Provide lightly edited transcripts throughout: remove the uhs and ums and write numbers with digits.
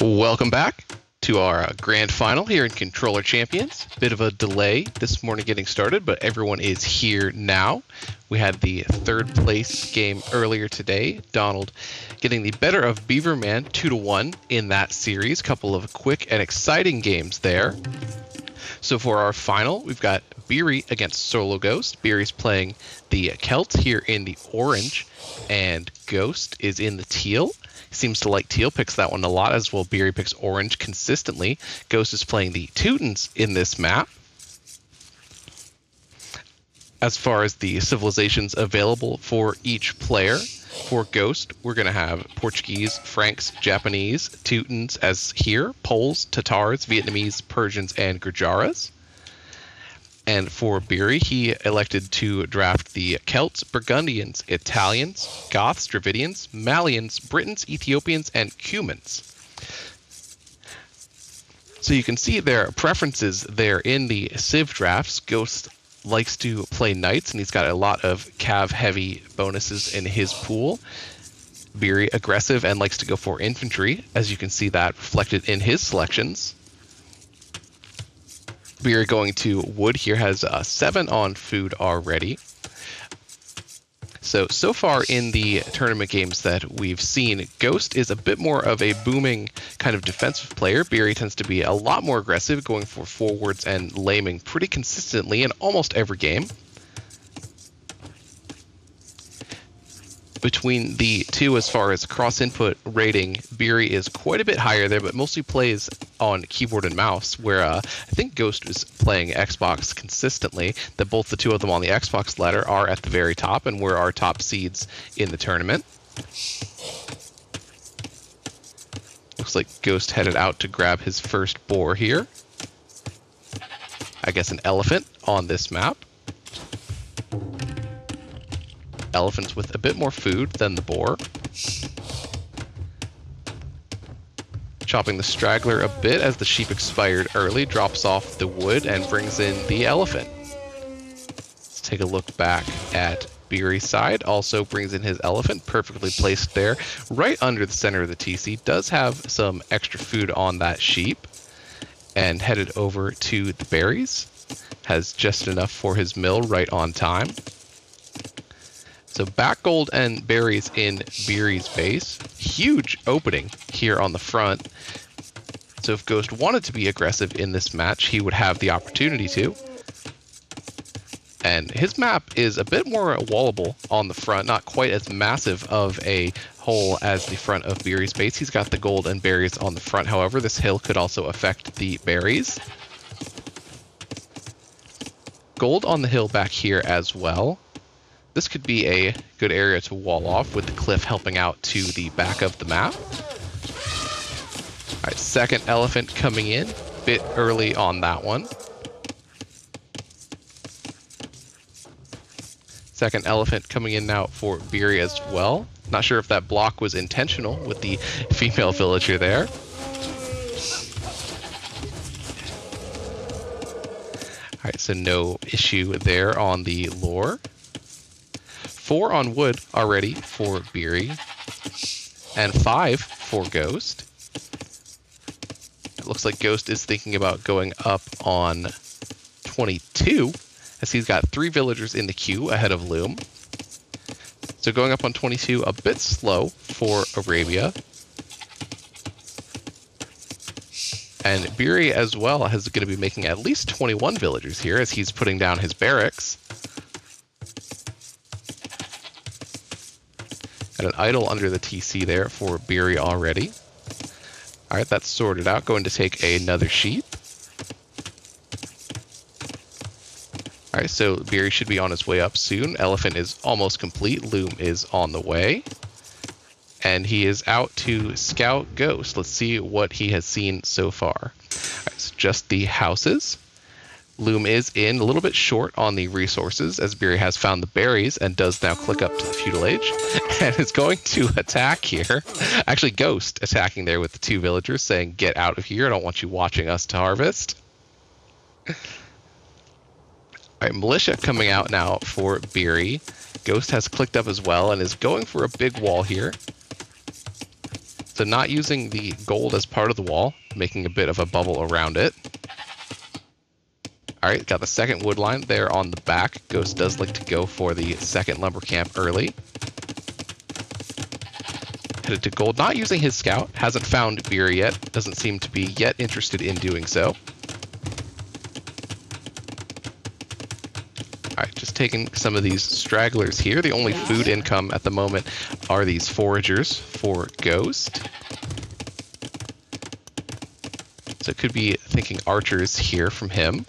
Welcome back to our grand final here in Controller Champions. Bit of a delay this morning getting started, but everyone is here now. We had the third place game earlier today. Donald getting the better of Beaverman 2-1 in that series. Couple of quick and exciting games there. So for our final, we've got Biry against SoloGhost. Biry's playing the Celts here in the orange, and Ghost is in the teal. Seems to like teal, picks that one a lot, as well Biry picks orange consistently. Ghost is playing the Teutons in this map. As far as the civilizations available for each player, for Ghost, we're going to have Portuguese, Franks, Japanese, Teutons as here, Poles, Tatars, Vietnamese, Persians, and Gujaras. And for Biry, he elected to draft the Celts, Burgundians, Italians, Goths, Dravidians, Malians, Britons, Ethiopians, and Cumans. So you can see their preferences there in the Civ drafts. Ghost likes to play knights, and he's got a lot of cav-heavy bonuses in his pool. Biry, aggressive and likes to go for infantry, as you can see that reflected in his selections. Biry going to wood here has 7 on food already. So far in the tournament games that we've seen, Ghost is a bit more of a booming kind of defensive player. Biry tends to be a lot more aggressive, going for forwards and laming pretty consistently in almost every game. Between the two, as far as cross-input rating, Biry is quite a bit higher there, but mostly plays on keyboard and mouse, where I think Ghost is playing Xbox consistently. That both the two of them on the Xbox ladder are at the very top, and we're our top seeds in the tournament. Looks like Ghost headed out to grab his first boar here. I guess an elephant on this map. Elephants with a bit more food than the boar. Chopping the straggler a bit as the sheep expired early, drops off the wood and brings in the elephant. Let's take a look back at Biry's side. Also brings in his elephant, perfectly placed there, right under the center of the TC. Does have some extra food on that sheep. And headed over to the berries. Has just enough for his mill right on time. So back gold and berries in Biry's base. Huge opening here on the front. So if Ghost wanted to be aggressive in this match, he would have the opportunity to. And his map is a bit more wallable on the front, not quite as massive of a hole as the front of Biry's base. He's got the gold and berries on the front. However, this hill could also affect the berries. Gold on the hill back here as well. This could be a good area to wall off, with the cliff helping out to the back of the map. All right, second elephant coming in, bit early on that one. Second elephant coming in now for Biry as well. Not sure if that block was intentional with the female villager there. All right, so no issue there on the lore. 4 on wood already for Biry, and 5 for Ghost. It looks like Ghost is thinking about going up on 22, as he's got 3 villagers in the queue ahead of Loom. So going up on 22, a bit slow for Arabia. And Biry as well is going to be making at least 21 villagers here, as he's putting down his barracks. Got an idol under the TC there for Biry already. All right, that's sorted out. Going to take another sheep. All right, so Biry should be on his way up soon. Elephant is almost complete. Loom is on the way. And he is out to scout Ghost. Let's see what he has seen so far. All right, so just the houses. Loom is in a little bit short on the resources, as Biry has found the berries and does now click up to the feudal age and is going to attack here. Actually, Ghost attacking there with the 2 villagers, saying, "Get out of here. I don't want you watching us to harvest." All right, militia coming out now for Biry. Ghost has clicked up as well and is going for a big wall here. So not using the gold as part of the wall, making a bit of a bubble around it. All right, got the second wood line there on the back. Ghost does like to go for the second lumber camp early. Headed to gold, not using his scout. Hasn't found Biry yet. Doesn't seem to be yet interested in doing so. All right, just taking some of these stragglers here. The only food income at the moment are these foragers for Ghost. So it could be thinking archers here from him.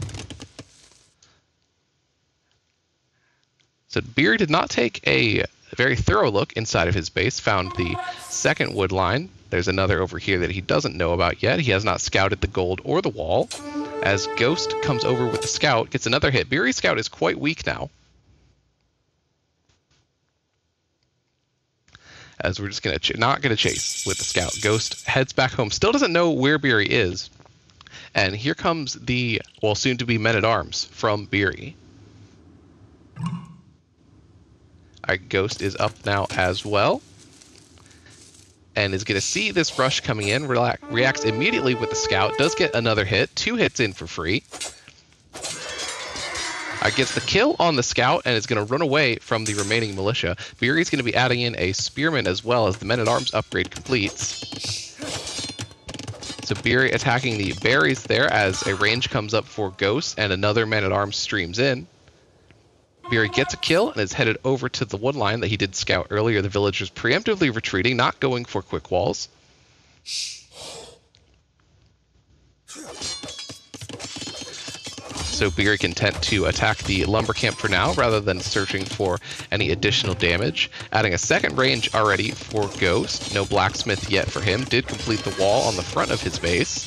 So Biry did not take a very thorough look inside of his base, found the second wood line. There's another over here that he doesn't know about yet. He has not scouted the gold or the wall. As Ghost comes over with the scout, gets another hit. Biry's scout is quite weak now. As we're just not gonna chase with the scout. Ghost heads back home. Still doesn't know where Biry is. And here comes the, well, soon to be men-at-arms from Biry. Alright, Ghost is up now as well. And is going to see this rush coming in, reacts immediately with the scout, does get another hit, 2 hits in for free. Gets the kill on the scout and is going to run away from the remaining militia. Biry is going to be adding in a spearman as well as the men-at-arms upgrade completes. So Biry attacking the berries there as a range comes up for Ghost and another man-at-arms streams in. Biry gets a kill and is headed over to the wood line that he did scout earlier. The villagers preemptively retreating, not going for quick walls. So Biry content to attack the lumber camp for now rather than searching for any additional damage. Adding a second range already for Ghost. No blacksmith yet for him. Did complete the wall on the front of his base.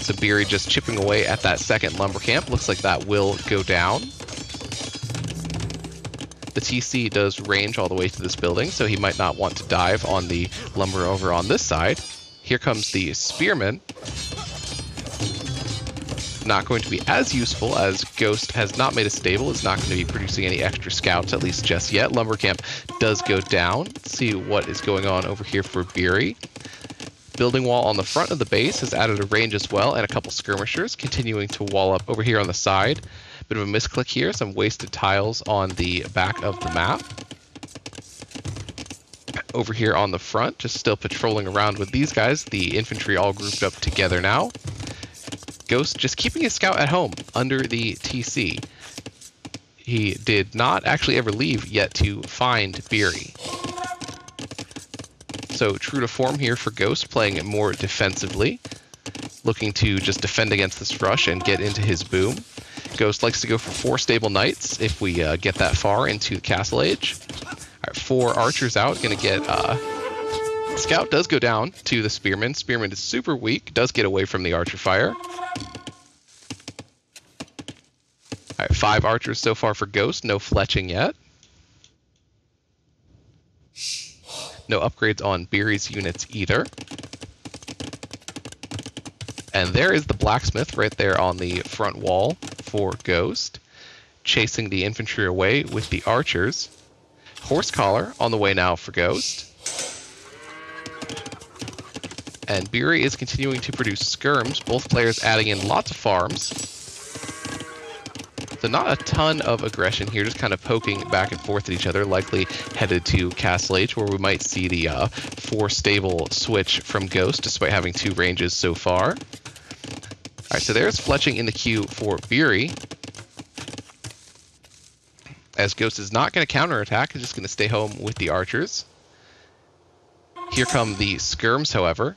So Biry just chipping away at that second lumber camp. Looks like that will go down. The TC does range all the way to this building, so he might not want to dive on the lumber over on this side. Here comes the spearman. Not going to be as useful as Ghost has not made a stable. Is not going to be producing any extra scouts, at least just yet. Lumber camp does go down. Let's see what is going on over here for Biry. Building wall on the front of the base has added a range as well, and a couple skirmishers continuing to wall up over here on the side. Bit of a misclick here, some wasted tiles on the back of the map. Over here on the front, just still patrolling around with these guys. The infantry all grouped up together now. Ghost just keeping his scout at home under the TC. He did not actually ever leave yet to find Biry. So true to form here for Ghost, playing it more defensively. Looking to just defend against this rush and get into his boom. Ghost likes to go for 4 stable knights if we get that far into the castle age. All right, 4 archers out, gonna get scout does go down to the spearman. Spearman is super weak, does get away from the archer fire. All right, 5 archers so far for Ghost, no fletching yet. No upgrades on Biry's units either. And there is the blacksmith right there on the front wall for Ghost, chasing the infantry away with the archers. Horse collar on the way now for Ghost. And Biry is continuing to produce skirms, both players adding in lots of farms. So not a ton of aggression here, just kind of poking back and forth at each other, likely headed to Castle Age, where we might see the 4 stable switch from Ghost, despite having 2 ranges so far. All right, so there's fletching in the queue for Biry. As Ghost is not going to counterattack, he's just going to stay home with the archers. Here come the skirms, however.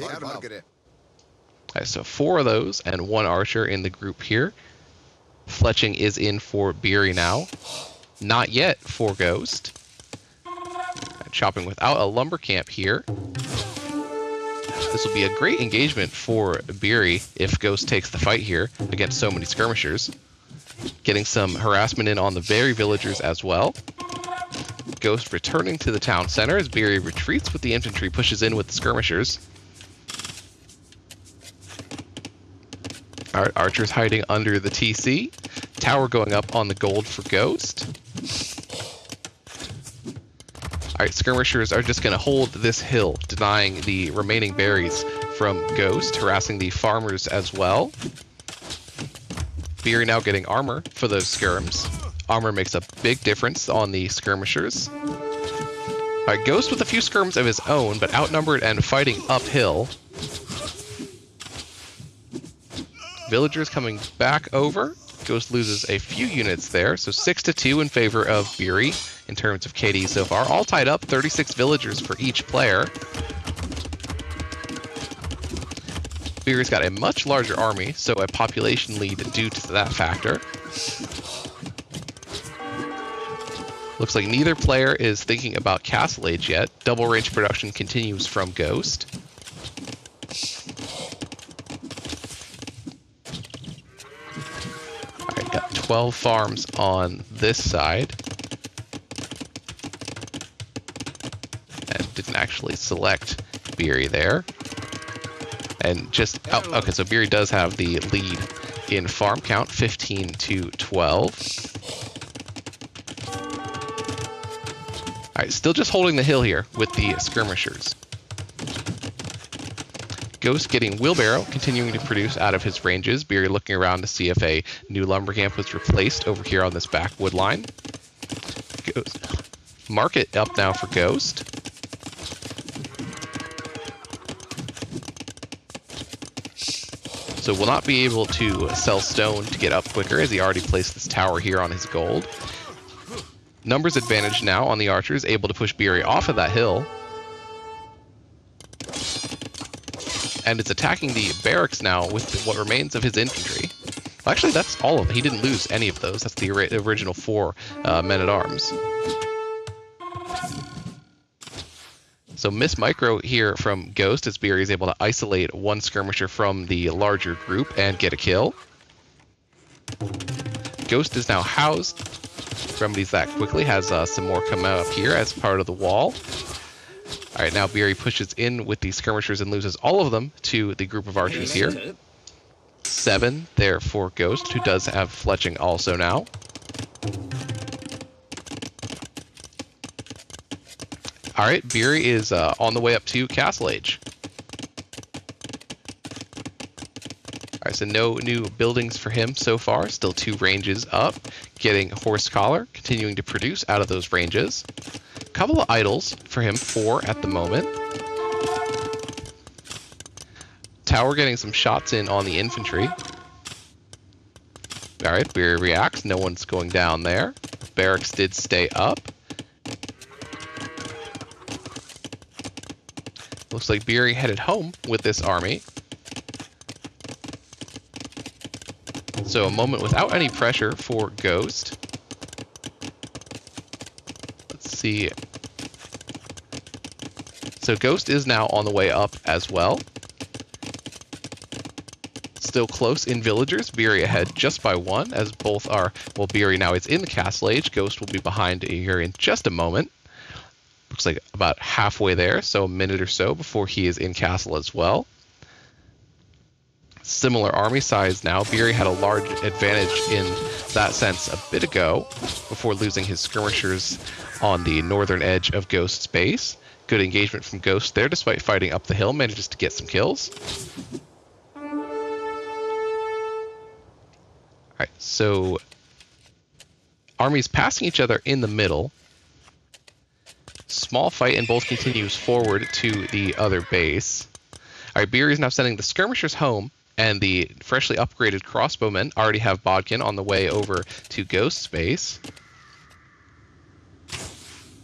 All right, so 4 of those and 1 archer in the group here. Fletching is in for Biry now. Not yet for Ghost. Chopping without a lumber camp here. This will be a great engagement for Biry if Ghost takes the fight here against so many skirmishers. Getting some harassment in on the very villagers as well. Ghost returning to the town center as Biry retreats with the infantry, pushes in with the skirmishers. Alright, archers hiding under the TC. Tower going up on the gold for Ghost. Alright, skirmishers are just going to hold this hill, denying the remaining berries from Ghost, harassing the farmers as well. Biry now getting armor for those skirms. Armor makes a big difference on the skirmishers. Alright, Ghost with a few skirms of his own, but outnumbered and fighting uphill. Villagers coming back over. Ghost loses a few units there, so 6-2 in favor of Biry in terms of KD so far. All tied up, 36 villagers for each player. Biry's got a much larger army, so a population lead due to that factor. Looks like neither player is thinking about Castle Age yet. Double range production continues from Ghost. Alright, got 12 farms on this side. And didn't actually select Biry there. And just, oh, okay, so Biry does have the lead in farm count, 15-12. Alright, still just holding the hill here with the skirmishers. Ghost getting wheelbarrow, continuing to produce out of his ranges. Biry looking around to see if a new lumber camp was replaced over here on this back wood line. Market up now for Ghost. So will not be able to sell stone to get up quicker, as he already placed this tower here on his gold. Numbers advantage now on the archers, able to push Biry off of that hill. And it's attacking the barracks now with what remains of his infantry. Well, actually, that's all of them. He didn't lose any of those. That's the original 4 men-at-arms. So miss micro here from Ghost, as Biry is able to isolate one skirmisher from the larger group and get a kill. Ghost is now housed. Remedies that quickly, has some more come up here as part of the wall. Alright, now Biry pushes in with the skirmishers and loses all of them to the group of archers here. 7 there for Ghost, who does have fletching also now. Alright, Biry is on the way up to Castle Age. Alright, so no new buildings for him so far. Still 2 ranges up. Getting Horse Collar, continuing to produce out of those ranges. A couple of idols for him, 4 at the moment. Tower getting some shots in on the infantry. Alright, Biry reacts. No one's going down there. Barracks did stay up. Looks like Biry headed home with this army. So a moment without any pressure for Ghost. Let's see. So Ghost is now on the way up as well. Still close in villagers. Biry ahead just by 1, as both are, well, Biry now is in the Castle Age. Ghost will be behind here in just a moment. Looks like about halfway there, so a minute or so before he is in castle as well. Similar army size now. Biry had a large advantage in that sense a bit ago, before losing his skirmishers on the northern edge of Ghost's base. Good engagement from Ghost there, despite fighting up the hill, manages to get some kills. Alright, so armies passing each other in the middle. Small fight, and both continues forward to the other base. Alright, Biry is now sending the skirmishers home, and the freshly upgraded crossbowmen already have Bodkin on the way over to Ghost's base.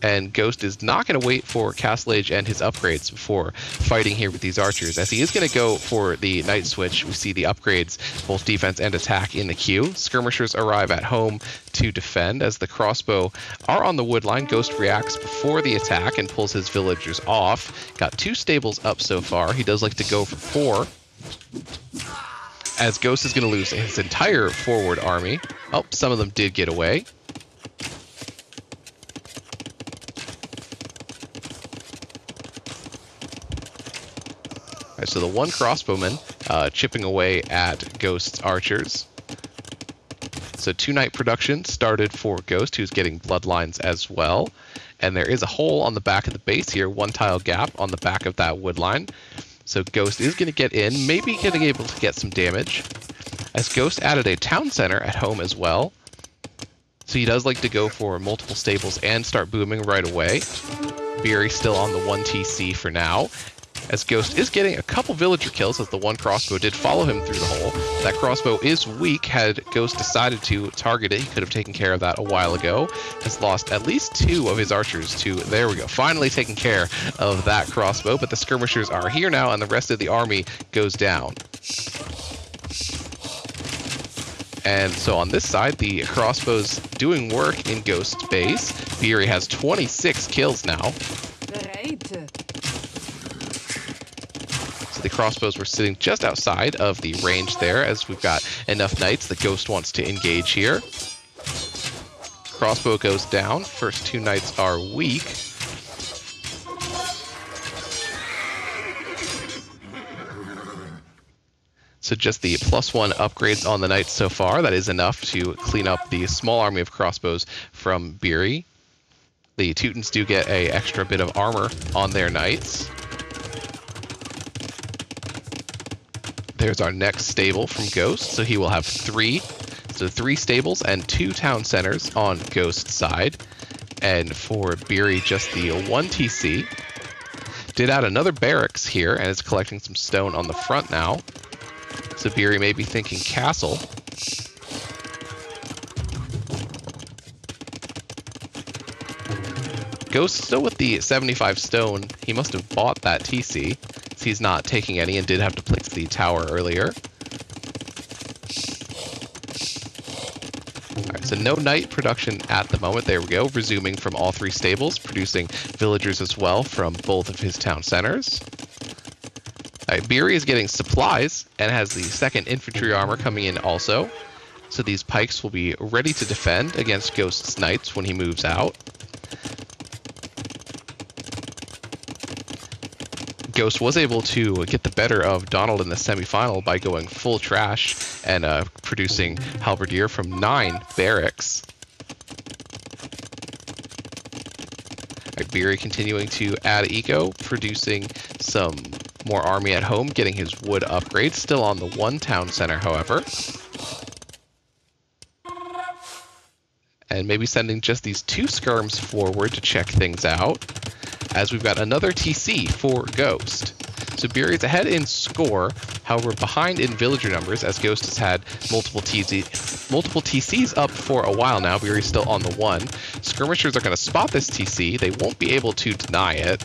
And Ghost is not going to wait for Castle Age and his upgrades before fighting here with these archers, as he is going to go for the night switch. We see the upgrades, both defense and attack, in the queue. Skirmishers arrive at home to defend, as the crossbow are on the wood line. Ghost reacts before the attack and pulls his villagers off. Got 2 stables up so far. He does like to go for 4, as Ghost is going to lose his entire forward army. Oh, some of them did get away. So the 1 crossbowman chipping away at Ghost's archers. So 2 night production started for Ghost, who's getting bloodlines as well. And there is a hole on the back of the base here, 1 tile gap on the back of that wood line. So Ghost is going to get in, maybe getting able to get some damage. As Ghost added a town center at home as well. So he does like to go for multiple stables and start booming right away. Biry still on the 1 TC for now. As Ghost is getting a couple villager kills, as the 1 crossbow did follow him through the hole. That crossbow is weak. Had Ghost decided to target it, he could have taken care of that a while ago. Has lost at least 2 of his archers to, there we go, finally taking care of that crossbow. But the skirmishers are here now, and the rest of the army goes down. And so on this side, the crossbow's doing work in Ghost's base. Biry has 26 kills now. So the crossbows were sitting just outside of the range there, as we've got enough knights that Ghost wants to engage here. Crossbow goes down. First 2 knights are weak. So just the +1 upgrades on the knights so far. That is enough to clean up the small army of crossbows from Biry. The Teutons do get an extra bit of armor on their knights. There's our next stable from Ghost. So he will have 3. So 3 stables and 2 town centers on Ghost's side. And for Biry, just the 1 TC. Did add another barracks here and is collecting some stone on the front now. So Biry may be thinking castle. Ghost still with the 75 stone. He must have bought that TC. He's not taking any and did have to place the tower earlier. Alright, so no knight production at the moment. There we go. Resuming from all 3 stables, producing villagers as well from both of his town centers. Biry is getting supplies and has the 2nd infantry armor coming in also. So these pikes will be ready to defend against Ghost's knights when he moves out. Ghost was able to get the better of Donald in the semifinal by going full trash and producing halberdier from 9 barracks. Biry continuing to add eco, producing some more army at home, getting his wood upgrade. Still on the 1 town center, however. And maybe sending just these 2 skirms forward to check things out, as we've got another TC for Ghost. So Biry's ahead in score, however behind in villager numbers, as Ghost has had multiple TCs up for a while now. Biry's still on the 1. Skirmishers are going to spot this TC. They won't be able to deny it.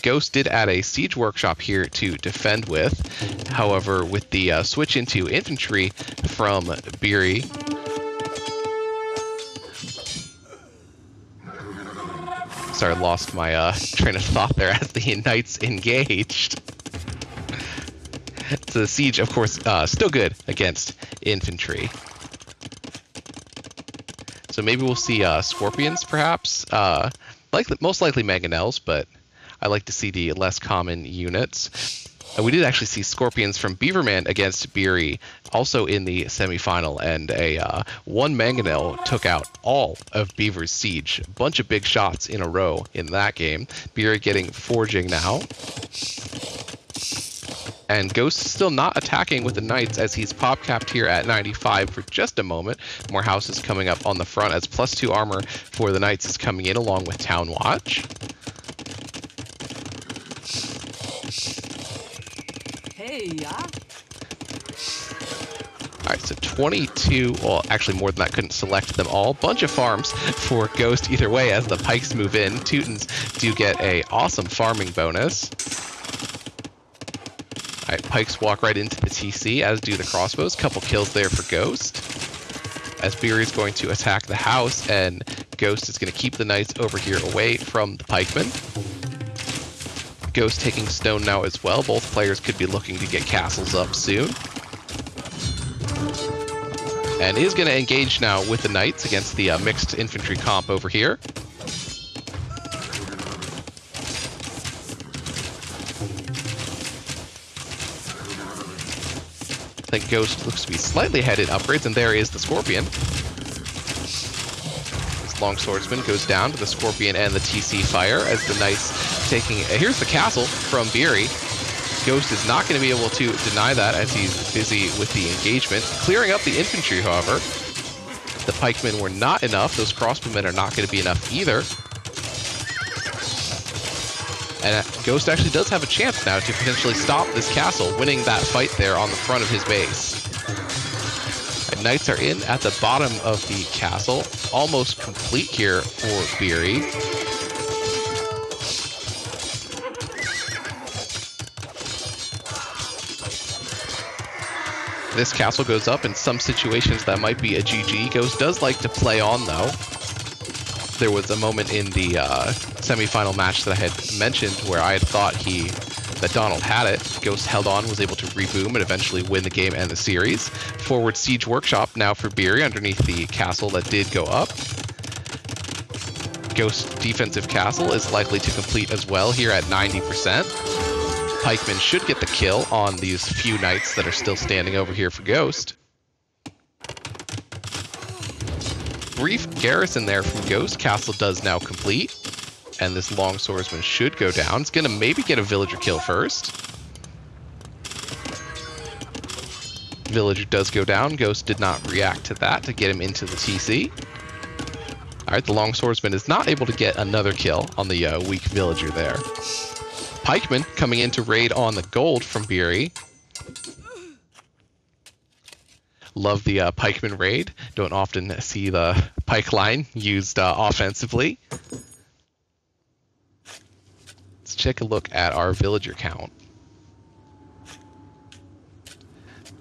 Ghost did add a siege workshop here to defend with. However, with the switch into infantry from Biry, sorry, lost my train of thought there as the knights engaged. So the siege, of course, still good against infantry. So maybe we'll see scorpions, perhaps. Most likely mangonels, but I like to see the less common units. We did actually see scorpions from Beaverman against Biry, also in the semifinal, and a 1 mangonel took out all of Beaver's siege. A bunch of big shots in a row in that game. Biry getting forging now. And Ghost still not attacking with the knights, as he's pop capped here at 95 for just a moment. More houses coming up on the front, as +2 armor for the knights is coming in along with Town Watch. Hey, yeah. Alright, so 22, well, actually more than that, couldn't select them all. Bunch of farms for Ghost either way as the pikes move in. Teutons do get a awesome farming bonus. Alright, pikes walk right into the TC, as do the crossbows. Couple kills there for Ghost. As Biry is going to attack the house, and Ghost is going to keep the knights over here away from the pikemen. Ghost taking stone now as well. Both players could be looking to get castles up soon. And is going to engage now with the knights against the mixed infantry comp over here. I think Ghost looks to be slightly ahead in upgrades, and there is the Scorpion. This Long Swordsman goes down to the Scorpion and the TC fire as the Knights taking... here's the castle from Biry. Ghost is not going to be able to deny that as he's busy with the engagement. Clearing up the infantry, however. The pikemen were not enough. Those crossbowmen are not going to be enough either. And Ghost actually does have a chance now to potentially stop this castle, winning that fight there on the front of his base. And Knights are in at the bottom of the castle, almost complete here for Biry. This castle goes up. In some situations that might be a GG. Ghost does like to play on, though. There was a moment in the semi-final match that I had mentioned where I had thought that Donald had it. Ghost held on, was able to reboom, and eventually win the game and the series. Forward Siege Workshop now for Biry underneath the castle that did go up. Ghost defensive castle is likely to complete as well here at 90%. Pikemen should get the kill on these few Knights that are still standing over here for Ghost. Brief garrison there from Ghost. Castle does now complete. And this Long Swordsman should go down. It's going to maybe get a villager kill first. Villager does go down. Ghost did not react to that to get him into the TC. Alright, the Long Swordsman is not able to get another kill on the weak villager there. Pikemen coming in to raid on the gold from Biry. Love the pikeman raid. Don't often see the pike line used offensively. Let's take a look at our villager count.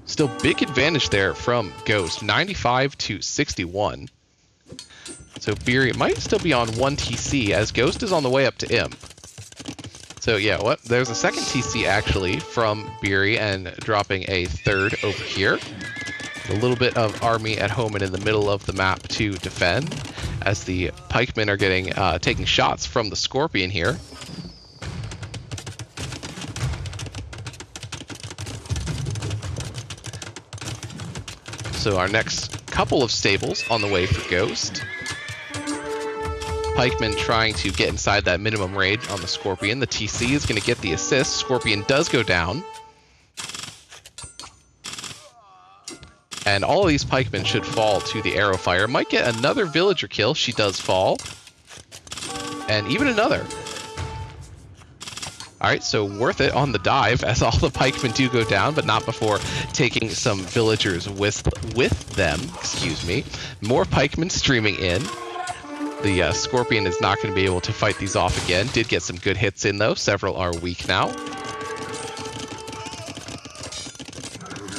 Still big advantage there from Ghost, 95 to 61. So Biry might still be on 1 TC as Ghost is on the way up to Imp. So yeah, there's a second TC actually from Biry and dropping a third over here. A little bit of army at home and in the middle of the map to defend as the pikemen are getting taking shots from the Scorpion here. So our next couple of stables on the way for Ghost. Pikemen trying to get inside that minimum range on the Scorpion. The TC is going to get the assist. Scorpion does go down. And all of these pikemen should fall to the arrow fire. Might get another villager kill. She does fall. And even another. Alright, so worth it on the dive as all the pikemen do go down, but not before taking some villagers with them. Excuse me. More pikemen streaming in. The Scorpion is not going to be able to fight these off again. Did get some good hits in, though. Several are weak now.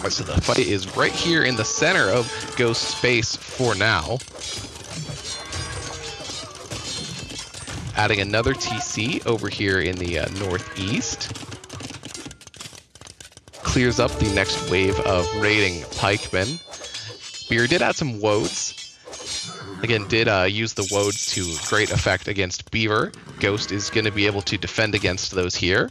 So the fight is right here in the center of Ghost space for now. Adding another TC over here in the northeast. Clears up the next wave of raiding pikemen. Biry did add some woads. Again, did use the woads to great effect against Beaver. Ghost is going to be able to defend against those here.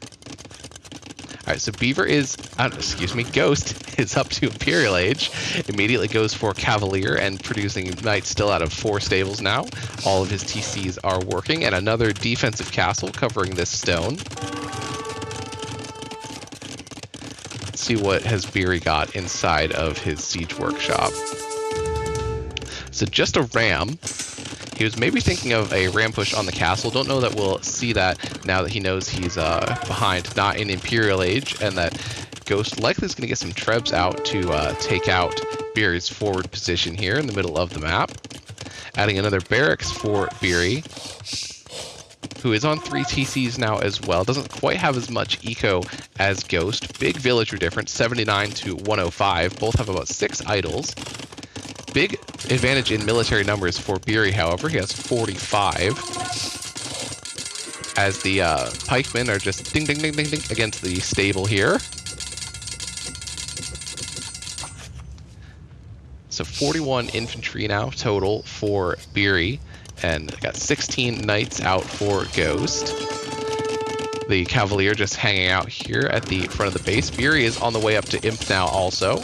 Alright, so Ghost is up to Imperial Age. Immediately goes for Cavalier and producing Knights still out of 4 stables now. All of his TCs are working, and another defensive castle covering this stone. Let's see what has Biry got inside of his siege workshop. So just a ram. He was maybe thinking of a ram push on the castle. Don't know that we'll see that now that he knows he's behind, not in Imperial Age, and that Ghost likely is going to get some trebs out to take out Biry's forward position here in the middle of the map. Adding another barracks for Biry, who is on 3 TCs now as well. Doesn't quite have as much eco as Ghost. Big villager difference, 79 to 105. Both have about 6 idols. Big advantage in military numbers for Biry, however. He has 45. As the pikemen are just ding, ding, ding, ding, ding against the stable here. So 41 infantry now total for for Biry, and I got 16 knights out for Ghost. The Cavalier just hanging out here at the front of the base. Biry is on the way up to Imp now also.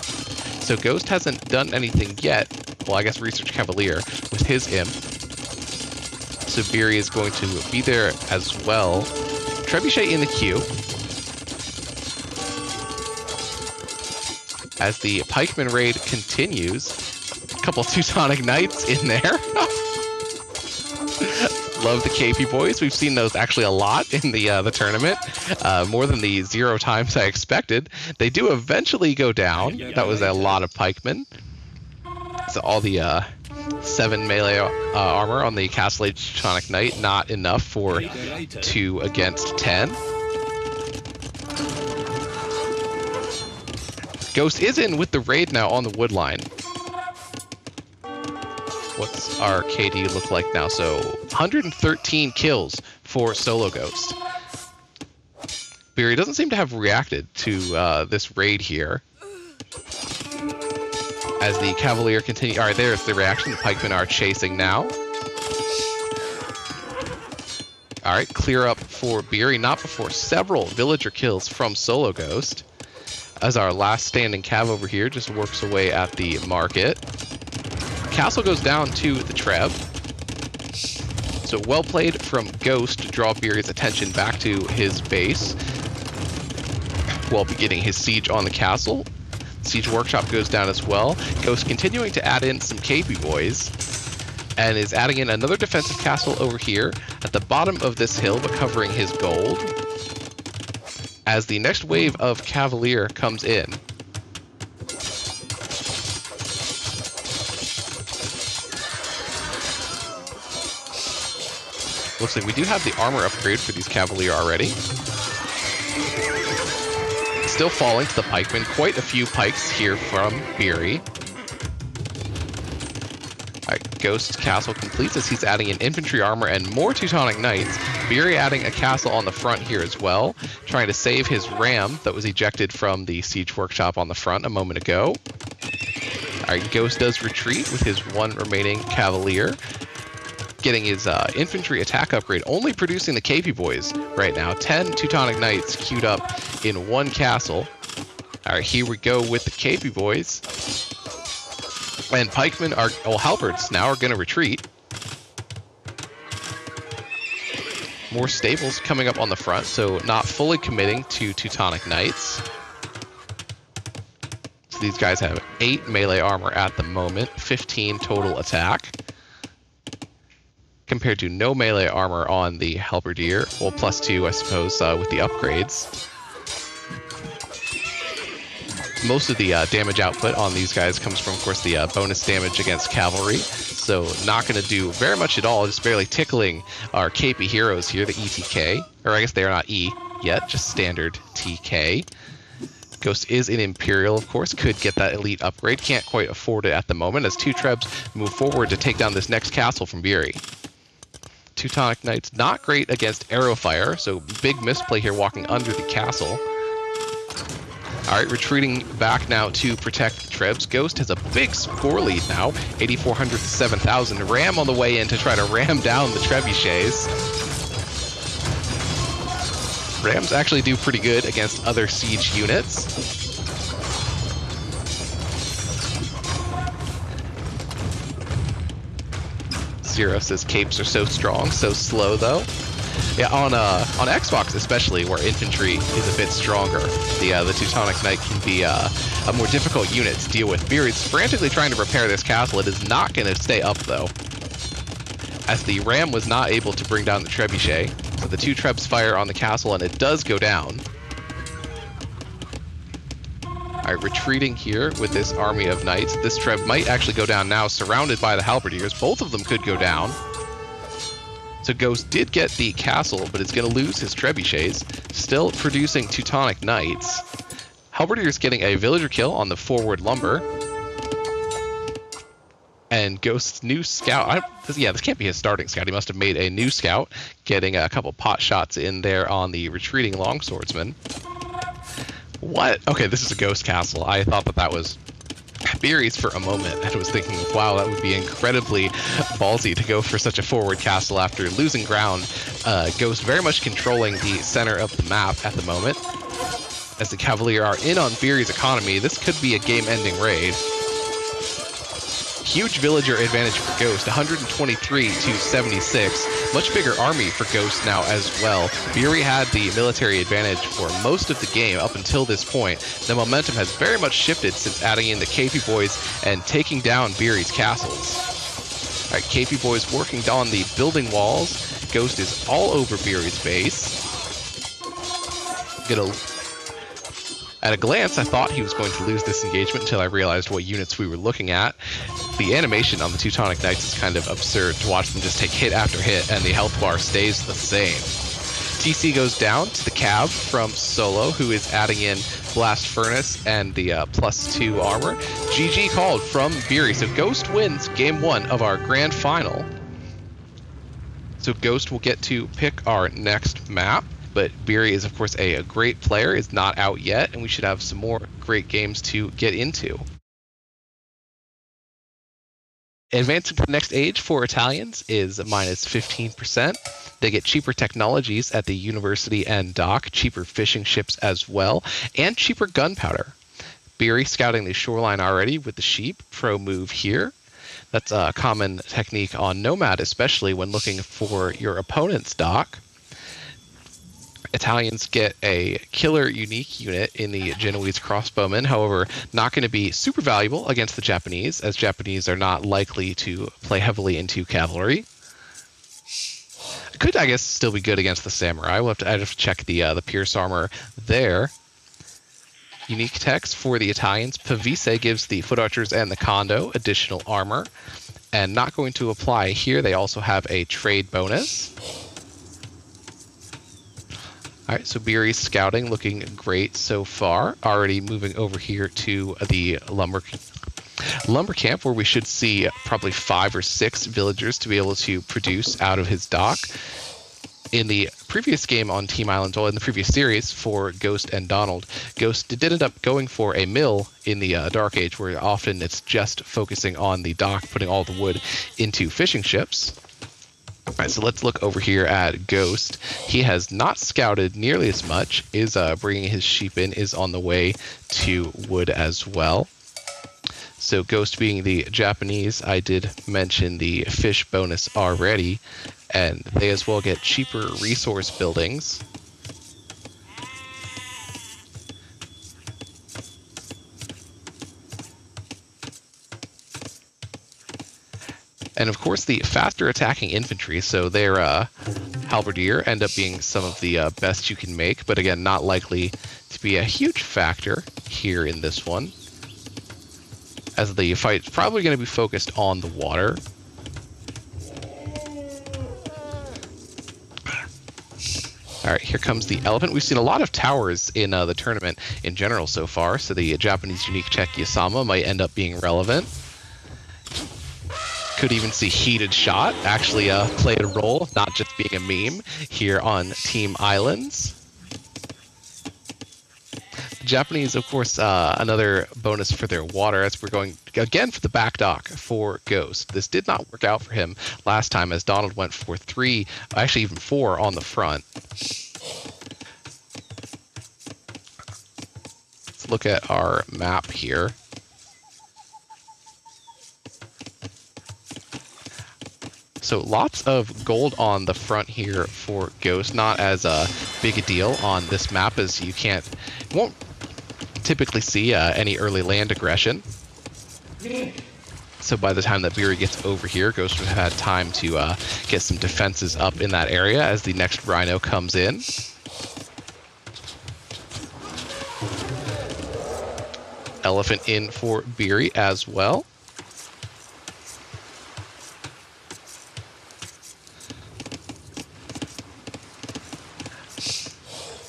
So Ghost hasn't done anything yet. Well, I guess Research Cavalier with his Imp. So Biry is going to be there as well. Trebuchet in the queue. As the Pikeman raid continues. A couple Teutonic Knights in there. Love the KP boys. We've seen those actually a lot in the tournament, more than the 0 times I expected. They do eventually go down. That was a lot of pikemen. So all the 7 melee armor on the Castle Age Teutonic Knight, not enough for 2 against 10. Ghost is in with the raid now on the wood line. What's our KD look like now? So 113 kills for Solo Ghost. Biry doesn't seem to have reacted to this raid here. As the Cavalier continue, all right, there's the reaction. The pikemen are chasing now. All right, clear up for Biry, not before several villager kills from Solo Ghost. As our last standing Cav over here just works away at the market. Castle goes down to the Treb. So well played from Ghost to draw Biry's attention back to his base while beginning his siege on the castle. Siege Workshop goes down as well. Ghost continuing to add in some KP boys and is adding in another defensive castle over here at the bottom of this hill but covering his gold as the next wave of Cavalier comes in. Looks like we do have the armor upgrade for these Cavalier already. Still falling to the pikemen. Quite a few pikes here from Biry. Alright, Ghost Castle completes as he's adding in infantry armor and more Teutonic Knights. Biry adding a castle on the front here as well, trying to save his ram that was ejected from the Siege Workshop on the front a moment ago. Alright, Ghost does retreat with his 1 remaining Cavalier. Getting his infantry attack upgrade, only producing the KP boys right now. 10 Teutonic Knights queued up in 1 castle. All right, here we go with the KP boys. And pikemen are, well, halberds now are going to retreat. More stables coming up on the front, so not fully committing to Teutonic Knights. So these guys have 8 melee armor at the moment, 15 total attack. Compared to no melee armor on the Halberdier. Well, +2, I suppose, with the upgrades. Most of the damage output on these guys comes from, of course, the bonus damage against cavalry. So not going to do very much at all, just barely tickling our KP heroes here, the ETK. Or I guess they are not E yet, just standard TK. Ghost is in Imperial, of course, could get that elite upgrade. Can't quite afford it at the moment as 2 Trebs move forward to take down this next castle from Biry. Teutonic Knights not great against arrow fire, so big misplay here walking under the castle. Alright, retreating back now to protect Trebs. Ghost has a big score lead now, 8,400 to 7,000. Ram on the way in to try to ram down the trebuchets. Rams actually do pretty good against other siege units. Zero says capes are so strong, so slow though. Yeah, on Xbox especially, where infantry is a bit stronger, the Teutonic Knight can be a more difficult unit to deal with. Biry's frantically trying to repair this castle. It is not going to stay up though, as the ram was not able to bring down the trebuchet. So the 2 Trebs fire on the castle and it does go down. Alright, retreating here with this army of knights. This Treb might actually go down now, surrounded by the Halberdiers. Both of them could go down. So Ghost did get the castle, but it's going to lose his trebuchets. Still producing Teutonic Knights. Halberdiers getting a villager kill on the forward lumber. And Ghost's new scout, this can't be his starting scout. He must have made a new scout, getting a couple pot shots in there on the retreating longswordsman. What? Okay, this is a Ghost castle. I thought that was Biry's for a moment and was thinking, wow, that would be incredibly ballsy to go for such a forward castle after losing ground. Ghost very much controlling the center of the map at the moment. As the Cavalier are in on Biry's economy, this could be a game-ending raid. Huge villager advantage for Ghost, 123 to 76. Much bigger army for Ghost now as well. Biry had the military advantage for most of the game up until this point. The momentum has very much shifted since adding in the KP Boys and taking down Biry's castles. All right, KP Boys working on the building walls. Ghost is all over Biry's base. At a glance, I thought he was going to lose this engagement until I realized what units we were looking at. The animation on the Teutonic Knights is kind of absurd to watch them just take hit after hit, and the health bar stays the same. TC goes down to the Cav from Solo, who is adding in Blast Furnace and the +2 armor. GG called from Biry, so Ghost wins game 1 of our grand final. So Ghost will get to pick our next map. But Biry is, of course, a great player, is not out yet, and we should have some more great games to get into. Advancing to the next age for Italians is -15%. They get cheaper technologies at the university and dock, cheaper fishing ships as well, and cheaper gunpowder. Biry scouting the shoreline already with the sheep, pro move here. That's a common technique on Nomad, especially when looking for your opponent's dock. Italians get a killer unique unit in the Genoese crossbowmen, however, not going to be super valuable against the Japanese, as Japanese are not likely to play heavily into cavalry. Could, I guess, still be good against the samurai. I'd have to check the Pierce armor there. Unique text for the Italians. Pavise gives the foot archers and the Kondo additional armor, and not going to apply here. They also have a trade bonus. All right, so Biry's scouting looking great so far. Already moving over here to the lumber camp, where we should see probably 5 or 6 villagers to be able to produce out of his dock. In the previous game on Team Island, well, in the previous series for Ghost and Donald, Ghost did end up going for a mill in the Dark Age, where often it's just focusing on the dock, putting all the wood into fishing ships. All right, so let's look over here at Ghost. He has not scouted nearly as much, is bringing his sheep in, is on the way to wood as well. So Ghost being the Japanese, I did mention the fish bonus already, and they as well get cheaper resource buildings. And of course, the faster attacking infantry, so their halberdier end up being some of the best you can make, but again, not likely to be a huge factor here in this one, as the fight's probably going to be focused on the water. All right, here comes the elephant. We've seen a lot of towers in the tournament in general so far, so the Japanese unique check Yasama might end up being relevant. Could even see Heated Shot actually played a role, not just being a meme here on Team Islands. The Japanese, of course, another bonus for their water, as we're going again for the back dock for Ghost. This did not work out for him last time, as Donald went for 3, actually even 4 on the front. Let's look at our map here. So lots of gold on the front here for Ghost. Not as big a deal on this map, as you won't typically see any early land aggression. So by the time that Biry gets over here, Ghost would have had time to get some defenses up in that area as the next Rhino comes in. Elephant in for Biry as well.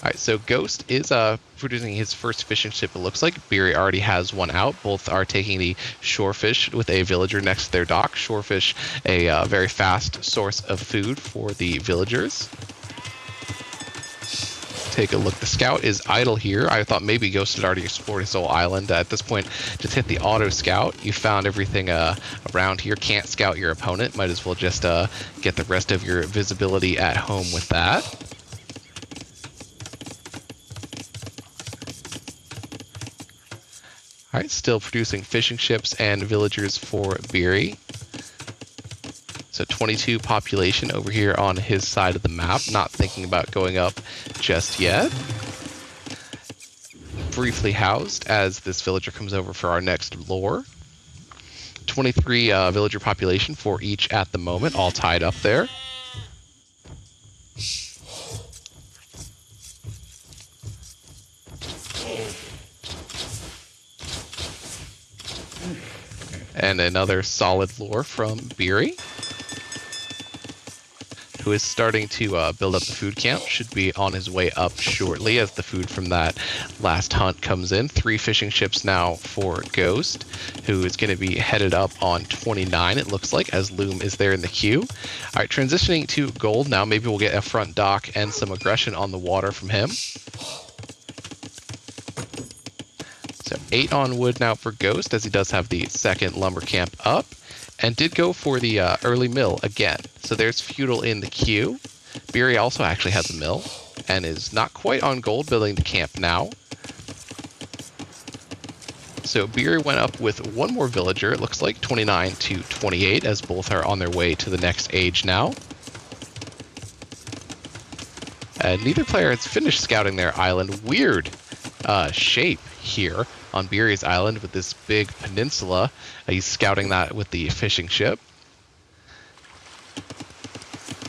All right, so Ghost is producing his first fishing ship, it looks like. Biry already has one out. Both are taking the shorefish with a villager next to their dock. Shorefish, a very fast source of food for the villagers. take a look. The scout is idle here. I thought maybe Ghost had already explored his whole island. At this point, just hit the auto scout. You found everything around here. Can't scout your opponent. Might as well just get the rest of your visibility at home with that. All right, still producing fishing ships and villagers for Biry. So 22 population over here on his side of the map, not thinking about going up just yet. Briefly housed as this villager comes over for our next lore. 23 villager population for each at the moment, all tied up there. And another solid lore from Biry, who is starting to build up the food camp. Should be on his way up shortly as the food from that last hunt comes in. 3 fishing ships now for Ghost, who is going to be headed up on 29, it looks like, as Loom is there in the queue. All right, transitioning to gold now. Maybe we'll get a front dock and some aggression on the water from him. So 8 on wood now for Ghost, as he does have the second lumber camp up. And did go for the early mill again. So there's feudal in the queue. Biry also actually has a mill and is not quite on gold, building the camp now. So Biry went up with one more villager, it looks like 29 to 28, as both are on their way to the next age now. And neither player has finished scouting their island. Weird shape here on Biry's island with this big peninsula. He's scouting that with the fishing ship.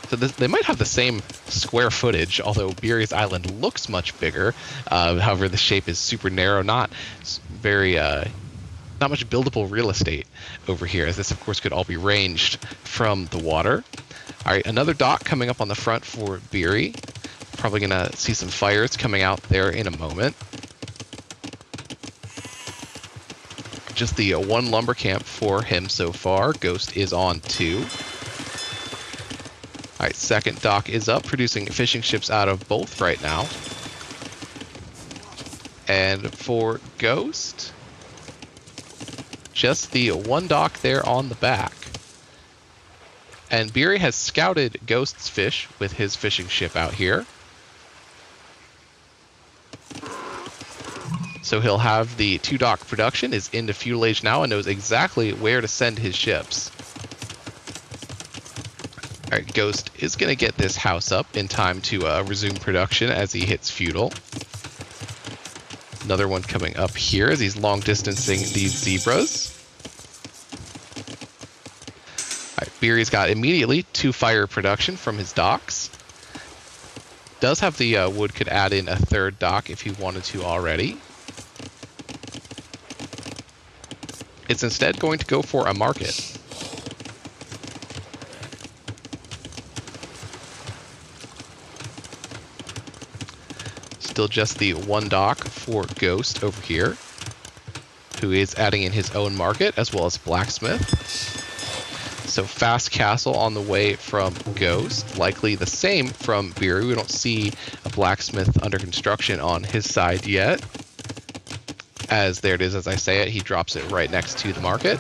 So they might have the same square footage, although Biry's island looks much bigger. However, the shape is super narrow, not very, not much buildable real estate over here, as this, of course, could all be ranged from the water. All right, another dock coming up on the front for Biry. Probably going to see some fires coming out there in a moment. Just the 1 lumber camp for him so far. Ghost is on 2. All right, second dock is up, producing fishing ships out of both right now. And for Ghost, just the 1 dock there on the back. And Biry has scouted Ghost's fish with his fishing ship out here. So he'll have the 2 dock production, is into feudal age now, and knows exactly where to send his ships. All right, Ghost is going to get this house up in time to resume production as he hits feudal. Another one coming up here as he's long distancing these zebras. All right, Biry's got immediately 2 fire production from his docks. Does have the wood, could add in a 3rd dock if he wanted to already. It's instead going to go for a market. Still just the 1 dock for Ghost over here, who is adding in his own market as well as blacksmith. So fast castle on the way from Ghost, likely the same from Biry. We don't see a blacksmith under construction on his side yet. As there it is, as I say it, he drops it right next to the market.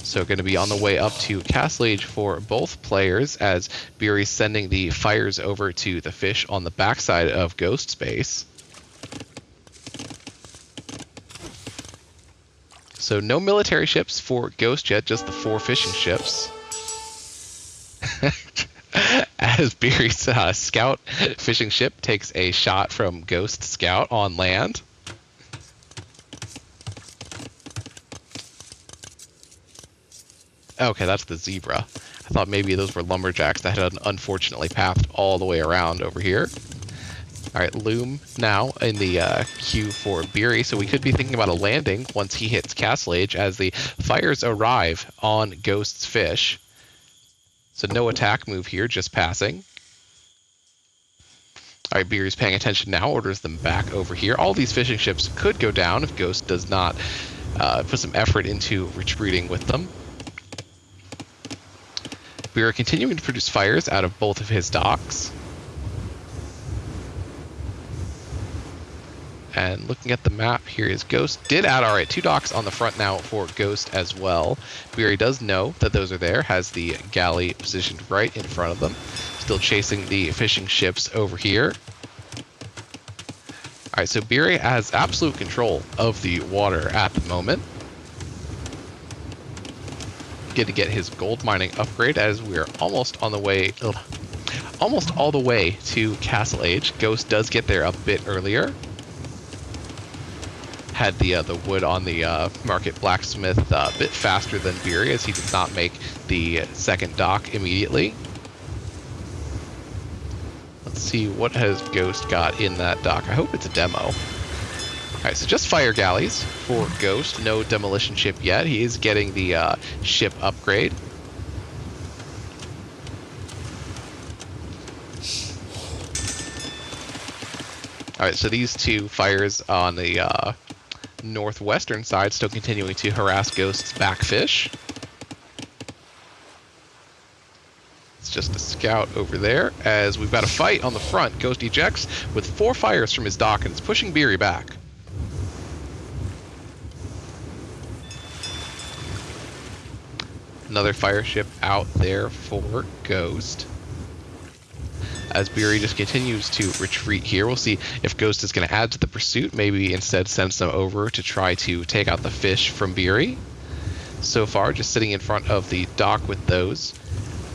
So going to be on the way up to castle age for both players, as Biry's sending the fires over to the fish on the backside of Ghost's base. So no military ships for Ghost yet, just the 4 fishing ships. As Biry's scout fishing ship takes a shot from Ghost Scout on land. Okay, that's the zebra. I thought maybe those were lumberjacks that had unfortunately pathed all the way around over here. All right, Loom now in the queue for Biry, so we could be thinking about a landing once he hits Castle Age as the fires arrive on Ghost's fish. So no attack move here, just passing. All right, Biry's paying attention now, orders them back over here. All these fishing ships could go down if Ghost does not put some effort into retreating with them. We are continuing to produce fires out of both of his docks. And looking at the map, here is Ghost. Did add, all right, 2 docks on the front now for Ghost as well. Biry does know that those are there, has the galley positioned right in front of them. Still chasing the fishing ships over here. All right, so Biry has absolute control of the water at the moment. Get to get his gold mining upgrade as we're almost on the way, almost all the way to Castle Age. Ghost does get there a bit earlier. Had the wood on the market blacksmith a bit faster than Biry, as he did not make the second dock immediately. Let's see, what has Ghost got in that dock? I hope it's a demo. Alright, so just fire galleys for Ghost. No demolition ship yet. He is getting the ship upgrade. Alright, so these 2 fires on the northwestern side still continuing to harass Ghost's backfish. It's just a scout over there as we've got a fight on the front. Ghost ejects with 4 fires from his dock and it's pushing Biry back. Another fire ship out there for Ghost. As Biry just continues to retreat here, we'll see if Ghost is going to add to the pursuit. Maybe instead sends them over to try to take out the fish from Biry. So far, just sitting in front of the dock with those.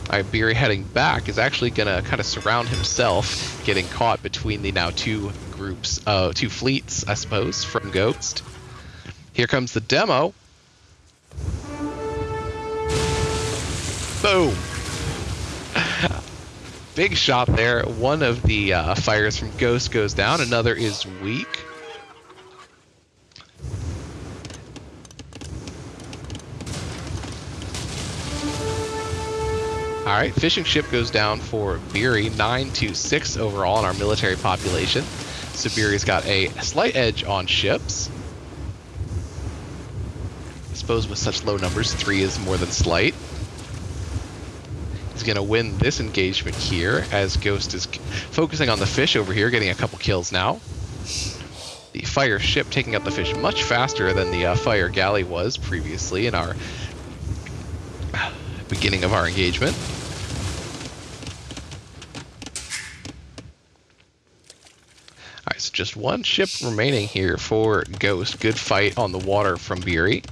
Biry heading back is actually going to kind of surround himself, getting caught between the now 2 groups, 2 fleets, I suppose, from Ghost. Here comes the demo. Boom! Big shot there. One of the fires from Ghost goes down. Another is weak. Alright, fishing ship goes down for Biry. 9-6 overall in our military population. So Biry's got a slight edge on ships. I suppose with such low numbers, 3 is more than slight. He's going to win this engagement here as Ghost is focusing on the fish over here, getting a couple kills now. The fire ship taking out the fish much faster than the fire galley was previously in our beginning of our engagement. Alright, so just 1 ship remaining here for Ghost. Good fight on the water from Biry.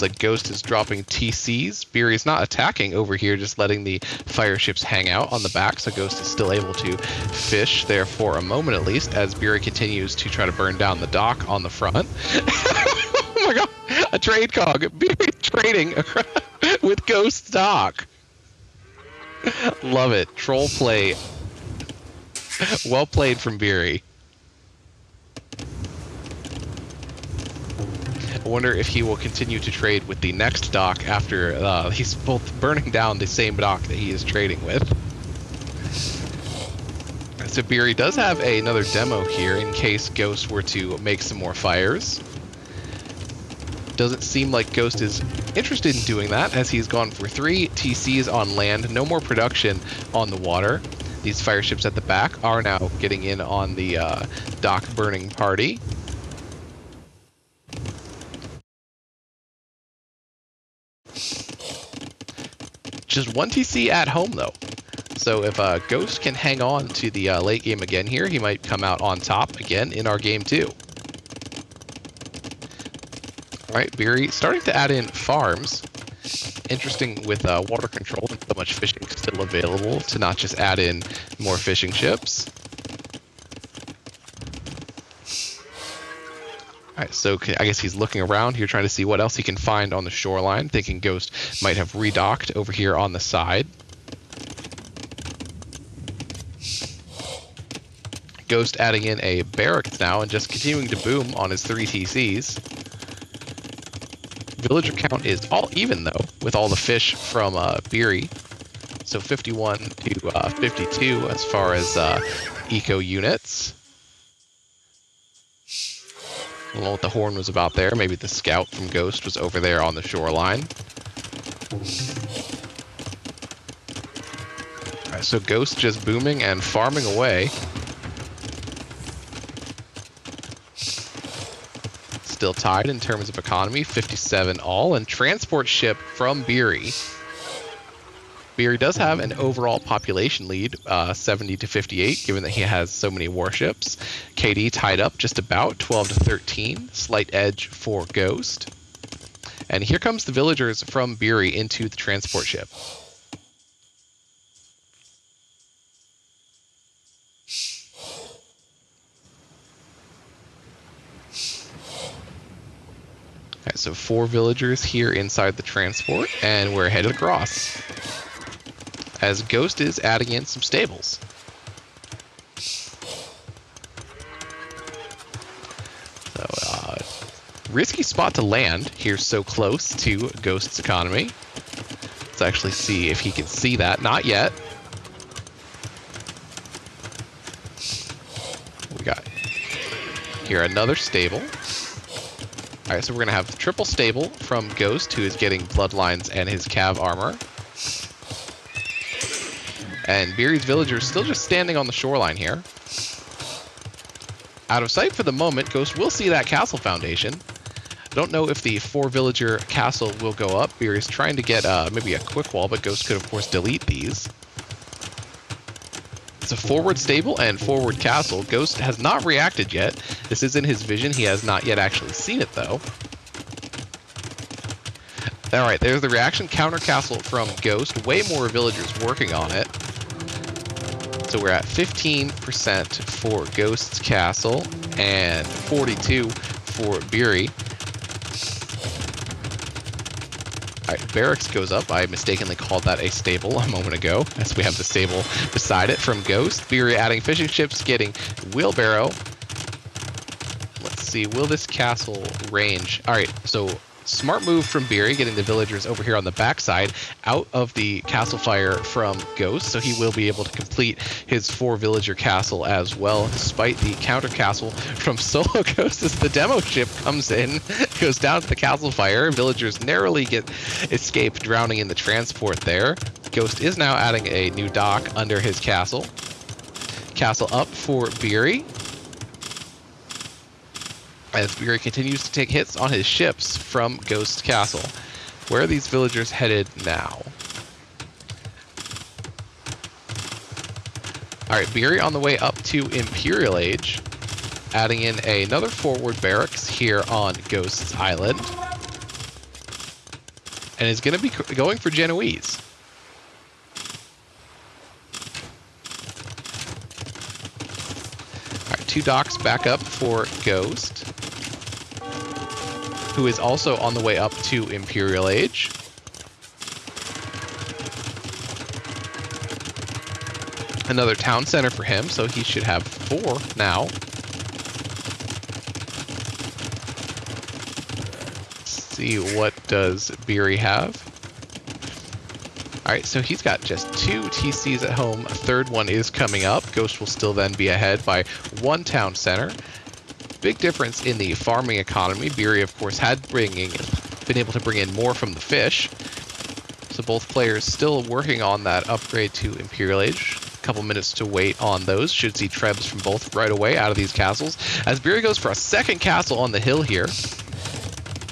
Like Ghost is dropping TCs. Biry is not attacking over here, just letting the fire ships hang out on the back, so Ghost is still able to fish there for a moment at least, as Biry continues to try to burn down the dock on the front. Oh my god, a trade cog. Biry trading with Ghost's dock. Love it. Troll play. Well played from Biry. I wonder if he will continue to trade with the next dock after he's both burning down the same dock that he is trading with. So Biry does have another demo here in case Ghost were to make some more fires. Doesn't seem like Ghost is interested in doing that, as he's gone for 3 TCs on land, no more production on the water. These fire ships at the back are now getting in on the dock burning party. Just 1 TC at home, though. So if Ghost can hang on to the late game again here, he might come out on top again in our game 2. All right, Biry starting to add in farms. Interesting with water control and so much fishing still available to not just add in more fishing ships. Alright, so I guess he's looking around here trying to see what else he can find on the shoreline, thinking Ghost might have redocked over here on the side. Ghost adding in a barracks now and just continuing to boom on his 3 TCs. Villager count is all even, though, with all the fish from Biry. So 51 to 52 as far as eco units. I don't know what the horn was about there. Maybe the scout from Ghost was over there on the shoreline. Alright, so Ghost just booming and farming away. Still tied in terms of economy, 57 all, and transport ship from Biry. Biry does have an overall population lead, 70 to 58, given that he has so many warships. KD tied up just about 12 to 13, slight edge for Ghost. And here comes the villagers from Biry into the transport ship. Alright, so 4 villagers here inside the transport, and we're headed across. As Ghost is adding in some stables. So, risky spot to land here so close to Ghost's economy. Let's actually see if he can see that. Not yet. We got here another stable. Alright, so we're going to have triple stable from Ghost, who is getting bloodlines and his cav armor. And Biry's villagers still just standing on the shoreline here. Out of sight for the moment, Ghost will see that castle foundation. I don't know if the 4-villager castle will go up. Biry's trying to get maybe a quick wall, but Ghost could, of course, delete these. It's a forward stable and forward castle. Ghost has not reacted yet. This is in his vision. He has not yet actually seen it, though. Alright, there's the reaction. Counter castle from Ghost. Way more villagers working on it. So we're at 15% for Ghost's castle and 42 for Biry. Alright, barracks goes up. I mistakenly called that a stable a moment ago, as we have the stable beside it from Ghost. Biry adding fishing ships, getting wheelbarrow. Let's see, will this castle range? Alright, so smart move from Biry, getting the villagers over here on the backside out of the castle fire from Ghost, so he will be able to complete his 4-villager castle as well, despite the counter castle from SoloGhost as the demo ship comes in, goes down to the castle fire. Villagers narrowly escape drowning in the transport there. Ghost is now adding a new dock under his castle. Castle up for Biry, as Biry continues to take hits on his ships from Ghost's castle. Where are these villagers headed now? Alright, Biry on the way up to Imperial Age, adding in another forward barracks here on Ghost's Island. And is going to be going for Genoese. Alright, 2 docks back up for Ghost, who is also on the way up to Imperial Age. Another town center for him, so he should have 4 now. Let's see, what does Biry have? Alright, so he's got just 2 TCs at home. A third one is coming up. Ghost will still then be ahead by 1 town center. Big difference in the farming economy. Biry, of course, had been able to bring in more from the fish. So both players still working on that upgrade to Imperial Age. A couple minutes to wait on those. Should see trebs from both right away out of these castles. As Biry goes for a second castle on the hill here.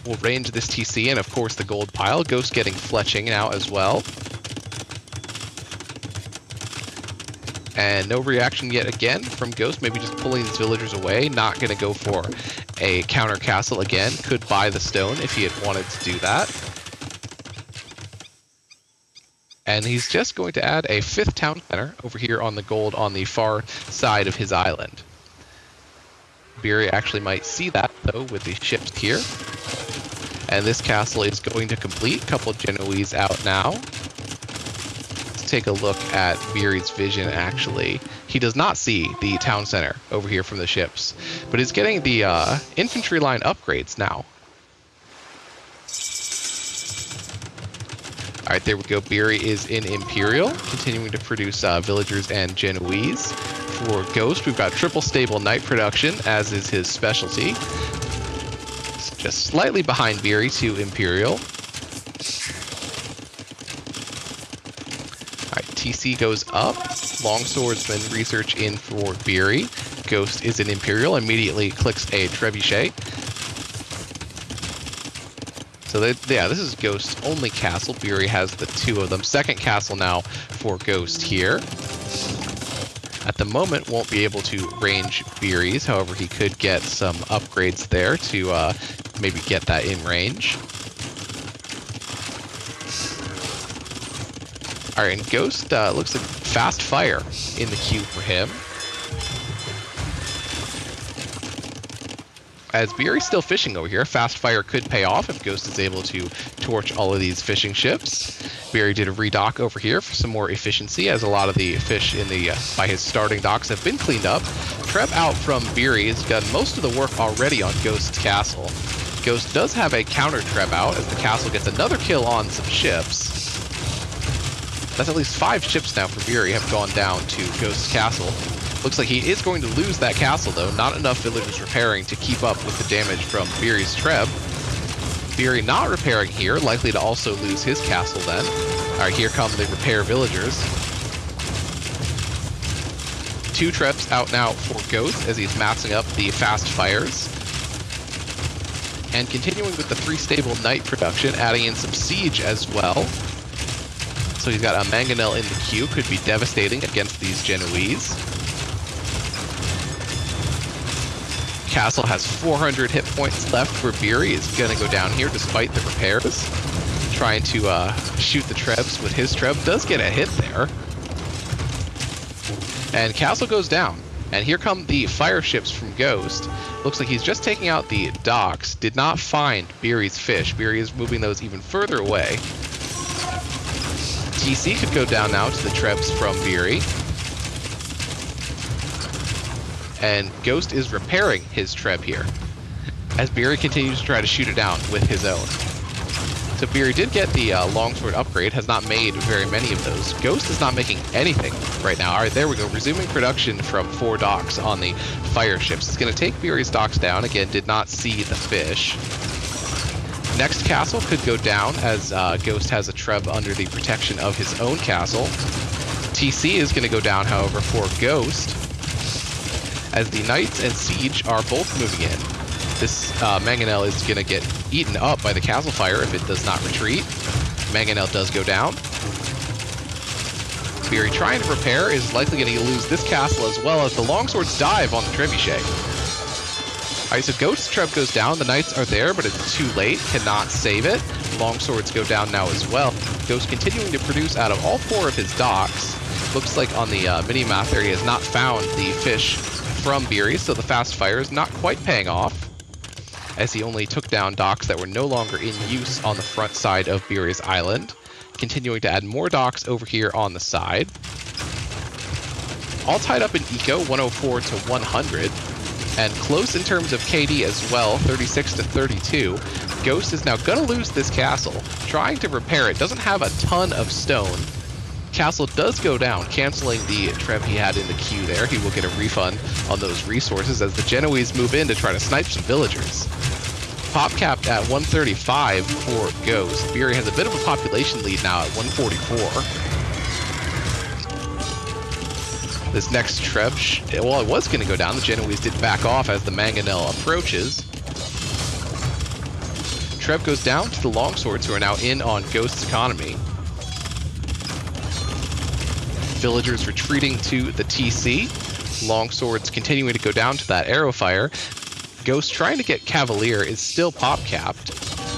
We'll range this TC and, of course, the gold pile. Ghost getting fletching now as well. And no reaction yet again from Ghost. Maybe just pulling these villagers away. Not going to go for a counter castle again. Could buy the stone if he had wanted to do that. And he's just going to add a 5th town center over here on the gold on the far side of his island. Biry actually might see that, though, with the ships here. And this castle is going to complete. Couple Genoese out now. Take a look at Biry's vision. Actually, he does not see the town center over here from the ships, but is getting the infantry line upgrades now. All right, there we go. Biry is in Imperial, continuing to produce villagers and Genoese. For Ghost, we've got triple stable knight production, as is his specialty. It's just slightly behind Biry to Imperial. TC goes up. Longswordsman research in for Biry. Ghost is an Imperial, immediately clicks a Trebuchet. So yeah, this is Ghost's only castle. Biry has the 2 of them. Second castle now for Ghost here. At the moment, won't be able to range Biry's. However, he could get some upgrades there to maybe get that in range. Alright, and Ghost looks like fast fire in the queue for him. As Biry's still fishing over here, fast fire could pay off if Ghost is able to torch all of these fishing ships. Biry did a redock over here for some more efficiency, as a lot of the fish in the by his starting docks have been cleaned up. Treb out from Biry has done most of the work already on Ghost's castle. Ghost does have a counter Treb out, as the castle gets another kill on some ships. That's at least 5 ships now for Biry have gone down to Ghost's castle. Looks like he is going to lose that castle, though. Not enough villagers repairing to keep up with the damage from Biry's Treb. Biry not repairing here, likely to also lose his castle then. Alright, here come the repair villagers. 2 Trebs out now for Ghost as he's maxing up the fast fires. And continuing with the 3 stable knight production, adding in some siege as well. So he's got a Mangonel in the queue, could be devastating against these Genoese. Castle has 400 hit points left for Biry. Is going to go down here despite the repairs. Trying to shoot the Trebs with his Treb. Does get a hit there. And Castle goes down. And here come the fire ships from Ghost. Looks like he's just taking out the docks. Did not find Biry's fish. Biry is moving those even further away. TC could go down now to the Trebs from Biry. And Ghost is repairing his Treb here, as Biry continues to try to shoot it down with his own. So Biry did get the longsword upgrade, has not made very many of those. Ghost is not making anything right now. Alright, there we go. Resuming production from 4 docks on the fire ships. It's going to take Biry's docks down. Again, did not see the fish. Next castle could go down, as Ghost has a Treb under the protection of his own castle. TC is going to go down, however, for Ghost, as the Knights and Siege are both moving in. This Mangonel is going to get eaten up by the castle fire if it does not retreat. Mangonel does go down. Biry trying to repair is likely going to lose this castle, as well as the longswords dive on the Trebuchet. Alright, so Ghost's Treb goes down. The Knights are there, but it's too late. Cannot save it. Longswords go down now as well. Ghost continuing to produce out of all 4 of his docks. Looks like on the mini-map there he has not found the fish from Biry, so the fast fire is not quite paying off, as he only took down docks that were no longer in use on the front side of Biry's island. Continuing to add more docks over here on the side. All tied up in eco, 104 to 100. And close in terms of KD as well, 36 to 32. Ghost is now going to lose this castle. Trying to repair it, doesn't have a ton of stone. Castle does go down, canceling the Treb he had in the queue there. He will get a refund on those resources as the Genoese move in to try to snipe some villagers. Pop capped at 135 for Ghost. Biry has a bit of a population lead now at 144. This next Treb, well, it was going to go down. The Genoese did back off as the Mangonel approaches. Treb goes down to the Longswords, who are now in on Ghost's economy. Villagers retreating to the TC. Longswords continuing to go down to that arrow fire. Ghost trying to get Cavalier is still pop capped,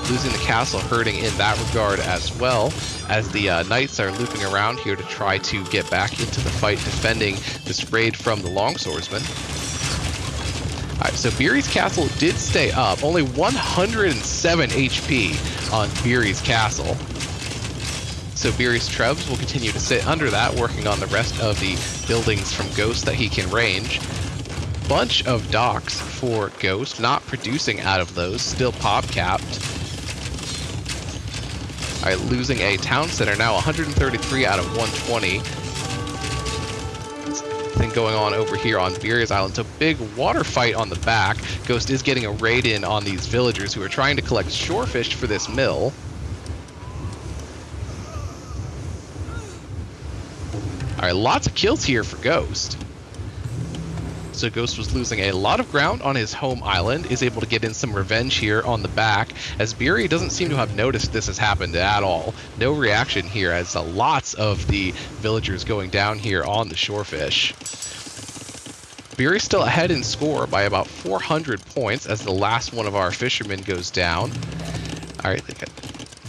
losing the castle, hurting in that regard as well, as the Knights are looping around here to try to get back into the fight, defending this raid from the Longswordsman. Alright, so Biry's castle did stay up, only 107 HP on Biry's castle. So Biry's Trebs will continue to sit under that, working on the rest of the buildings from Ghost that he can range. Bunch of docks for Ghost, not producing out of those, still pop capped. Alright, losing a town center now, 133 out of 120. Thing going on over here on Biry's Island. So big water fight on the back. Ghost is getting a raid in on these villagers who are trying to collect shorefish for this mill. Alright, lots of kills here for Ghost. So Ghost was losing a lot of ground on his home island, is able to get in some revenge here on the back, as Biry doesn't seem to have noticed this has happened at all. No reaction here, as lots of the villagers going down here on the shorefish. Biry's still ahead in score by about 400 points as the last one of our fishermen goes down. Alright,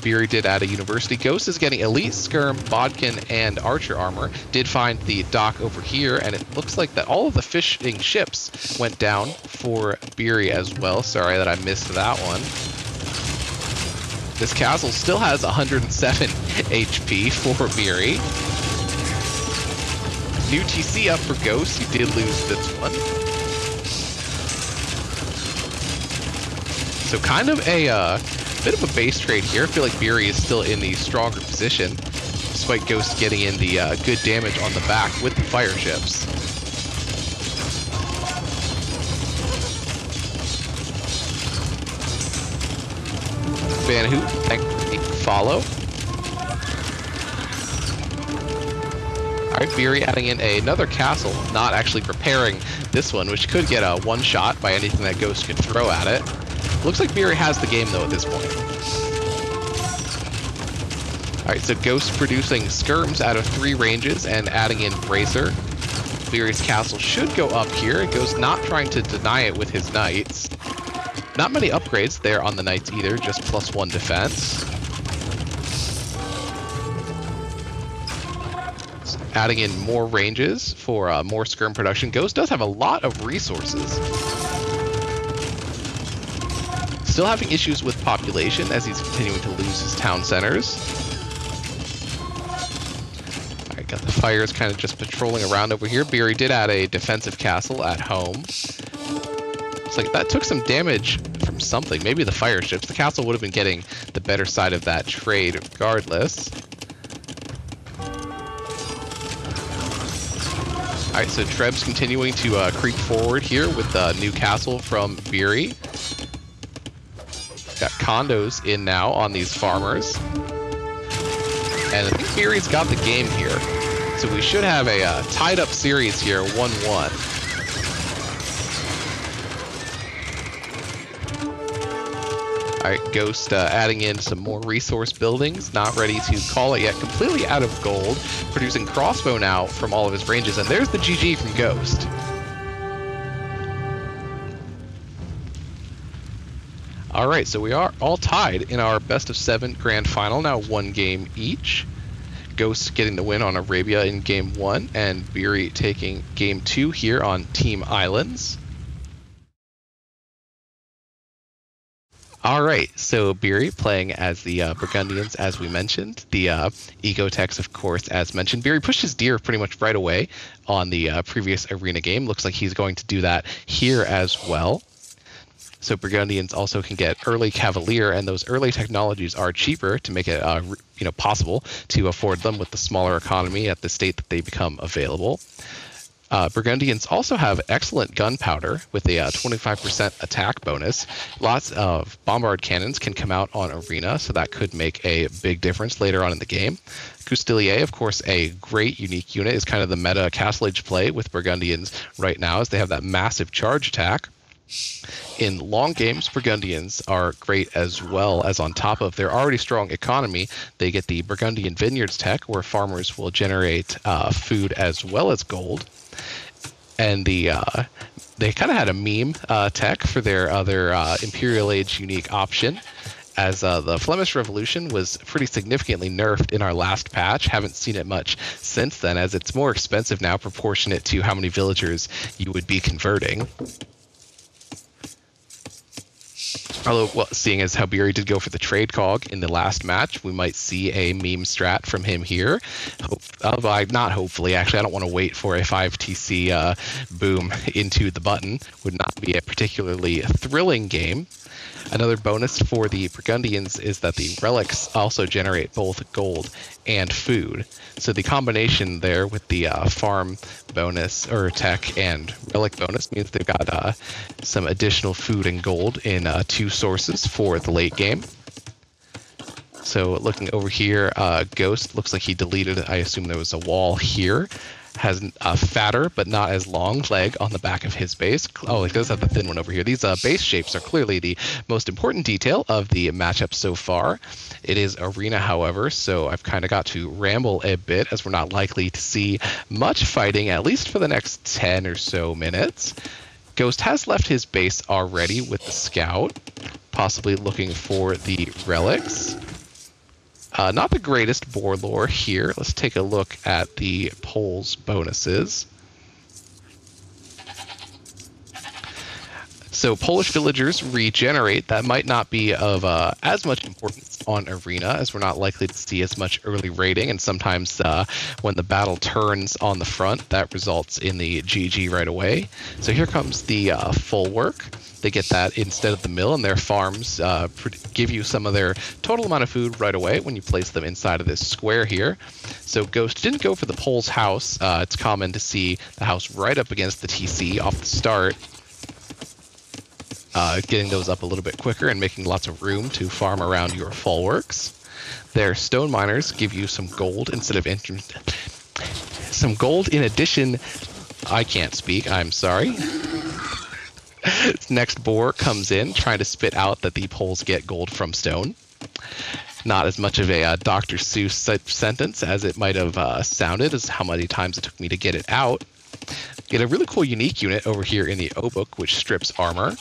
Biry did add a university. Ghost is getting elite skirm, bodkin, and archer armor. Did find the dock over here, and it looks like that all of the fishing ships went down for Biry as well. Sorry that I missed that one. This castle still has 107 HP for Biry. New TC up for Ghost. He did lose this one. So kind of a bit of a base trade here. I feel like Biry is still in the stronger position, despite Ghost getting in the good damage on the back with the fire ships. Banhu, thankfully, follow. Alright, Biry adding in another castle, not actually preparing this one, which could get a one-shot by anything that Ghost could throw at it. Looks like Biry has the game, though, at this point. Alright, so Ghost producing skirms out of 3 ranges and adding in Bracer. Biry's castle should go up here. Ghost not trying to deny it with his knights. Not many upgrades there on the knights either, just +1 defense. Adding in more ranges for more skirm production. Ghost does have a lot of resources. Still having issues with population as he's continuing to lose his town centers. Alright, got the fires kind of just patrolling around over here. Biry did add a defensive castle at home. Looks like that took some damage from something. Maybe the fire ships. The castle would have been getting the better side of that trade regardless. Alright, so Treb's continuing to creep forward here with the new castle from Biry. Got condos in now on these farmers. And I think Biry's got the game here. So we should have a tied up series here, 1-1. Alright, Ghost adding in some more resource buildings. Not ready to call it yet. Completely out of gold. Producing crossbow now from all of his ranges. And there's the GG from Ghost. Alright, so we are all tied in our best of 7 grand final, now 1 game each. Ghost getting the win on Arabia in game 1, and Biry taking game 2 here on Team Islands. Alright, so Biry playing as the Burgundians, as we mentioned. The Ecotechs, of course, as mentioned. Biry pushed his deer pretty much right away on the previous arena game. Looks like he's going to do that here as well. So Burgundians also can get early Cavalier, and those early technologies are cheaper to make it possible to afford them with the smaller economy at the state that they become available. Burgundians also have excellent gunpowder with a 25% attack bonus. Lots of bombard cannons can come out on arena, so that could make a big difference later on in the game. Coustelier, of course, a great unique unit, is kind of the meta Castle Age play with Burgundians right now, as they have that massive charge attack. In long games, Burgundians are great as well, as on top of their already strong economy, they get the Burgundian Vineyards tech, where farmers will generate food as well as gold. And they kind of had a meme tech for their other Imperial Age unique option, as the Flemish Revolution was pretty significantly nerfed in our last patch. Haven't seen it much since then, as it's more expensive now proportionate to how many villagers you would be converting. Although, well, seeing as how Biry did go for the trade cog in the last match, we might see a meme strat from him here. Not hopefully, actually, I don't want to wait for a 5TC boom into the button. Would not be a particularly thrilling game. Another bonus for the Burgundians is that the relics also generate both gold and food. So the combination there with the farm bonus or tech and relic bonus means they've got some additional food and gold in 2 sources for the late game. So looking over here, Ghost looks like he deleted, I assume there was a wall here. Has a fatter but not as long leg on the back of his base. Oh, it does have the thin one over here. These base shapes are clearly the most important detail of the matchup so far. It is arena, however, so I've kind of got to ramble a bit as we're not likely to see much fighting, at least for the next 10 or so minutes. Ghost has left his base already with the scout, possibly looking for the relics. Not the greatest board lore here. Let's take a look at the polls bonuses. So Polish villagers regenerate. That might not be of as much importance on Arena, as we're not likely to see as much early raiding, and sometimes when the battle turns on the front, that results in the GG right away. So here comes the full work. They get that instead of the mill, and their farms give you some of their total amount of food right away when you place them inside of this square here. So Ghost didn't go for the Pole's house. It's common to see the house right up against the TC off the start. Getting those up a little bit quicker and making lots of room to farm around your folworks. Their stone miners give you some gold instead of some gold in addition. I can't speak, I'm sorry. Next boar comes in trying to spit out that the poles get gold from stone. Not as much of a Dr. Seuss sentence as it might have sounded, as how many times it took me to get it out. Get a really cool unique unit over here in the O book, which strips armor.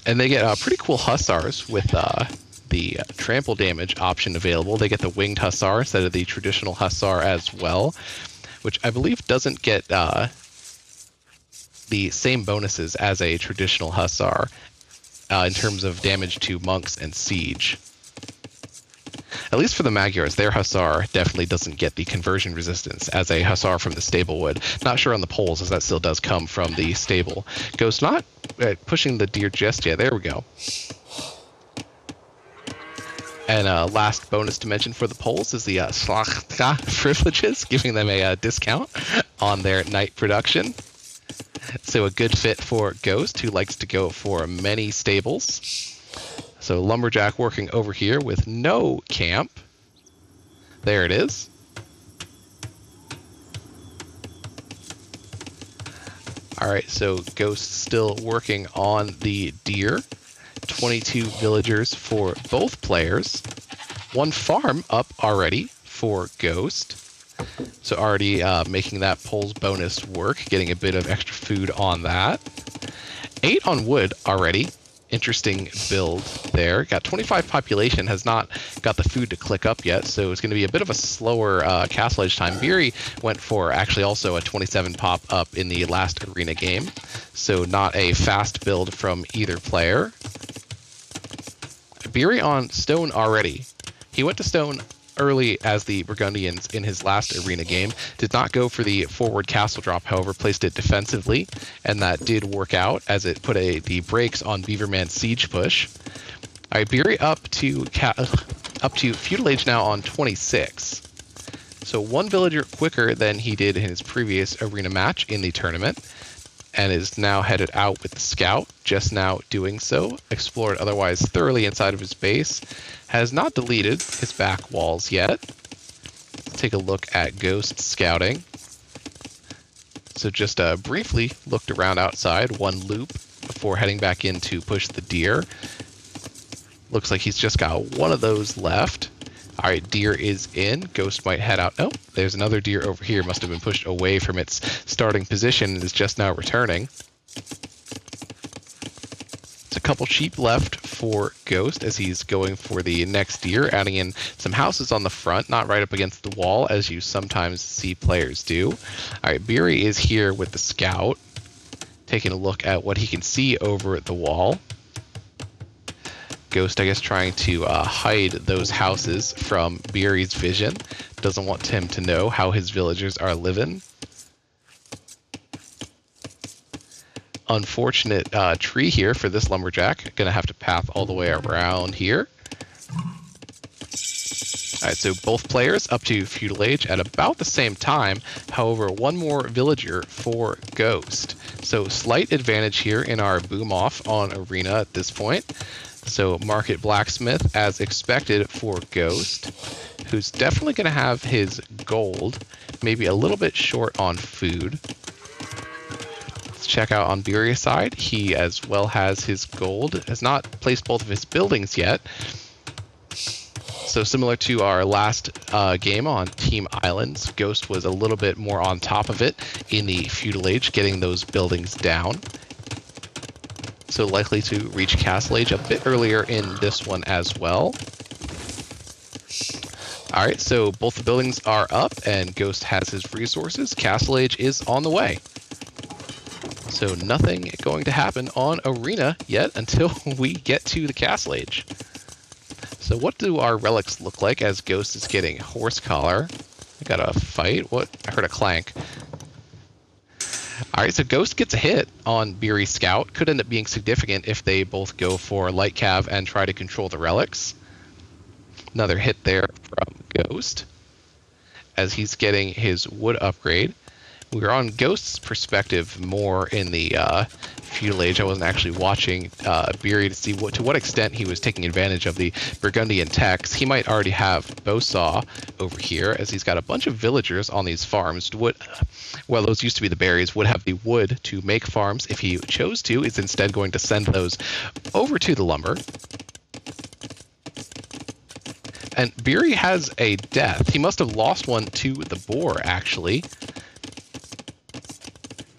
And they get pretty cool hussars with the trample damage option available. They get the winged hussar instead of the traditional hussar as well, which I believe doesn't get the same bonuses as a traditional hussar in terms of damage to monks and siege. At least for the Magyars, their hussar definitely doesn't get the conversion resistance as a hussar from the stable would. Not sure on the poles, as that still does come from the stable. Ghost not pushing the deer just yet. There we go. And last bonus to mention for the poles is the Slachta privileges, giving them a discount on their night production. So a good fit for Ghost, who likes to go for many stables. So Lumberjack working over here with no camp. There it is. All right, so Ghost still working on the deer. 22 villagers for both players. One farm up already for Ghost. So already making that pole's bonus work, getting a bit of extra food on that. 8 on wood already. Interesting build there. Got 25 population, has not got the food to click up yet, so it's going to be a bit of a slower castle edge time. Biry went for actually also a 27 pop up in the last arena game, so not a fast build from either player. Biry on stone already. He went to stone early as the Burgundians in his last arena game. Did not go for the forward castle drop, however, placed it defensively, and that did work out as it put the brakes on Beaverman's siege push. All right, Biry up to feudal age now on 26. So one villager quicker than he did in his previous arena match in the tournament, and is now headed out with the scout, just now doing so. Explored otherwise thoroughly inside of his base. Has not deleted his back walls yet. Let's take a look at Ghost scouting. So just briefly looked around outside, one loop before heading back in to push the deer. Looks like he's just got one of those left. All right, deer is in. Ghost might head out. Oh, there's another deer over here. Must have been pushed away from its starting position and is just now returning. It's a couple sheep left for Ghost as he's going for the next deer, adding in some houses on the front, not right up against the wall as you sometimes see players do. All right, Biry is here with the scout, taking a look at what he can see over the wall. Ghost, I guess, trying to hide those houses from Biry's vision. Doesn't want him to know how his villagers are living. Unfortunate tree here for this lumberjack. Gonna have to path all the way around here. All right, so both players up to feudal age at about the same time. However, one more villager for Ghost. So slight advantage here in our boom off on Arena at this point. So Market Blacksmith as expected for Ghost, who's definitely going to have his gold, maybe a little bit short on food. Let's check out on Biry's side. He as well has his gold, has not placed both of his buildings yet. So similar to our last game on Team Islands, Ghost was a little bit more on top of it in the Feudal Age, getting those buildings down. So likely to reach Castle Age a bit earlier in this one as well. All right, so both the buildings are up and Ghost has his resources. Castle Age is on the way. So nothing going to happen on Arena yet until we get to the Castle Age. So what do our relics look like as Ghost is getting Horse Collar? I got a fight. What? I heard a clank. All right, so Ghost gets a hit on Biry Scout. Could end up being significant if they both go for Light Cav and try to control the relics. Another hit there from Ghost as he's getting his wood upgrade. We were on Ghost's perspective more in the Feudal Age. I wasn't actually watching Biry to see to what extent he was taking advantage of the Burgundian techs. He might already have Bowsaw over here, as he's got a bunch of villagers on these farms. Well, those used to be the berries, would have the wood to make farms if he chose to. Is instead going to send those over to the lumber. And Biry has a death. He must have lost one to the boar, actually.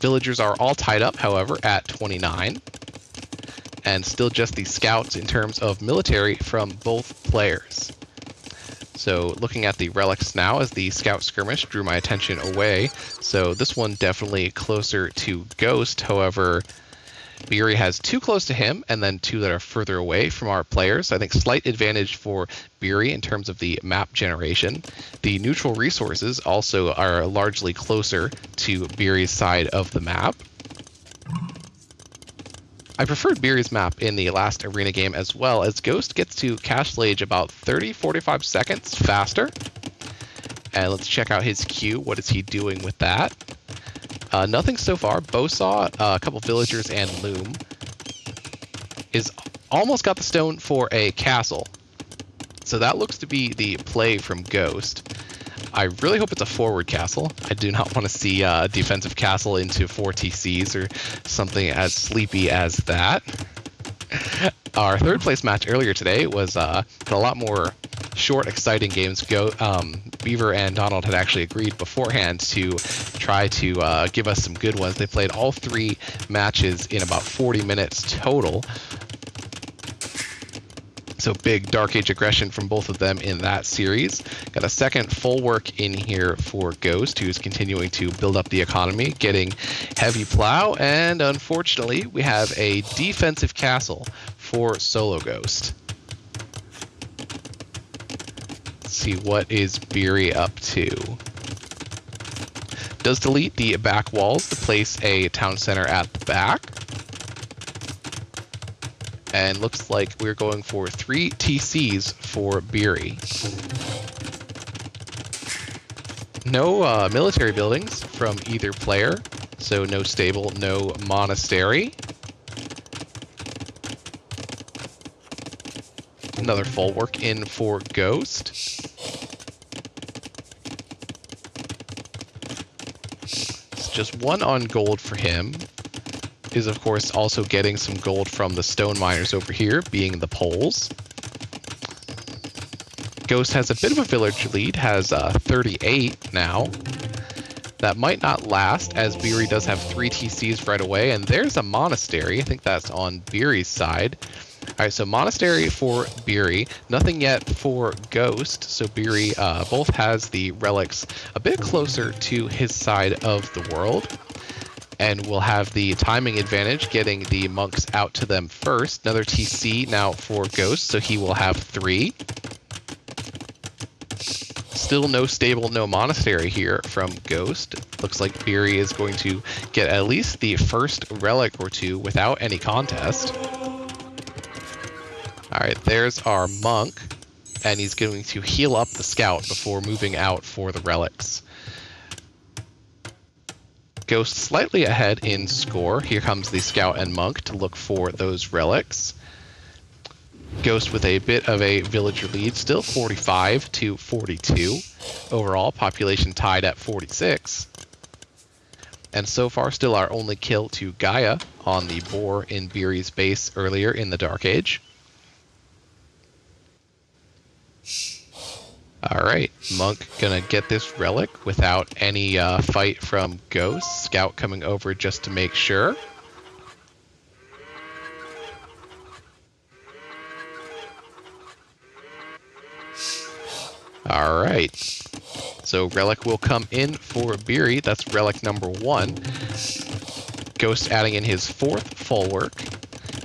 Villagers are all tied up, however, at 29. And still just the scouts in terms of military from both players. So looking at the relics now as the scout skirmish drew my attention away. So this one definitely closer to Ghost. However, Biry has two close to him and then two that are further away from our players. I think slight advantage for Biry in terms of the map generation. The neutral resources also are largely closer to Biry's side of the map. I preferred Biry's map in the last Arena game as well, as Ghost gets to Castle Age about 30-45 seconds faster. And let's check out his queue. What is he doing with that? Nothing so far. Bowsaw, a couple villagers, and Loom is almost got the stone for a castle. So that looks to be the play from Ghost. I really hope it's a forward castle. I do not want to see a defensive castle into 4 TCs or something as sleepy as that. Our third place match earlier today was had a lot more short, exciting games. Beaver and Donald had actually agreed beforehand to try to give us some good ones. They played all 3 matches in about 40 minutes total. So big Dark Age aggression from both of them in that series. Got a second full work in here for Ghost, who's continuing to build up the economy, getting heavy plow, and unfortunately we have a defensive castle for SoloGhost. Let's see what is Biry up to. Does delete the back walls to place a town center at the back. And looks like we're going for 3 TCs for Biry. No military buildings from either player, so no stable, no monastery. Another full work in for Ghost. It's just 1 on gold for him. Is of course also getting some gold from the stone miners over here, being the Poles. Ghost has a bit of a village lead, has 38 now. That might not last, as Biry does have 3 TCs right away, and there's a monastery. I think that's on Biry's side. All right, so monastery for Biry, nothing yet for Ghost. So Biry both has the relics a bit closer to his side of the world. And we'll have the timing advantage, getting the monks out to them first. Another TC now for Ghost, so he will have 3. Still no stable, no monastery here from Ghost. Looks like Biry is going to get at least the first relic or 2 without any contest. All right, there's our monk, and he's going to heal up the scout before moving out for the relics. Ghost slightly ahead in score. Here comes the Scout and Monk to look for those relics. Ghost with a bit of a villager lead, still 45 to 42. Overall, population tied at 46. And so far, still our only kill to Gaia on the boar in Biry's base earlier in the Dark Age. Alright, Monk gonna get this relic without any fight from Ghost. Scout coming over just to make sure. Alright, so relic will come in for Biry. That's relic number 1. Ghost adding in his 4th full work.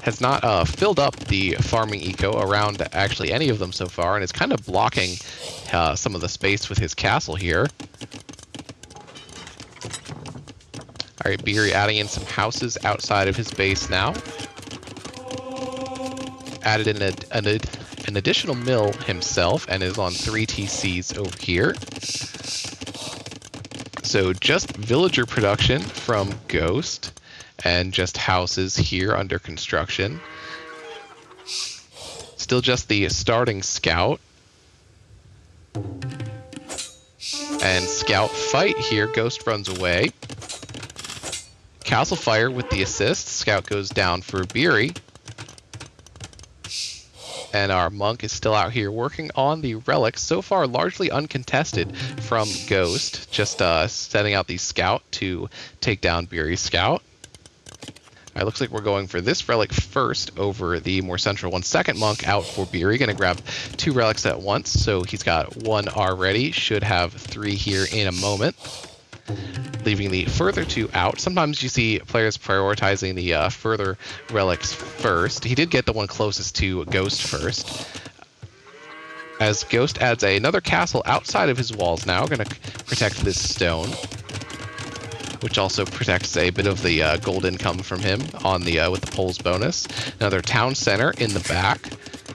Has not filled up the farming eco around actually any of them so far, and is kind of blocking some of the space with his castle here. Alright, Biry adding in some houses outside of his base now. Added in an additional mill himself and is on 3 TCs over here. So just villager production from Ghost and just houses here under construction. Still just the starting Scout. And Scout fight here. Ghost runs away. Castle fire with the assist. Scout goes down for Biry. And our Monk is still out here working on the relics. So far, largely uncontested from Ghost. Just setting out the Scout to take down Biry's Scout. All right, looks like we're going for this relic first over the more central one. Second Monk out for Biry. Going to grab 2 relics at once. So he's got 1 already. Should have 3 here in a moment. Leaving the further 2 out. Sometimes you see players prioritizing the further relics first. He did get the one closest to Ghost first. As Ghost adds another castle outside of his walls now. Going to protect this stone, which also protects a bit of the gold income from him on the with the poles bonus. Another town center in the back.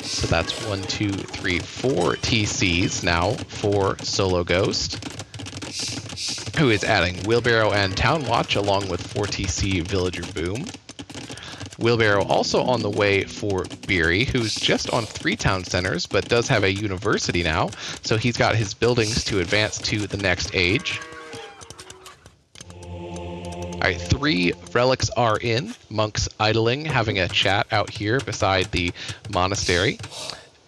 So that's 1, 2, 3, 4 TCs now for Solo Ghost, who is adding Wheelbarrow and Town Watch along with 4 TC Villager Boom. Wheelbarrow also on the way for Biry, who's just on 3 town centers, but does have a university now, so he's got his buildings to advance to the next age. Alright, 3 relics are in. Monk's idling, having a chat out here beside the monastery.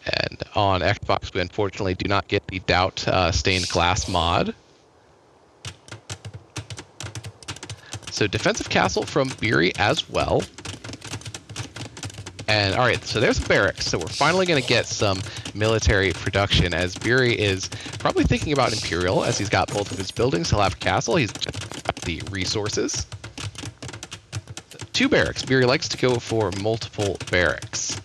And on Xbox, we unfortunately do not get the Doubt stained glass mod. So defensive castle from Biry as well. And alright, so there's a barracks. So we're finally going to get some military production as Biry is probably thinking about Imperial, as he's got both of his buildings. He'll have a castle. He's just got the resources. 2 barracks. Biry likes to go for multiple barracks.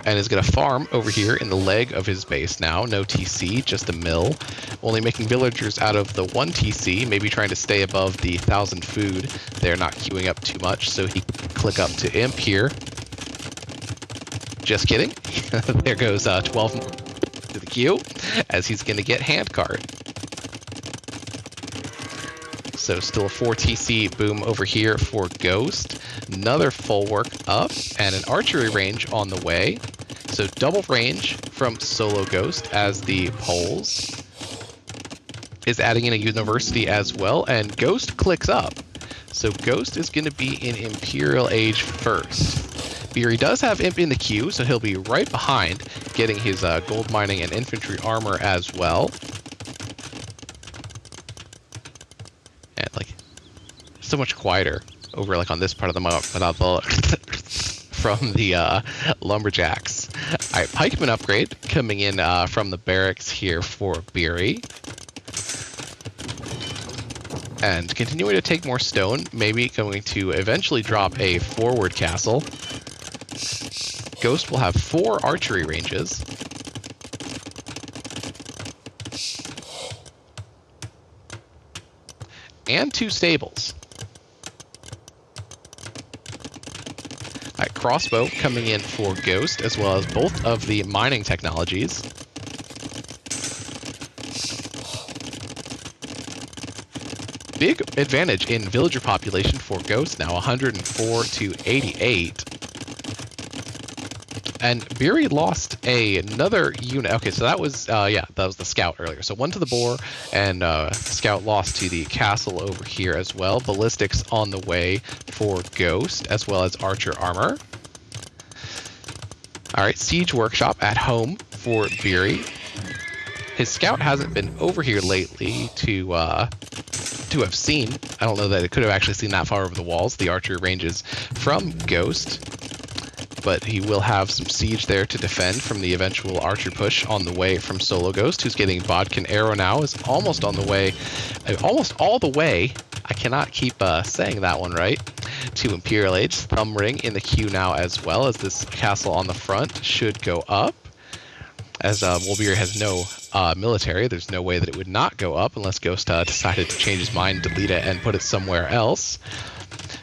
And is going to farm over here in the leg of his base now. No TC, just a mill. Only making villagers out of the 1 TC, maybe trying to stay above the 1,000 food. They're not queuing up too much, so he can click up to Imp here. Just kidding. There goes 12 more to the queue, as he's going to get handcart. So still a 4 TC boom over here for Ghost. Another full work up, and an archery range on the way. So double range from Solo Ghost as the poles. Is adding in a university as well, and Ghost clicks up. So Ghost is going to be in Imperial Age first. Biry does have Imp in the queue, so he'll be right behind, getting his gold mining and infantry armor as well. And like, so much quieter over like on this part of the map from the lumberjacks. All right, pikeman upgrade coming in from the barracks here for Biry. And continuing to take more stone, maybe going to eventually drop a forward castle. Ghost will have 4 archery ranges. And 2 stables. Alright, crossbow coming in for Ghost, as well as both of the mining technologies. big advantage in villager population for Ghost now, 104 to 88. And Biry lost another unit. Okay, so that was, yeah, that was the scout earlier. So one to the boar, and scout lost to the castle over here as well. Ballistics on the way for Ghost, as well as archer armor. All right, siege workshop at home for Biry. His scout hasn't been over here lately to have seen. I don't know that it could have actually seen that far over the walls. The archer ranges from Ghost, but he will have some siege there to defend from the eventual archer push on the way from SoloGhost, who's getting Bodkin Arrow now, is almost on the way, almost all the way, I cannot keep saying that one right, to Imperial Age. Thumb Ring in the queue now as well, as this castle on the front should go up. As Biry has no military, there's no way that it would not go up unless Ghost decided to change his mind, delete it, and put it somewhere else.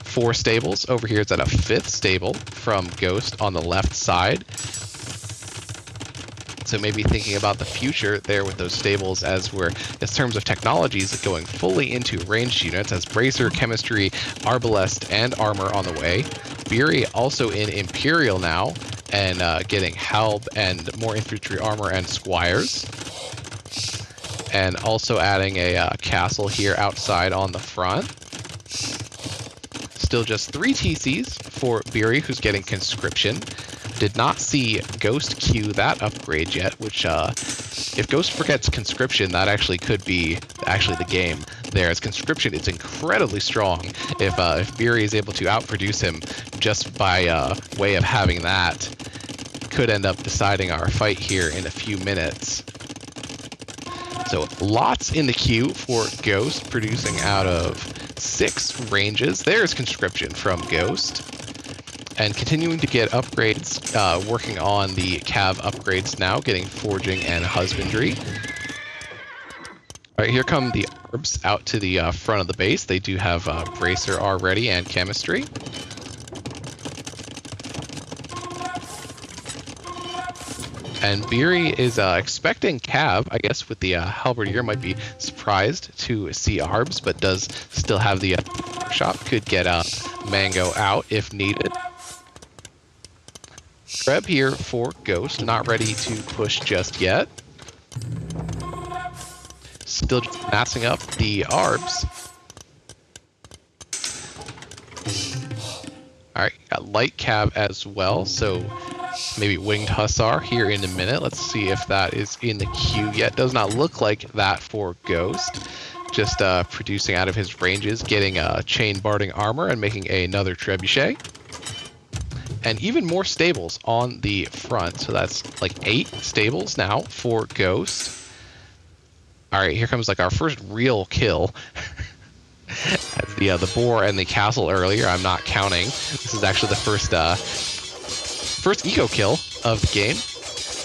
4 stables. Over here it's at a 5th stable from Ghost on the left side. So maybe thinking about the future there with those stables, as we're, in terms of technologies, going fully into ranged units as Bracer, Chemistry, Arbalest, and Armor on the way. Biry also in Imperial now, and getting Halb and more infantry armor and squires. And also adding a castle here outside on the front. Still just 3 TCs for Biry, who's getting conscription. Did not see Ghost queue that upgrade yet, which if Ghost forgets conscription, that actually could be actually the game there. As conscription, it's incredibly strong. If Biry is able to outproduce him just by way of having that, could end up deciding our fight here in a few minutes. So lots in the queue for Ghost, producing out of 6 ranges. There's conscription from Ghost. And continuing to get upgrades, working on the Cav upgrades now, getting forging and husbandry. All right, here come the Arbs out to the front of the base. They do have Bracer already and Chemistry. And Biry is expecting Cav, I guess, with the Halberdier. Might be surprised to see Arbs, but does still have the shop. Could get Mango out if needed. Treb here for Ghost, not ready to push just yet. Still just massing up the Arbs. Alright, got Light Cav as well, so maybe Winged Hussar here in a minute. Let's see if that is in the queue yet. Does not look like that for Ghost. Just producing out of his ranges, getting Chain Barding Armor and making another Trebuchet. And even more stables on the front, so that's like 8 stables now for Ghost. Alright, here comes like our first real kill. As the boar and the castle earlier, I'm not counting. This is actually the first eco kill of the game.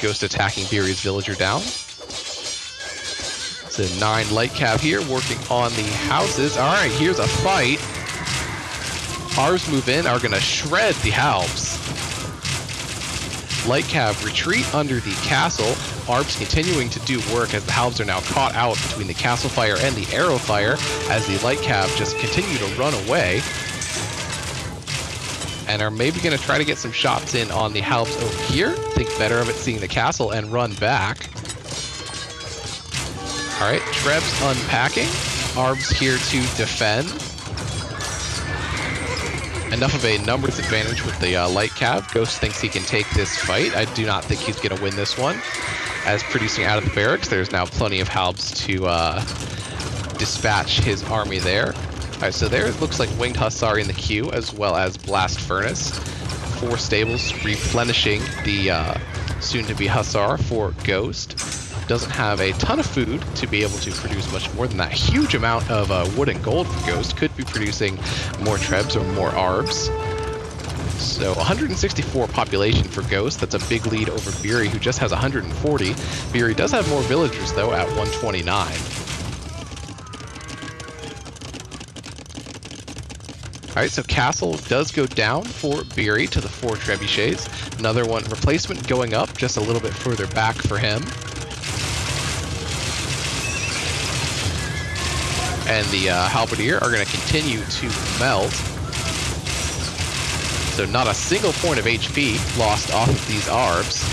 Ghost attacking Biry's villager down. So 9 light cav here, working on the houses. Alright, here's a fight. Arbs move in, are going to shred the Halbs. Light cav retreat under the castle. Arbs continuing to do work as the Halbs are now caught out between the castle fire and the arrow fire, as the light cav just continue to run away. And are maybe going to try to get some shots in on the Halbs over here. Think better of it seeing the castle and run back. Alright, Treb's unpacking. Arbs here to defend. Enough of a numbers advantage with the light cav. Ghost thinks he can take this fight. I do not think he's going to win this one. As producing out of the barracks, there's now plenty of Halbs to dispatch his army there. Alright, so there it looks like Winged Hussar in the queue, as well as Blast Furnace. 4 stables replenishing the soon-to-be Hussar for Ghost. Doesn't have a ton of food to be able to produce much more than that. Huge amount of wood and gold for Ghost. Could be producing more Trebs or more Arbs. So 164 population for Ghost. That's a big lead over Biry, who just has 140. Biry does have more villagers, though, at 129. Alright, so castle does go down for Biry to the 4 trebuchets. Another one, replacement going up just a little bit further back for him. and the Halberdier are going to continue to melt. So not a single point of HP lost off of these Arbs.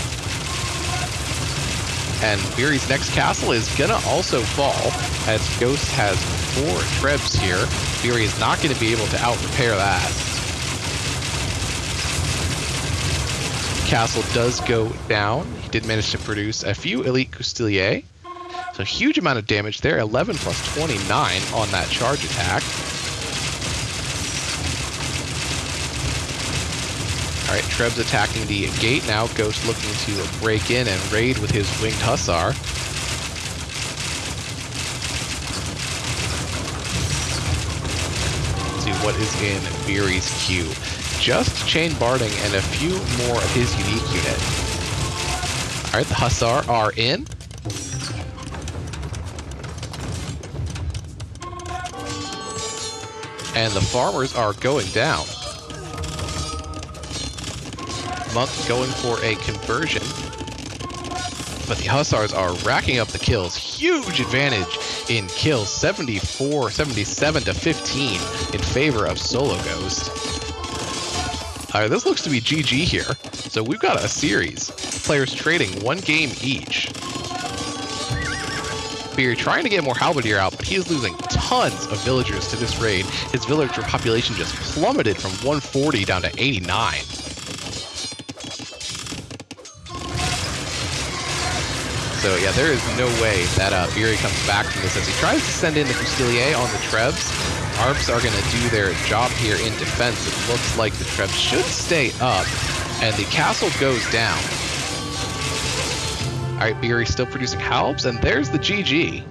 And Biry's next castle is gonna also fall, as Ghost has 4 Trebs here. Biry is not going to be able to out-repair that. Castle does go down. He did manage to produce a few Elite Custilier. So huge amount of damage there, 11 plus 29 on that charge attack. All right, Trebs attacking the gate now. Ghost looking to break in and raid with his winged Hussar. Let's see what is in Biry's queue. Just Chain Barding and a few more of his unique unit. All right, the Hussar are in. And the farmers are going down. Monk going for a conversion, but the Hussars are racking up the kills. Huge advantage in kills, 77 to 15 in favor of SoloGhost. All right, this looks to be GG here. So we've got a series. Players trading 1 game each. Biry trying to get more Halberdier out, but he is losing tons of villagers to this raid. His villager population just plummeted from 140 down to 89. So yeah, there is no way that Biry comes back from this as he tries to send in the Fustilier on the Trebs. Arbs are going to do their job here in defense. It looks like the Trebs should stay up, and the castle goes down. All right, Biry still producing Halbs, and there's the GG.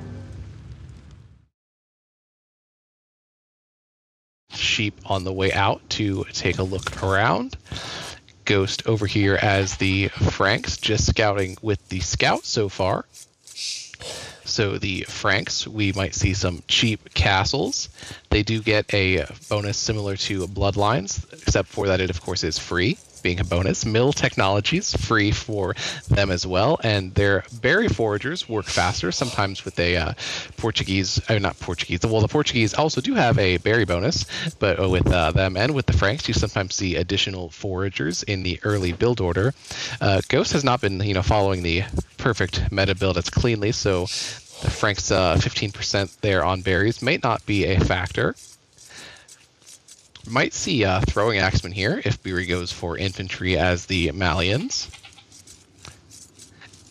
Sheep on the way out to take a look around. Ghost over here as the Franks, just scouting with the scout so far. So the Franks, we might see some cheap castles. They do get a bonus similar to Bloodlines, except for that it of course is free, being a bonus. Mill Technologies, free for them as well, and their berry foragers work faster, sometimes with a Portuguese, not Portuguese, well the Portuguese also do have a berry bonus, but with them and with the Franks, you sometimes see additional foragers in the early build order. Ghost has not been, following the perfect meta build as cleanly, so the Franks 15% there on berries may not be a factor. Might see throwing axemen here if Biry goes for infantry as the Malians.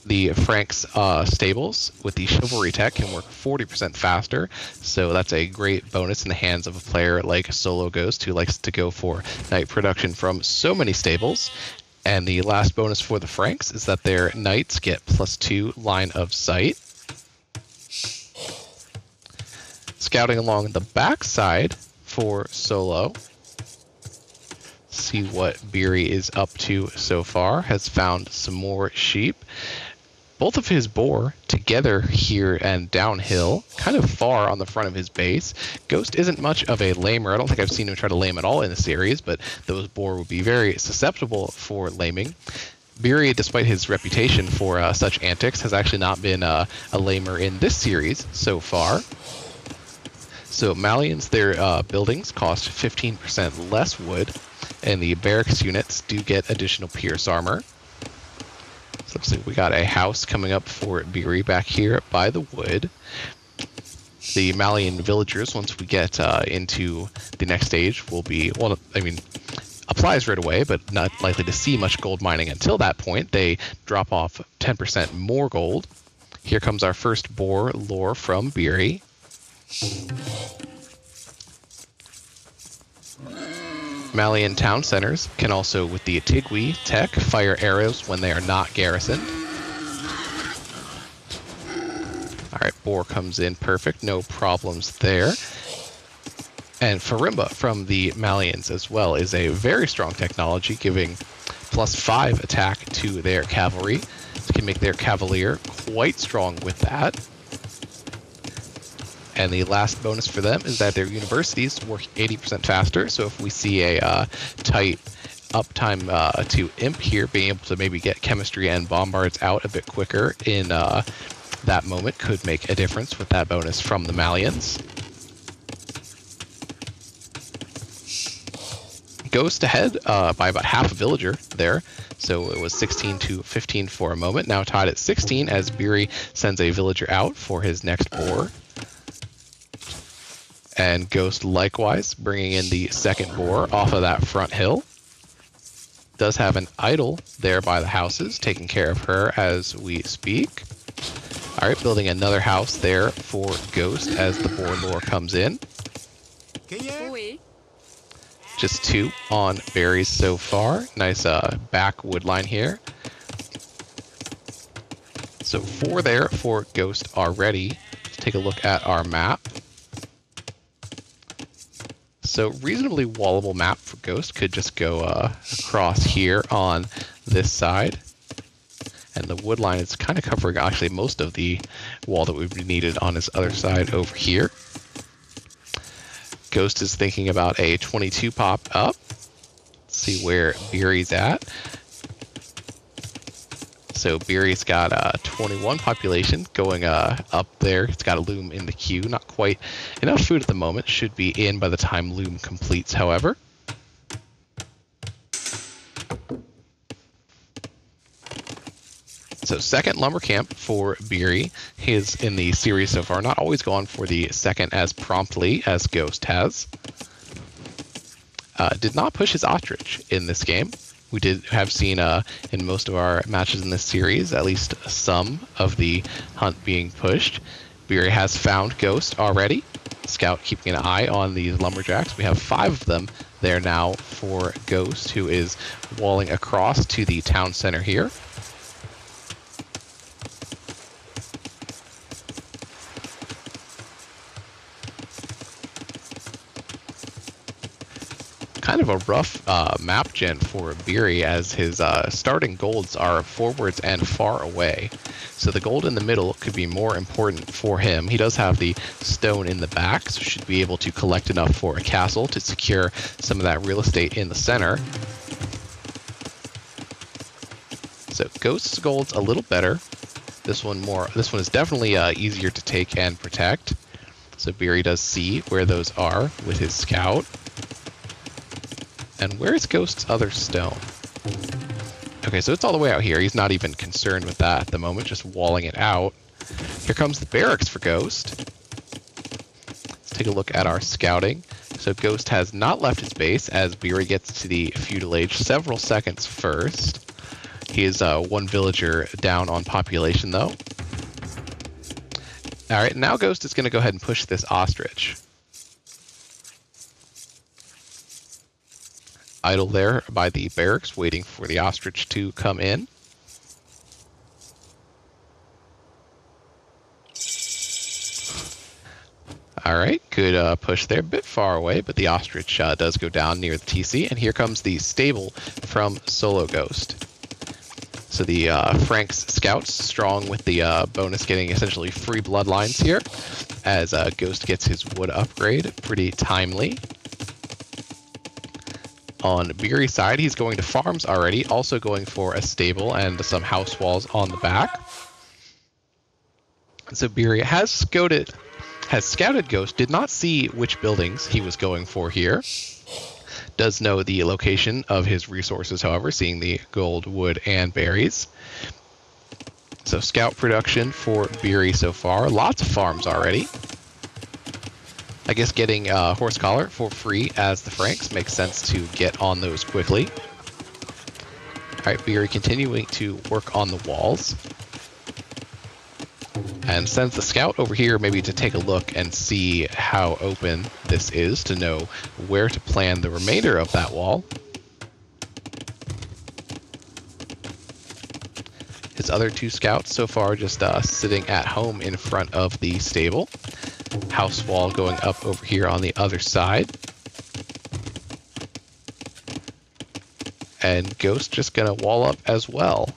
The Franks stables with the chivalry tech can work 40% faster, so that's a great bonus in the hands of a player like SoloGhost who likes to go for knight production from so many stables. And the last bonus for the Franks is that their knights get +2 line of sight. Scouting along the backside for Solo. See what Biry is up to so far. Has found some more sheep. Both of his boar together here and downhill, kind of far on the front of his base. Ghost isn't much of a lamer. I don't think I've seen him try to lame at all in the series, but those boar would be very susceptible for laming. Biry, despite his reputation for such antics, has actually not been a lamer in this series so far. So Malians, their buildings cost 15% less wood, and the barracks units do get additional pierce armor. So looks like we got a house coming up for Biry back here by the wood. The Malian villagers, once we get into the next stage, will be, well, I mean, applies right away, but not likely to see much gold mining until that point. They drop off 10% more gold. Here comes our first boar lore from Biry. Malian town centers can also, with the Tigui tech, fire arrows when they are not garrisoned. Alright, boar comes in perfect, no problems there. And Farimba from the Malians as well is a very strong technology, giving +5 attack to their cavalry. So can make their cavalier quite strong with that. And the last bonus for them is that their universities work 80% faster. So if we see a tight uptime to Imp here, being able to maybe get chemistry and bombards out a bit quicker in that moment could make a difference with that bonus from the Malians. Ghost ahead by about half a villager there. So it was 16 to 15 for a moment. Now tied at 16 as Biry sends a villager out for his next boar. And Ghost likewise bringing in the second boar off of that front hill. Does have an idol there by the houses, taking care of her as we speak. All right, building another house there for Ghost as the boar lore comes in. Just 2 on berries so far. Nice back wood line here. So 4 there for Ghost already. Let's take a look at our map. So reasonably wallable map for Ghost. Could just go across here on this side. And the wood line is kind of covering actually most of the wall that would be needed on his other side over here. Ghost is thinking about a 22 pop up. Let's see where Biry's at. So Biry's got a 21 population going up there. It's got a loom in the queue. Not quite enough food at the moment. Should be in by the time loom completes, however. So second lumber camp for Biry. He is in the series so far. Not always gone for the second as promptly as Ghost has. Did not push his ostrich in this game. We did have seen in most of our matches in this series at least some of the hunt being pushed. Biry has found Ghost already. Scout keeping an eye on these lumberjacks. We have 5 of them there now for Ghost, who is walling across to the town center here. Kind of a rough map gen for Biry as his starting golds are forwards and far away. So the gold in the middle could be more important for him. He does have the stone in the back, so should be able to collect enough for a castle to secure some of that real estate in the center. So Ghost's gold's a little better. This one is definitely easier to take and protect. So Biry does see where those are with his scout. And where is Ghost's other stone? Okay, so it's all the way out here. He's not even concerned with that at the moment, just walling it out. Here comes the barracks for Ghost. Let's take a look at our scouting. So Ghost has not left his base as Biry gets to the feudal age several seconds first. He is 1 villager down on population, though. All right, now Ghost is going to go ahead and push this ostrich. Idle there by the barracks, waiting for the ostrich to come in. All right, good push there. A bit far away, but the ostrich does go down near the TC. And here comes the stable from SoloGhost. So the Frank's scouts strong with the bonus, getting essentially free bloodlines here as Ghost gets his wood upgrade pretty timely. On Biry's side, he's going to farms already, also going for a stable and some house walls on the back. So Biry has scouted Ghost, did not see which buildings he was going for here. Does know the location of his resources, however, seeing the gold, wood, and berries. So scout production for Biry so far. Lots of farms already. I guess getting horse collar for free as the Franks makes sense to get on those quickly. All right, Biry continuing to work on the walls. And sends the scout over here maybe to take a look and see how open this is to know where to plan the remainder of that wall. His other 2 scouts so far just sitting at home in front of the stable. House wall going up over here on the other side. And Ghost just gonna wall up as well.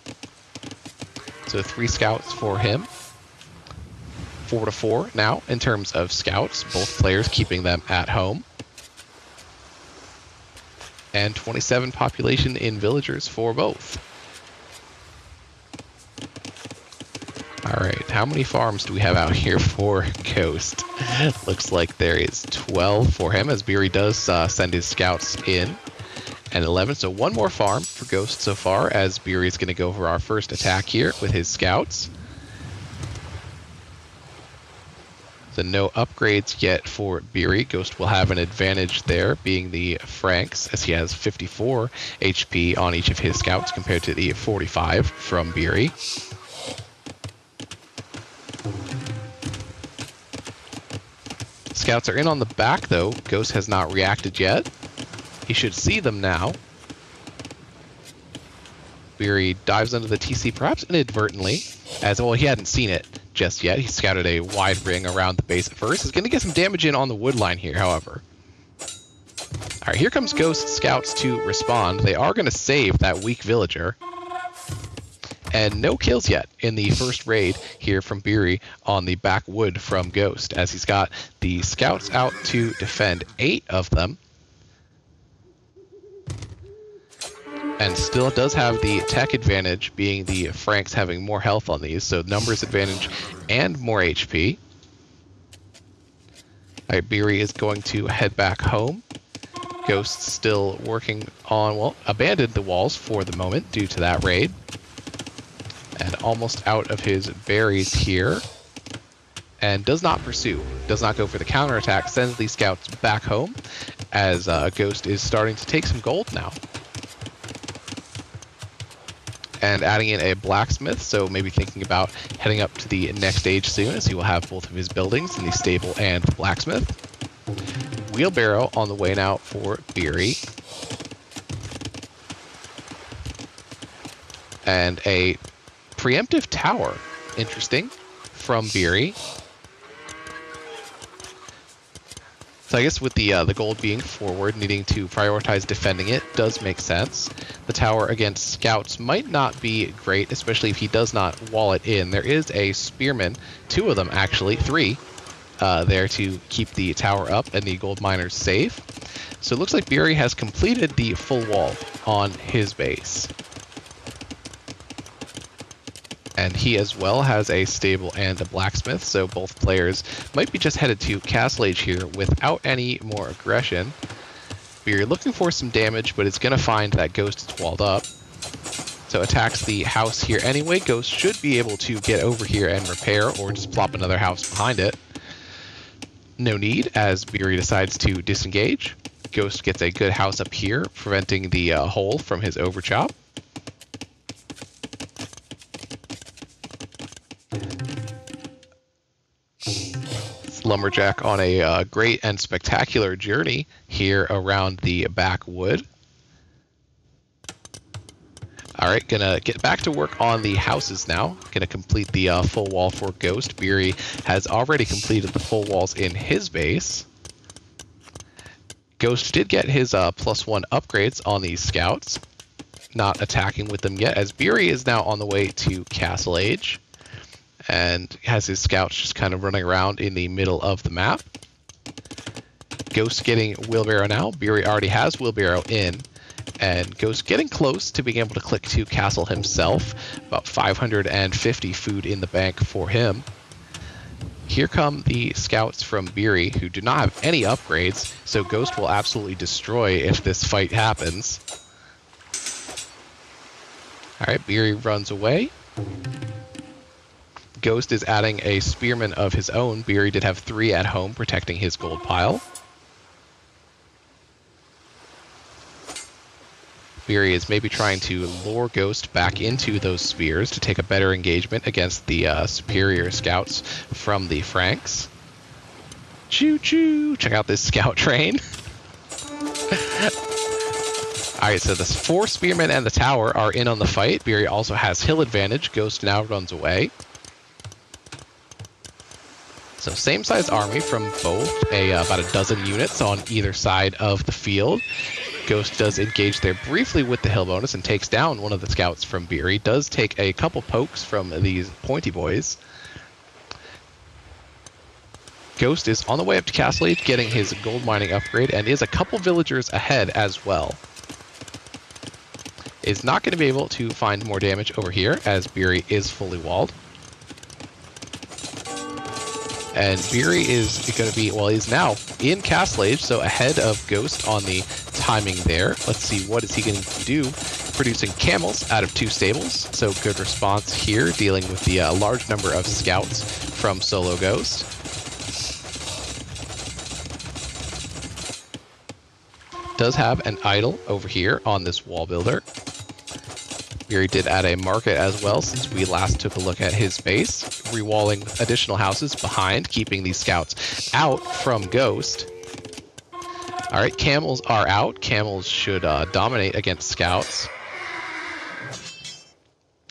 So 3 scouts for him. 4 to 4 now in terms of scouts, both players keeping them at home. And 27 population in villagers for both. All right, how many farms do we have out here for Ghost? Looks like there is 12 for him as Biry does send his scouts in. and 11. So one more farm for Ghost so far, as Biry is going to go for our first attack here with his scouts. So no upgrades yet for Biry. Ghost will have an advantage there, being the Franks, as he has 54 HP on each of his scouts compared to the 45 from Biry. Scouts are in on the back, though. Ghost has not reacted yet. He should see them now. Biry dives under the TC, perhaps inadvertently, as well, he hadn't seen it just yet. He scouted a wide ring around the base at first. He's going to get some damage in on the wood line here, however. All right, here comes Ghost Scouts to respond. They are going to save that weak villager. And no kills yet in the first raid here from Biry on the back wood from Ghost, as he's got the Scouts out to defend 8 of them. And still does have the tech advantage, being the Franks having more health on these, so numbers advantage and more HP. Alright, Biry is going to head back home. Ghost still working on, well, abandoned the walls for the moment due to that raid. And almost out of his berries here. And does not pursue, does not go for the counterattack, sends these scouts back home, as Ghost is starting to take some gold now. And adding in a blacksmith, so maybe thinking about heading up to the next stage soon, as he will have both of his buildings in the stable and the blacksmith. Wheelbarrow on the way now for Biry. And a preemptive tower, interesting, from Biry. So I guess with the gold being forward, needing to prioritize defending it does make sense. The tower against scouts might not be great, especially if he does not wall it in. There is a spearman, 2 of them actually, 3, there to keep the tower up and the gold miners safe. So it looks like Biry has completed the full wall on his base. And he as well has a stable and a blacksmith, so both players might be just headed to Castle Age here without any more aggression. Biry looking for some damage, but it's going to find that Ghost is walled up. So attacks the house here anyway. Ghost should be able to get over here and repair, or just plop another house behind it. No need, as Biry decides to disengage. Ghost gets a good house up here, preventing the hole from his overchop. Lumberjack on a great and spectacular journey here around the backwood. Alright, gonna get back to work on the houses now. Gonna complete the full wall for Ghost. Biry has already completed the full walls in his base. Ghost did get his +1 upgrades on these scouts. Not attacking with them yet, as Biry is now on the way to Castle Age. And has his scouts just kind of running around in the middle of the map. Ghost getting Wheelbarrow now. Biry already has Wheelbarrow in. And Ghost getting close to being able to click to Castle himself. About 550 food in the bank for him. Here come the scouts from Biry, who do not have any upgrades, so Ghost will absolutely destroy if this fight happens. Alright, Biry runs away. Ghost is adding a spearman of his own. Biry did have 3 at home protecting his gold pile. Biry is maybe trying to lure Ghost back into those spears to take a better engagement against the superior scouts from the Franks. Choo-choo! Check out this scout train. Alright, so the 4 spearmen and the tower are in on the fight. Biry also has hill advantage. Ghost now runs away. So same size army from both, about a dozen units on either side of the field. Ghost does engage there briefly with the hill bonus and takes down one of the scouts from Biry. Does take a couple pokes from these pointy boys. Ghost is on the way up to Castle Age, getting his gold mining upgrade, and is a couple villagers ahead as well. Is not going to be able to find more damage over here, as Biry is fully walled. And Biry is going to be, well, he's now in Castle Age, so ahead of Ghost on the timing there. Let's see, what is he going to do? Producing camels out of 2 stables, so good response here, dealing with the large number of scouts from SoloGhost. Does have an idol over here on this wall builder. Biry did add a market as well since we last took a look at his base, rewalling additional houses behind, keeping these scouts out from Ghost. Alright, camels are out. Camels should dominate against scouts.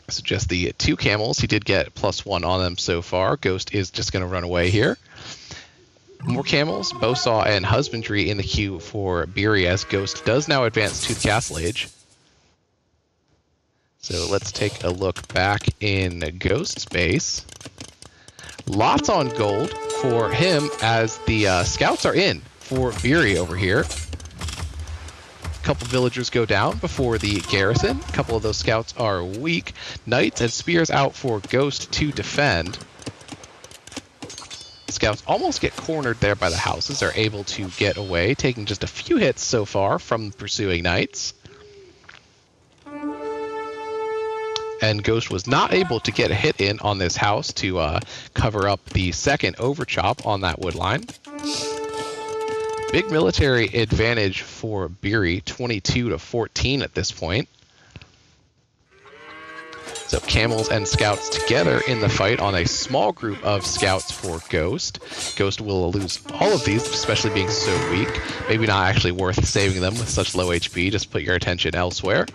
So just the 2 camels. He did get +1 on them so far. Ghost is just going to run away here. More camels, bowsaw, and husbandry in the queue for Biry as Ghost does now advance to the castle age. So let's take a look back in Ghost's base. Lots on gold for him as the scouts are in for Biry over here. A couple villagers go down before the garrison. A couple of those scouts are weak. Knights and spears out for Ghost to defend. Scouts almost get cornered there by the houses. They're able to get away, taking just a few hits so far from pursuing knights. And Ghost was not able to get a hit in on this house to cover up the second overchop on that wood line. Big military advantage for Biry, 22-14 at this point. So camels and scouts together in the fight on a small group of scouts for Ghost. Ghost will lose all of these, especially being so weak. Maybe not actually worth saving them with such low HP. Just put your attention elsewhere.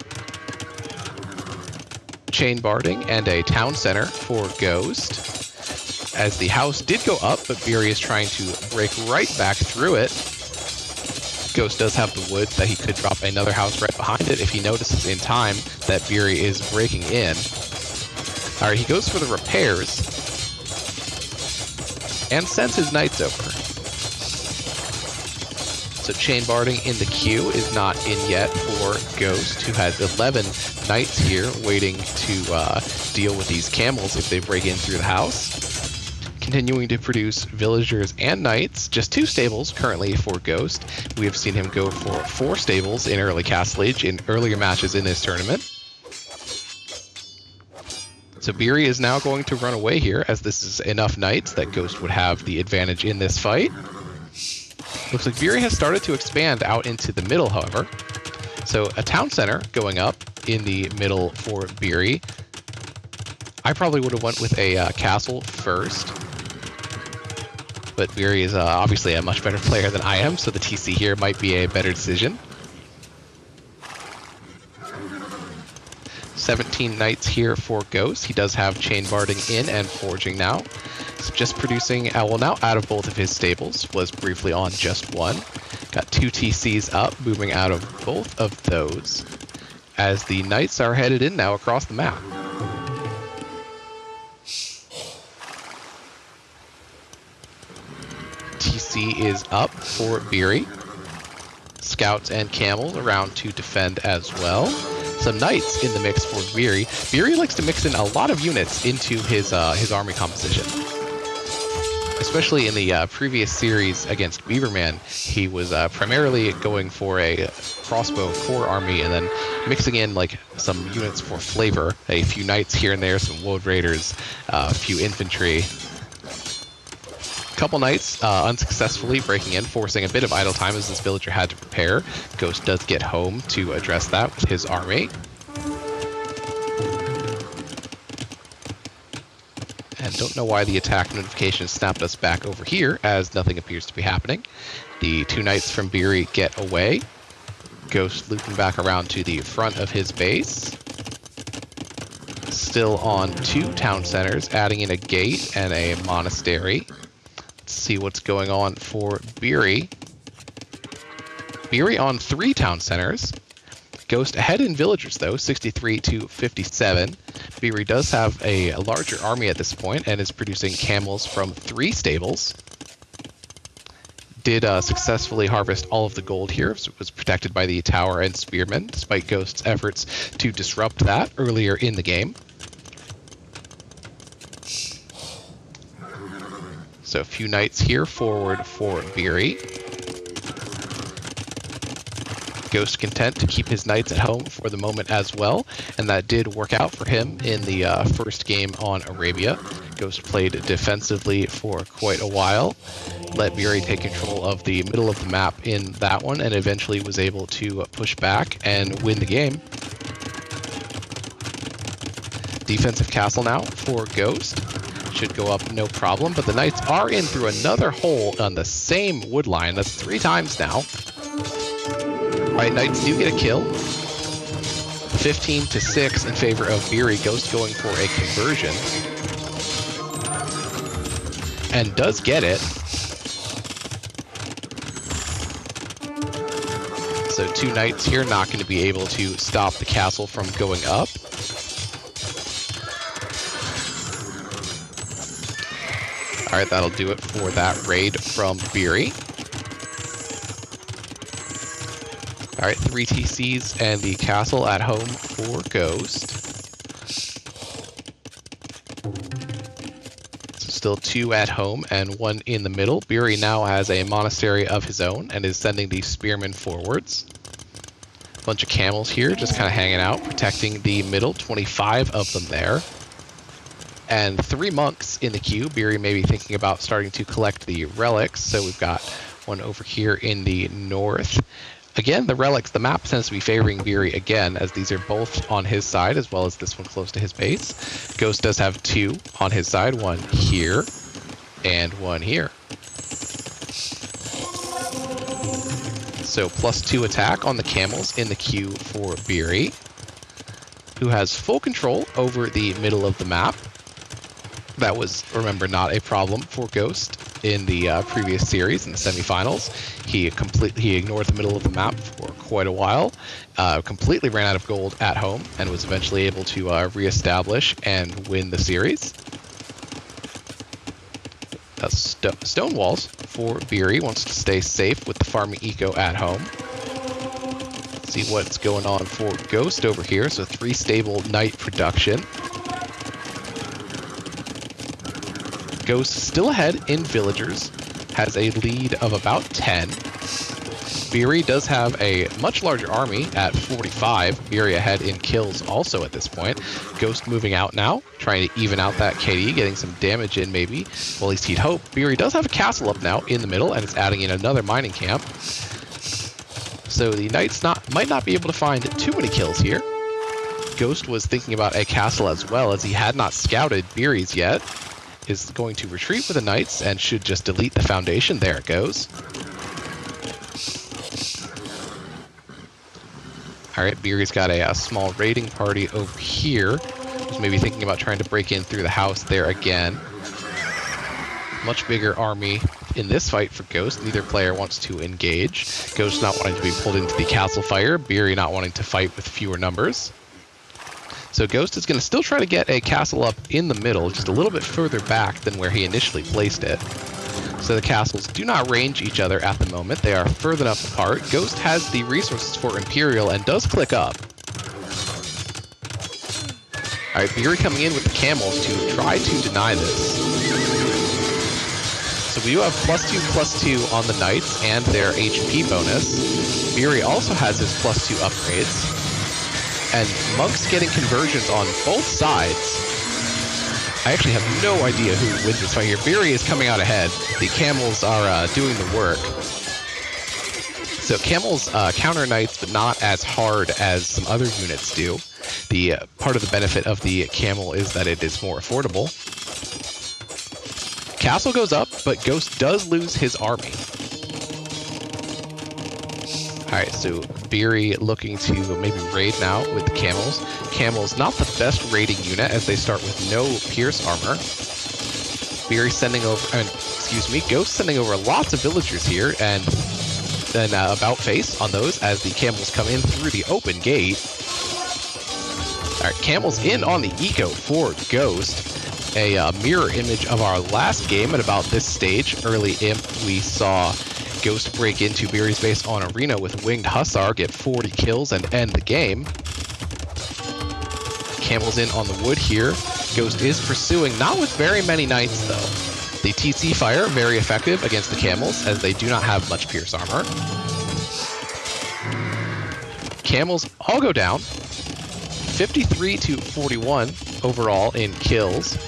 Chain barding and a town center for Ghost. As the house did go up, but Biry is trying to break right back through it. Ghost does have the wood that he could drop another house right behind it if he notices in time that Biry is breaking in. Alright, he goes for the repairs and sends his knights over. So chain barding in the queue is not in yet for Ghost, who has 11 knights here waiting to deal with these camels if they break in through the house. Continuing to produce villagers and knights, just 2 stables currently for Ghost. We have seen him go for 4 stables in early Castle Age in earlier matches in this tournament. So Biry is now going to run away here, as this is enough knights that Ghost would have the advantage in this fight. Looks like Biry has started to expand out into the middle, however. So a town center going up in the middle for Biry. I probably would have went with a castle first. But Biry is obviously a much better player than I am, so the TC here might be a better decision. 17 knights here for Ghost. He does have chain barding in and forging now. So just producing, well, now out of both of his stables, was briefly on just 1. Got 2 TCs up, moving out of both of those, as the knights are headed in now across the map. TC is up for Biry. Scouts and camels around to defend as well. Some knights in the mix for Biry. Biry likes to mix in a lot of units into his army composition. Especially in the previous series against Beaverman, he was primarily going for a crossbow core army and then mixing in like some units for flavor, a few knights here and there, some wood raiders, a few infantry. Couple knights unsuccessfully breaking in, forcing a bit of idle time as this villager had to prepare. Ghost does get home to address that with his army. And don't know why the attack notification snapped us back over here, as nothing appears to be happening. The 2 knights from Biry get away. Ghost looping back around to the front of his base. Still on 2 town centers, adding in a gate and a monastery. Let's see what's going on for Biry. Biry on 3 town centers. Ghost ahead in villagers, though, 63-57. Biry does have a larger army at this point and is producing camels from 3 stables. Did successfully harvest all of the gold here, so it was protected by the tower and spearmen, despite Ghost's efforts to disrupt that earlier in the game. So a few knights here forward for Biry. Ghost content to keep his knights at home for the moment as well, and that did work out for him in the first game on Arabia. Ghost played defensively for quite a while, let Biry take control of the middle of the map in that one, and eventually was able to push back and win the game. Defensive castle now for Ghost. Should go up no problem, but the knights are in through another hole on the same wood line. That's 3 times now. Right, knights do get a kill. 15-6 in favor of Biry. Ghost going for a conversion. And does get it. So 2 knights here not going to be able to stop the castle from going up. Alright, that'll do it for that raid from Biry. Alright, 3 TCs and the castle at home for Ghost. So still 2 at home and 1 in the middle. Biry now has a monastery of his own and is sending the spearmen forwards. Bunch of camels here just kind of hanging out, protecting the middle. 25 of them there. And 3 monks in the queue. Biry may be thinking about starting to collect the relics. So we've got one over here in the north. Again, the relics, the map tends to be favoring Biry again, as these are both on his side, as well as this one close to his base. Ghost does have 2 on his side, 1 here and 1 here. So +2 attack on the camels in the queue for Biry, who has full control over the middle of the map. That was, remember, not a problem for Ghost in the previous series in the semifinals. He ignored the middle of the map for quite a while, completely ran out of gold at home, and was eventually able to reestablish and win the series. Stone walls for Biry. Wants to stay safe with the farming eco at home. See what's going on for Ghost over here. So 3 stable knight production. Ghost still ahead in villagers, has a lead of about 10. Biry does have a much larger army at 45. Biry ahead in kills also at this point. Ghost moving out now, trying to even out that KD, getting some damage in maybe. Well, at least he'd hope. Biry does have a castle up now in the middle, and is adding in another mining camp. So the knights might not be able to find too many kills here. Ghost was thinking about a castle as well, as he had not scouted Biry's yet. Is going to retreat with the knights and should just delete the foundation. There it goes. Alright, Biry's got a small raiding party over here. Who's maybe thinking about trying to break in through the house there again. Much bigger army in this fight for Ghost. Neither player wants to engage. Ghost not wanting to be pulled into the castle fire. Biry not wanting to fight with fewer numbers. So Ghost is going to still try to get a castle up in the middle, just a little bit further back than where he initially placed it. So the castles do not range each other at the moment. They are further enough apart. Ghost has the resources for Imperial and does click up. Alright, Biry coming in with the camels to try to deny this. So we do have +2/+2 on the knights and their HP bonus. Biry also has his +2 upgrades. And monks getting conversions on both sides. I actually have no idea who wins this fight here. Biry is coming out ahead. The camels are doing the work. So camels counter knights, but not as hard as some other units do. The part of the benefit of the camel is that it is more affordable. Castle goes up, but Ghost does lose his army. Alright, so Biry looking to maybe raid now with the camels. Camels, not the best raiding unit, as they start with no pierce armor. Biry sending over, Ghost sending over lots of villagers here, and then about face on those as the camels come in through the open gate. Alright, camels in on the eco for Ghost. A mirror image of our last game at about this stage. Early imp, we saw Ghost break into Biry's base on Arena with Winged Hussar, get 40 kills and end the game. Camels in on the wood here. Ghost is pursuing, not with very many knights though. The TC fire, very effective against the camels, as they do not have much pierce armor. Camels all go down. 53 to 41 overall in kills.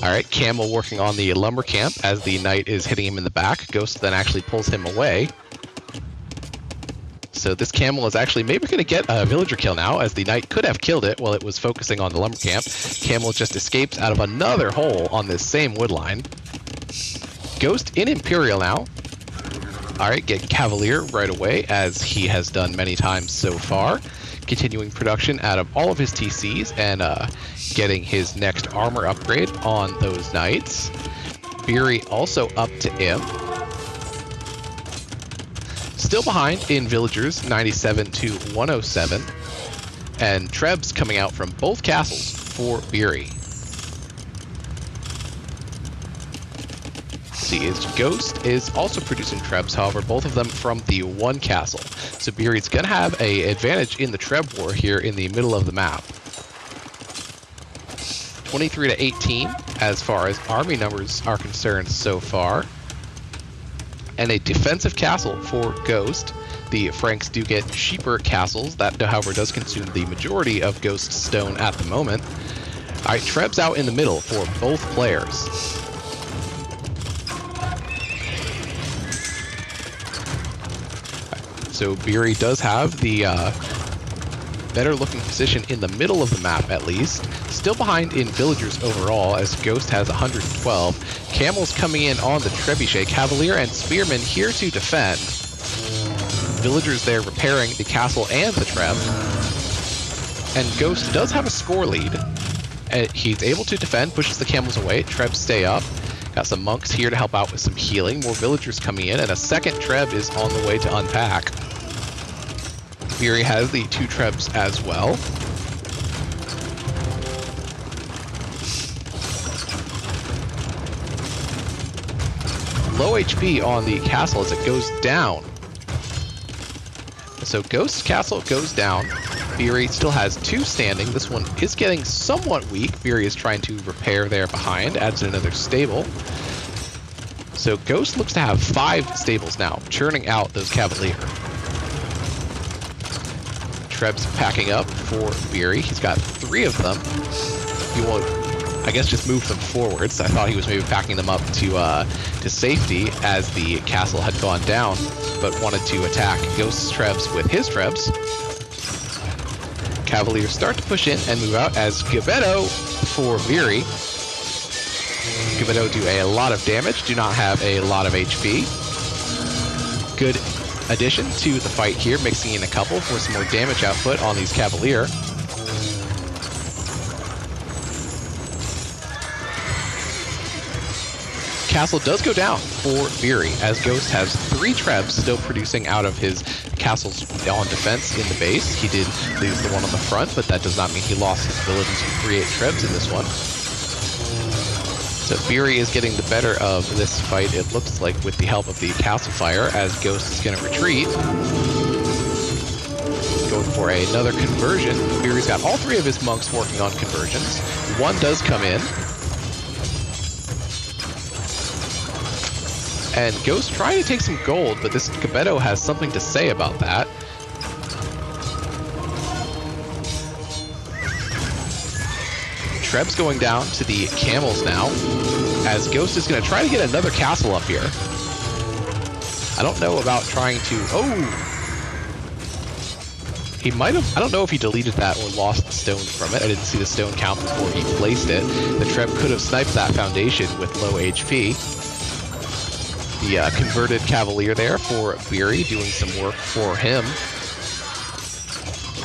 Alright, Camel working on the lumber camp as the knight is hitting him in the back. Ghost then actually pulls him away. So this Camel is actually maybe going to get a villager kill now, as the knight could have killed it while it was focusing on the lumber camp. Camel just escapes out of another hole on this same wood line. Ghost in Imperial now. Alright, get Cavalier right away, as he has done many times so far. Continuing production out of all of his TCs and getting his next armor upgrade on those knights. Biry also up to imp. Still behind in villagers, 97 to 107. And Trebs coming out from both castles for Biry. Ghost is also producing Trebs, however, both of them from the one castle. So Biry's going to have an advantage in the Treb war here in the middle of the map. 23 to 18 as far as army numbers are concerned so far. And a defensive castle for Ghost. The Franks do get cheaper castles. That, however, does consume the majority of Ghost's stone at the moment. Alright, Trebs out in the middle for both players. So Biry does have the better looking position in the middle of the map, at least. Still behind in villagers overall, as Ghost has 112. Camels coming in on the Trebuchet. Cavalier and Spearman here to defend. Villagers there repairing the castle and the Treb. And Ghost does have a score lead. He's able to defend, pushes the camels away. Trebs stay up. Got some monks here to help out with some healing. More villagers coming in, and a second Treb is on the way to unpack. Biry has the 2 Trebs as well. Low HP on the castle as it goes down. So Ghost's castle goes down. Biry still has 2 standing. This one is getting somewhat weak. Biry is trying to repair there behind, adds another stable. So Ghost looks to have 5 stables now, churning out those Cavalier. Trebs packing up for Biry. He's got 3 of them. He will, I guess, just move them forwards. I thought he was maybe packing them up to safety as the castle had gone down, but wanted to attack Ghost's Trebs with his Trebs. Cavaliers start to push in and move out as Gebetto for Biry. Gebetto do a lot of damage, do not have a lot of HP. Good addition to the fight here, mixing in a couple for some more damage output on these Cavalier. Castle does go down for Biry, as Ghost has 3 Trebs still producing out of his castles on defense in the base. He did lose the one on the front, but that does not mean he lost his ability to create Trebs in this one. So Biry is getting the better of this fight, it looks like, with the help of the castle fire, as Ghost is going to retreat. Going for another conversion. Biry's got all 3 of his monks working on conversions. One does come in. And Ghost trying to take some gold, but this Gebetto has something to say about that. Trebs going down to the camels now, as Ghost is going to try to get another castle up here. I don't know about trying to... Oh! He might have... I don't know if he deleted that or lost the stone from it. I didn't see the stone count before he placed it. The Treb could have sniped that foundation with low HP. The converted Cavalier there for Biry, doing some work for him.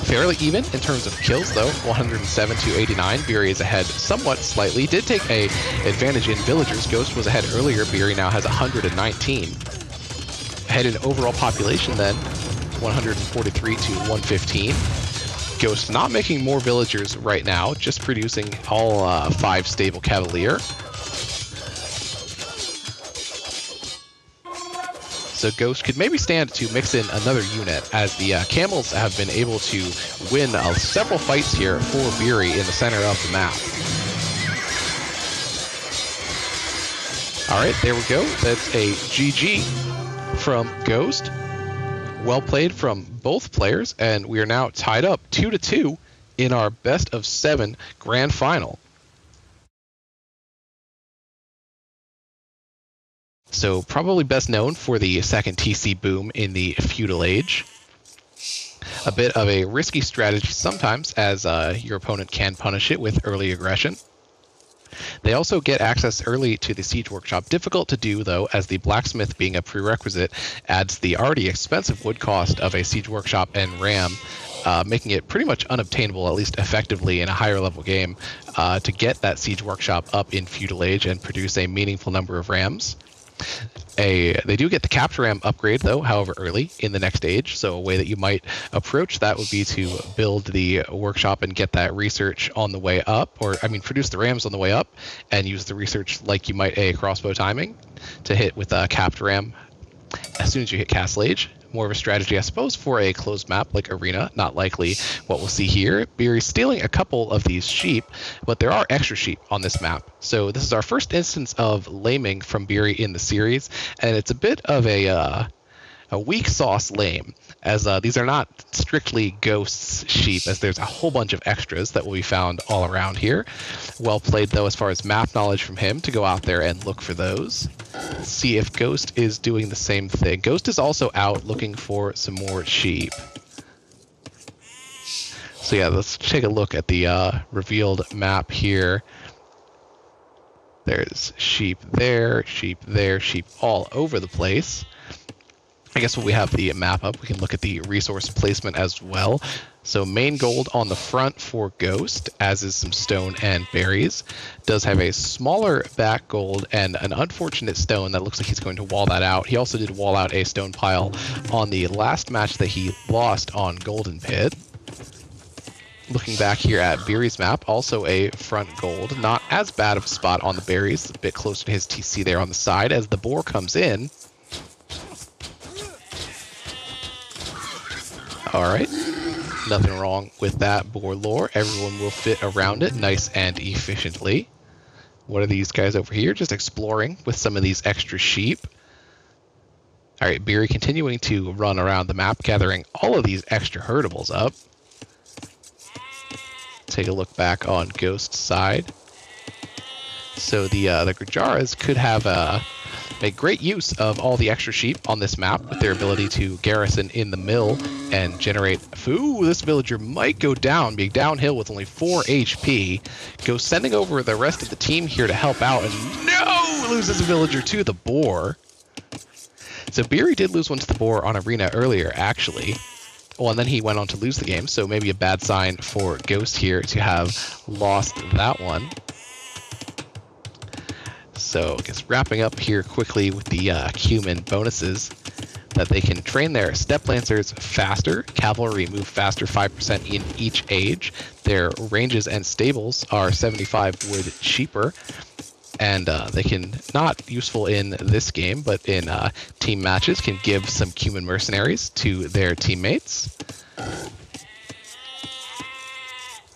Fairly even in terms of kills, though. 107 to 89. Biry is ahead somewhat slightly. Did take a advantage in villagers. Ghost was ahead earlier. Biry now has 119. Ahead in overall population, then. 143 to 115. Ghost not making more villagers right now, just producing all 5 stable Cavalier. So Ghost could maybe stand to mix in another unit, as the Camels have been able to win several fights here for Biry in the center of the map. All right, there we go. That's a GG from Ghost. Well played from both players, and we are now tied up 2-2 in our best of 7 grand final. So probably best known for the second TC boom in the feudal age. A bit of a risky strategy sometimes, as your opponent can punish it with early aggression. They also get access early to the Siege Workshop. Difficult to do, though, as the Blacksmith being a prerequisite adds the already expensive wood cost of a Siege Workshop and Ram, making it pretty much unobtainable, at least effectively in a higher level game, to get that Siege Workshop up in Feudal Age and produce a meaningful number of Rams. They do get the Capture Ram upgrade, though, however, early in the next age. So a way that you might approach that would be to build the workshop and get that research on the way up, or I mean, produce the Rams on the way up and use the research like you might a crossbow timing to hit with a Capped Ram as soon as you hit Castle Age. More of a strategy, I suppose, for a closed map like Arena. Not likely what we'll see here. Biry's stealing a couple of these sheep, but there are extra sheep on this map. So this is our first instance of laming from Biry in the series, and it's a bit of a weak sauce lame, as these are not strictly Ghost's sheep, as there's a whole bunch of extras that will be found all around here. Well played, though, as far as map knowledge from him to go out there and look for those. Let's see if Ghost is doing the same thing. Ghost is also out looking for some more sheep. So yeah, let's take a look at the revealed map here. There's sheep there, sheep all over the place. I guess when we have the map up, we can look at the resource placement as well. So main gold on the front for Ghost, as is some stone and berries. Does have a smaller back gold and an unfortunate stone that looks like he's going to wall that out. He also did wall out a stone pile on the last match that he lost on Golden Pit. Looking back here at Biry's map, also a front gold. Not as bad of a spot on the berries, a bit closer to his TC there on the side as the boar comes in. Alright, nothing wrong with that boar lore. Everyone will fit around it nice and efficiently. What are these guys over here? Just exploring with some of these extra sheep. Alright, Biry continuing to run around the map, gathering all of these extra herdables up. Take a look back on Ghost's side. So the Gujaras could have make great use of all the extra sheep on this map with their ability to garrison in the mill and generate. Ooh, this villager might go down, being downhill with only 4 HP. Go sending over the rest of the team here to help out, and no! Loses a villager to the boar. So Biry did lose one to the boar on Arena earlier, actually. Well, and then he went on to lose the game, so maybe a bad sign for Ghost here to have lost that one. So I guess wrapping up here quickly with the cumin bonuses, that they can train their step lancers faster, cavalry move faster 5% in each age, their ranges and stables are 75 wood cheaper, and they can, not useful in this game, but in team matches, can give some cumin mercenaries to their teammates.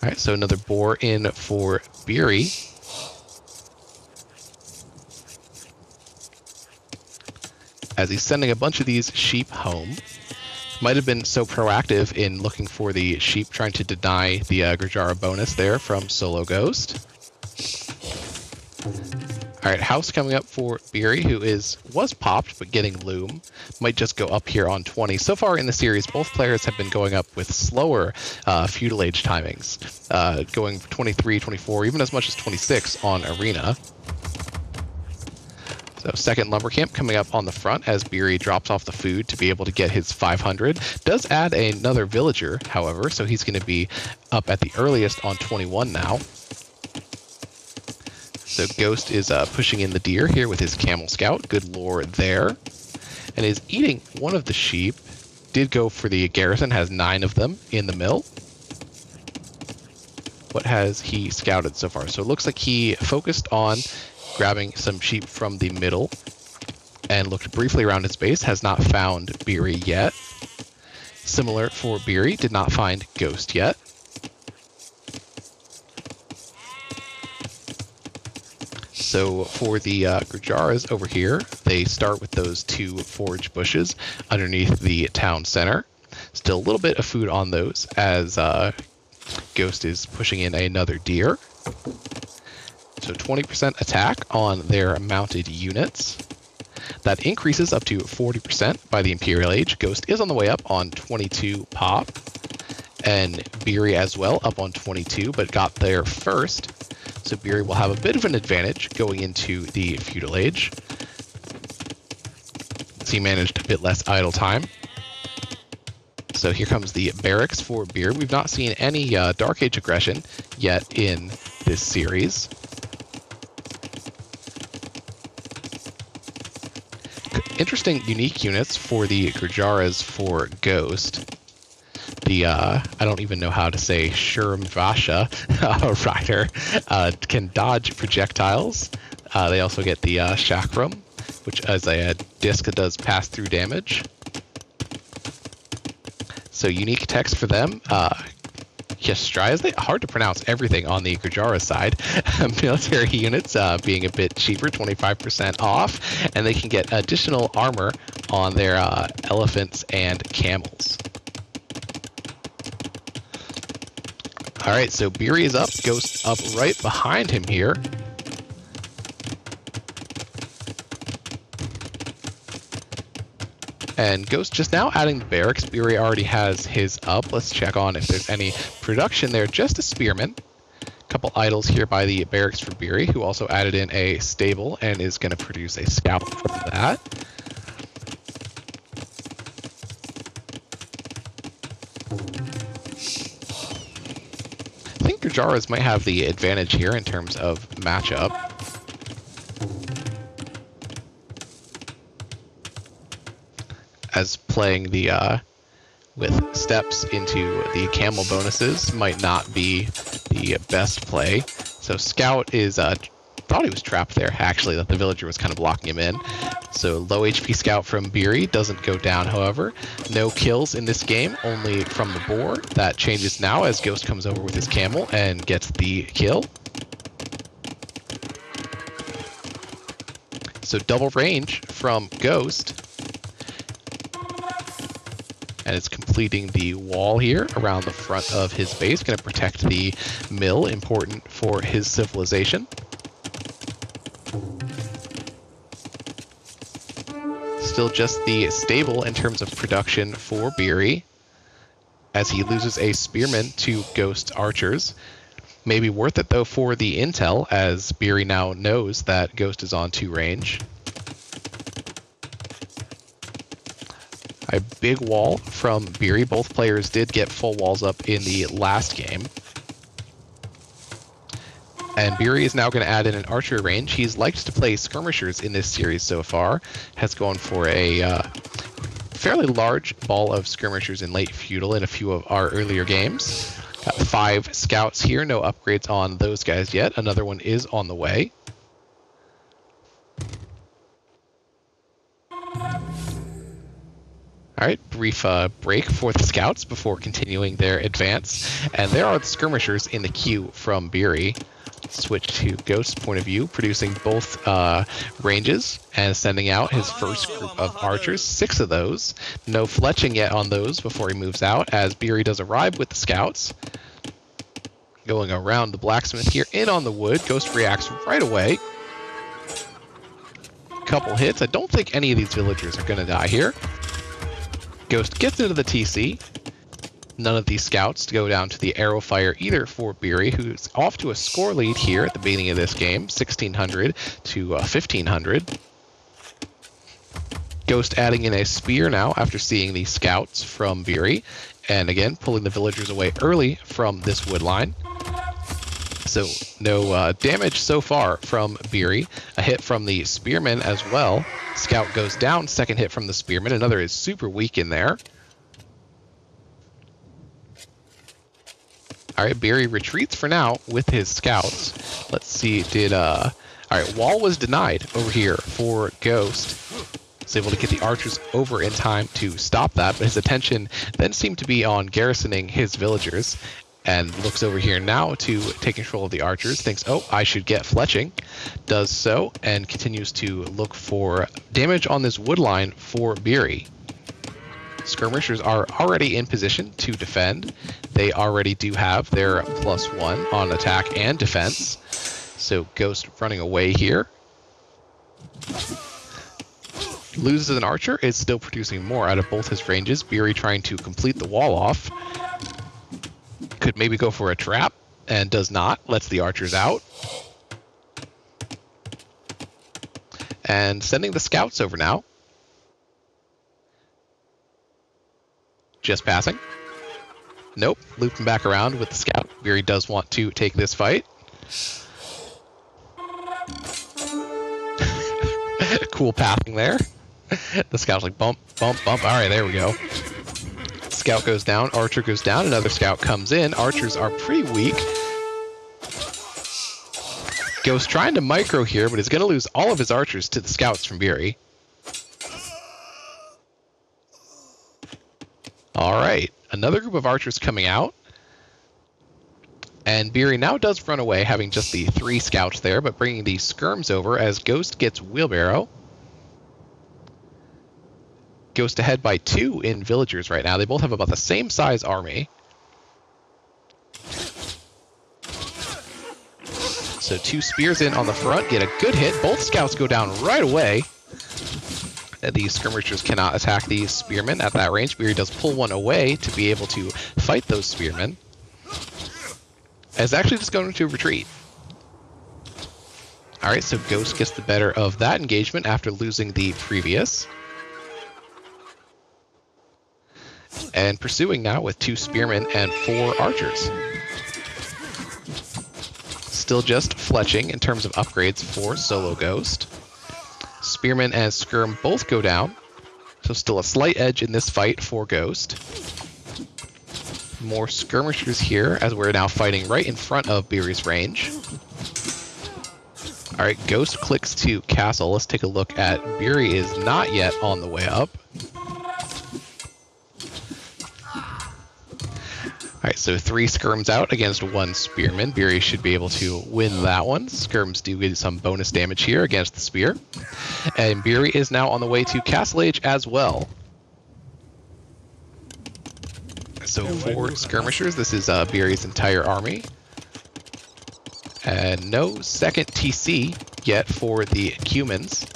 Alright, so another boar in for Biry. As he's sending a bunch of these sheep home. Might have been so proactive in looking for the sheep, trying to deny the Gurjara bonus there from Solo Ghost. Alright, house coming up for Biry, who was popped, but getting loom. Might just go up here on 20. So far in the series, both players have been going up with slower feudal age timings. Going 23, 24, even as much as 26 on Arena. So second lumber camp coming up on the front as Biry drops off the food to be able to get his 500. Does add another villager, however, so he's going to be up at the earliest on 21 now. So Ghost is pushing in the deer here with his camel scout. Good lore there. And is eating one of the sheep. Did go for the garrison, has 9 of them in the mill. What has he scouted so far? So it looks like he focused on grabbing some sheep from the middle and looked briefly around his base. Has not found Biry yet. Similar for Biry, did not find Ghost yet. So for the Gujaras over here, they start with those 2 forage bushes underneath the town center. Still a little bit of food on those as Ghost is pushing in another deer. So 20% attack on their mounted units. That increases up to 40% by the Imperial Age. Ghost is on the way up on 22 pop. And Biry as well up on 22, but got there first. So Biry will have a bit of an advantage going into the Feudal Age. So he managed a bit less idle time. So here comes the barracks for Biry. We've not seen any Dark Age aggression yet in this series. Interesting unique units for the Gujaras for Ghost. The, I don't even know how to say, Shurmvasha rider can dodge projectiles. They also get the Chakram, which as a disc does pass-through damage. So unique text for them. Yastrai, hard to pronounce everything on the Gujara side. Military units being a bit cheaper, 25% off, and they can get additional armor on their elephants and camels. All right, so Biry is up, Ghost up right behind him here. And Ghost just now adding the barracks. Biry already has his up. Let's check on if there's any production there. Just a spearman. A couple idols here by the barracks for Biry, who also added in a stable and is going to produce a scout from that. I think Gujaras might have the advantage here in terms of matchup. As playing the with steps into the camel bonuses might not be the best play. So Scout is thought he was trapped there actually, that the villager was kind of blocking him in. So low HP Scout from Biry doesn't go down, however. No kills in this game, only from the boar. That changes now as Ghost comes over with his camel and gets the kill. So double range from Ghost. And it's completing the wall here around the front of his base. Going to protect the mill, important for his civilization. Still just the stable in terms of production for Biry, as he loses a spearman to Ghost archers. Maybe worth it though for the intel, as Biry now knows that Ghost is on 2 range. A big wall from Biry. Both players did get full walls up in the last game. And Biry is now going to add in an archer range. He's liked to play skirmishers in this series so far. Has gone for a fairly large ball of skirmishers in late feudal in a few of our earlier games. Got 5 scouts here. No upgrades on those guys yet. Another one is on the way. All right, brief break for the scouts before continuing their advance. And there are the skirmishers in the queue from Biry. Switch to Ghost's point of view, producing both ranges and sending out his first group of archers, 6 of those. No fletching yet on those before he moves out, as Biry does arrive with the scouts. Going around the blacksmith here, in on the wood. Ghost reacts right away. Couple hits. I don't think any of these villagers are going to die here. Ghost gets into the TC. None of these scouts to go down to the arrow fire either for Biry, who's off to a score lead here at the beginning of this game, 1,600 to 1,500. Ghost adding in a spear now after seeing the scouts from Biry, and again pulling the villagers away early from this wood line. So no damage so far from Biry. A hit from the spearman as well. Scout goes down, second hit from the spearman. Another is super weak in there. All right, Biry retreats for now with his scouts. Let's see, all right, wall was denied over here for Ghost. Was able to get the archers over in time to stop that, but his attention then seemed to be on garrisoning his villagers. and looks over here now to take control of the archers. Thinks, oh, I should get fletching. Does so, and continues to look for damage on this wood line for Biry. Skirmishers are already in position to defend. They already do have their +1 on attack and defense. So Ghost running away here. Loses an archer, is still producing more out of both his ranges. Biry trying to complete the wall off. Could maybe go for a trap, and does not. Lets the archers out. And sending the scouts over now. Just passing. Nope, looping back around with the scout. Biry does want to take this fight. Cool pathing there. The scout's like bump, bump, bump. All right, there we go. Scout goes down, archer goes down, another scout comes in. Archers are pretty weak. Ghost trying to micro here, but he's going to lose all of his archers to the scouts from Biry. All right, another group of archers coming out. And Biry now does run away, having just the 3 scouts there, but bringing the skirms over as Ghost gets wheelbarrow. Ghost ahead by 2 in villagers right now. They both have about the same size army. So 2 spears in on the front, get a good hit. Both scouts go down right away. The skirmishers cannot attack the spearmen at that range. Biry does pull one away to be able to fight those spearmen. It's actually just going to retreat. Alright, so Ghost gets the better of that engagement after losing the previous. And pursuing now with 2 spearmen and 4 archers. Still just fletching in terms of upgrades for Solo Ghost. Spearman and Skirm both go down, so still a slight edge in this fight for Ghost. More skirmishers here as we're now fighting right in front of Biry's range. Alright, Ghost clicks to Castle. Let's take a look at Biry is not yet on the way up. Alright, so 3 skirms out against 1 spearman. Biry should be able to win that one. Skirms do get some bonus damage here against the spear. And Biry is now on the way to Castle Age as well. So 4 skirmishers. This is Biry's entire army. And no second TC yet for the Cumans.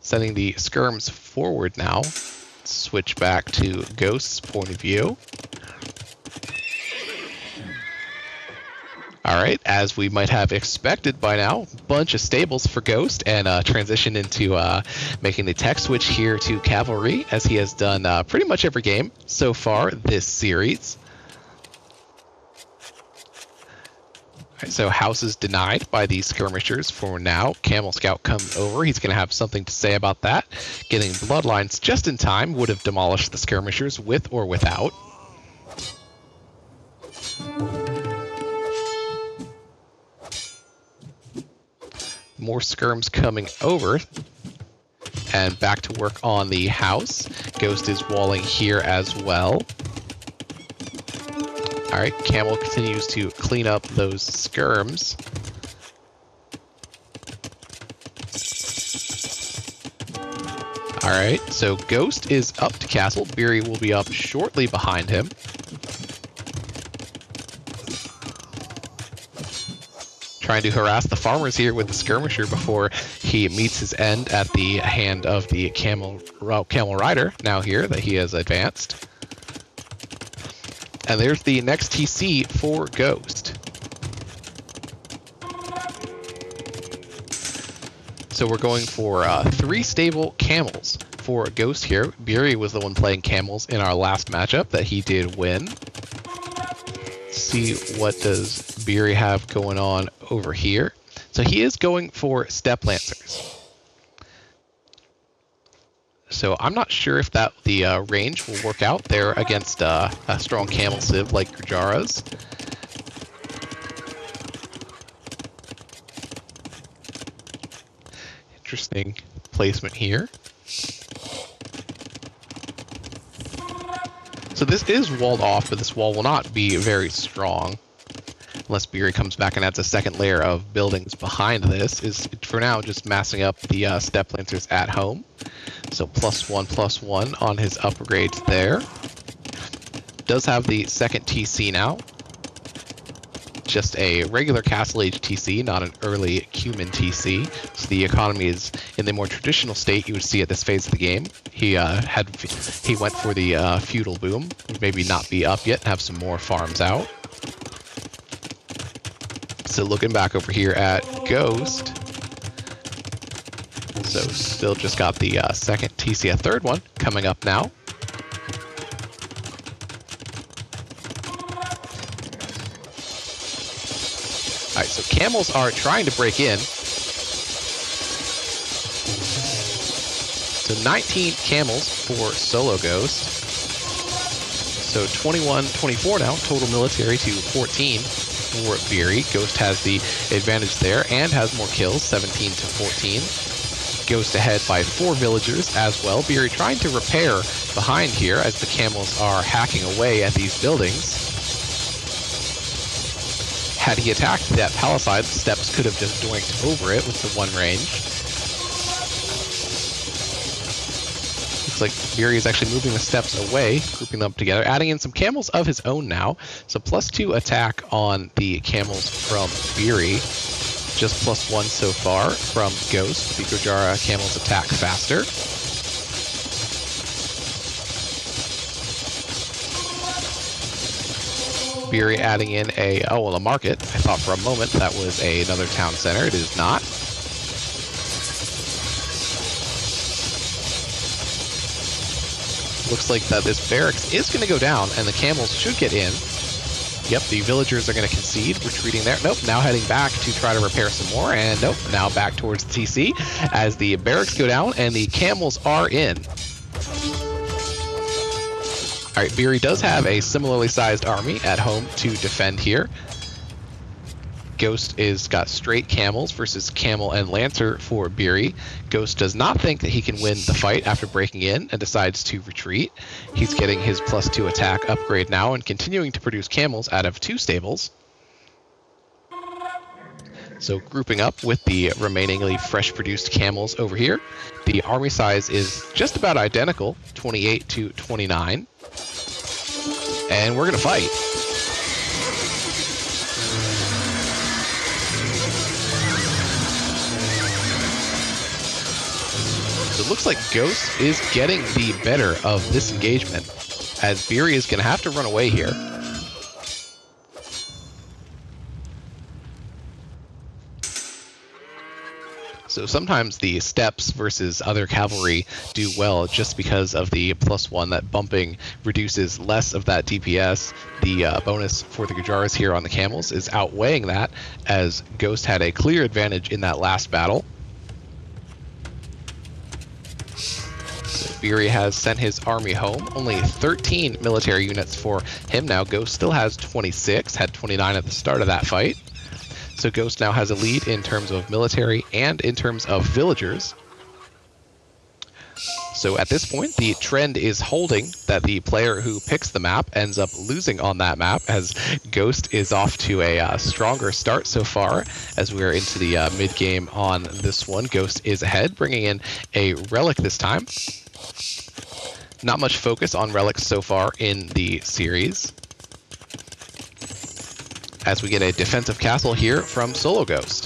Sending the skirms forward now. Switch back to Ghost's point of view. Alright, as we might have expected by now, bunch of stables for Ghost, and transition into making the tech switch here to Cavalry, as he has done pretty much every game so far this series. Alright, so house is denied by the skirmishers for now. Camel Scout comes over. He's going to have something to say about that. Getting bloodlines just in time would have demolished the skirmishers with or without. More skirms coming over. And back to work on the house. Ghost is walling here as well. Alright, Camel continues to clean up those skirms. Alright, so Ghost is up to Castle. Biry will be up shortly behind him. Trying to harass the farmers here with the skirmisher before he meets his end at the hand of the camel rider, now here that he has advanced. And there's the next TC for Ghost. So we're going for 3 stable camels for Ghost here. Biry was the one playing camels in our last matchup that he did win. Let's see what does Biry have going on over here. So he is going for Step Lancers. So I'm not sure if that the range will work out there against a strong camel civ like Gurjara's. Interesting placement here. So this is walled off, but this wall will not be very strong. Unless Biry comes back and adds a second layer of buildings behind this, is for now just massing up the step lancers at home. So +1/+1 on his upgrades there. Does have the second TC now. Just a regular Castle Age TC, not an early Cuman TC. So the economy is in the more traditional state you would see at this phase of the game. He went for the feudal boom, maybe not be up yet, have some more farms out. So looking back over here at Ghost, so still just got the second TC, a third one coming up now. All right, so camels are trying to break in. So 19 camels for Solo Ghost. So 21-24 now, total military to 14 for Biry. Ghost has the advantage there and has more kills, 17-14. Ghost ahead by 4 villagers as well. Biry trying to repair behind here as the camels are hacking away at these buildings. Had he attacked that palisade, the steps could have just doinked over it with the one range. Looks like Biry is actually moving the steps away, grouping them together, adding in some camels of his own now. So +2 attack on the camels from Biry. Just +1 so far from Ghost. The Gojara camels attack faster. Biry adding in a market. I thought for a moment that was another town center. It is not. Looks like that this barracks is going to go down, and the camels should get in. Yep, the villagers are going to concede, retreating there. Nope, now heading back to try to repair some more, and nope, now back towards the TC as the barracks go down and the camels are in. All right, Biry does have a similarly sized army at home to defend here. Ghost is got straight camels versus camel and lancer for Biry. Ghost does not think that he can win the fight after breaking in and decides to retreat. He's getting his +2 attack upgrade now and continuing to produce camels out of 2 stables. So grouping up with the remainingly fresh produced camels over here. The army size is just about identical, 28-29. And we're going to fight. So it looks like Ghost is getting the better of this engagement, as Biry is going to have to run away here. So sometimes the steps versus other cavalry do well just because of the +1, that bumping reduces less of that DPS. The bonus for the Gujaras here on the camels is outweighing that, as Ghost had a clear advantage in that last battle. Biry has sent his army home. Only 13 military units for him now. Ghost still has 26, had 29 at the start of that fight. So Ghost now has a lead in terms of military and in terms of villagers. So at this point, the trend is holding that the player who picks the map ends up losing on that map, as Ghost is off to a stronger start so far as we're into the mid-game on this one. Ghost is ahead, bringing in a relic this time. Not much focus on relics so far in the series, as we get a defensive castle here from Solo Ghost.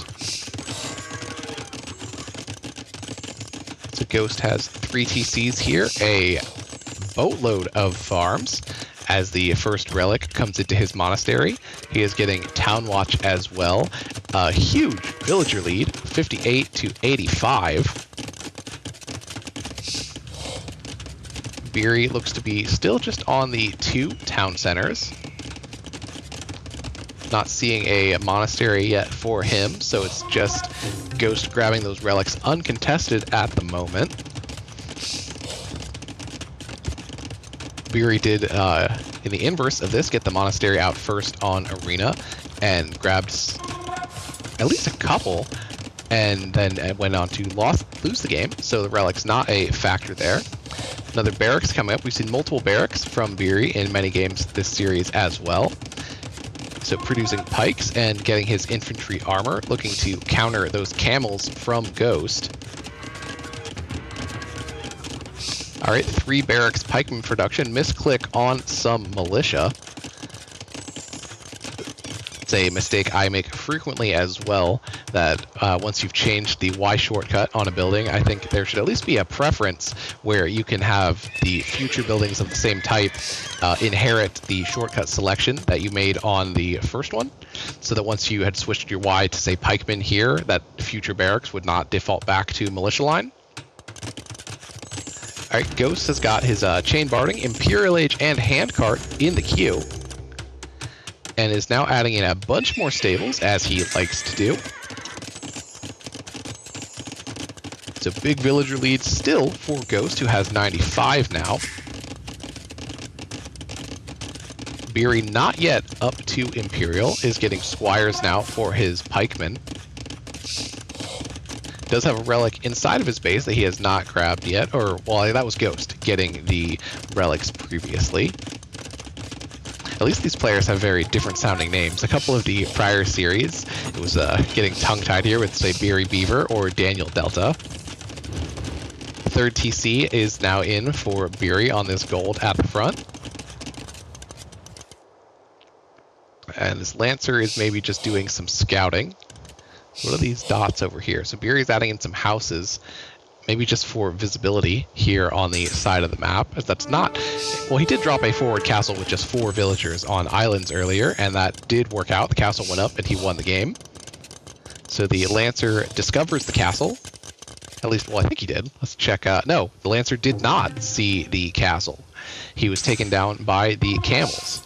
So Ghost has 3 TCs here, a boatload of farms, as the first relic comes into his monastery. He is getting Town Watch as well. A huge villager lead, 58-85. Biry looks to be still just on the 2 town centers. Not seeing a monastery yet for him, so it's just Ghost grabbing those relics uncontested at the moment. Biry did, in the inverse of this, get the monastery out first on Arena and grabbed at least a couple, and then went on to lose the game, so the relic's not a factor there. Another barracks coming up. We've seen multiple barracks from Biry in many games this series as well. So producing pikes and getting his infantry armor, looking to counter those camels from Ghost. All right, 3 barracks pikeman production. Misclick on some militia. It's a mistake I make frequently as well, that once you've changed the Y shortcut on a building, I think there should at least be a preference where you can have the future buildings of the same type inherit the shortcut selection that you made on the first one, so that once you had switched your Y to, say, pikeman here, that future barracks would not default back to militia line. All right, Ghost has got his chain barding, Imperial Age, and handcart in the queue, and is now adding in a bunch more stables, as he likes to do. So big villager lead still for Ghost, who has 95 now. Biry not yet up to Imperial, is getting squires now for his pikemen. Does have a relic inside of his base that he has not grabbed yet, or, well, that was Ghost getting the relics previously. At least these players have very different sounding names. A couple of the prior series, it was getting tongue-tied here with, say, Biry Beaver or Daniel Delta. Third TC is now in for Biry on this gold at the front. And this Lancer is maybe just doing some scouting. What are these dots over here? So Biry's adding in some houses, maybe just for visibility here on the side of the map, as that's not... Well, he did drop a forward castle with just 4 villagers on islands earlier, and that did work out. The castle went up and he won the game. So the Lancer discovers the castle. At least, well, I think he did. Let's check. No, the Lancer did not see the castle. He was taken down by the camels.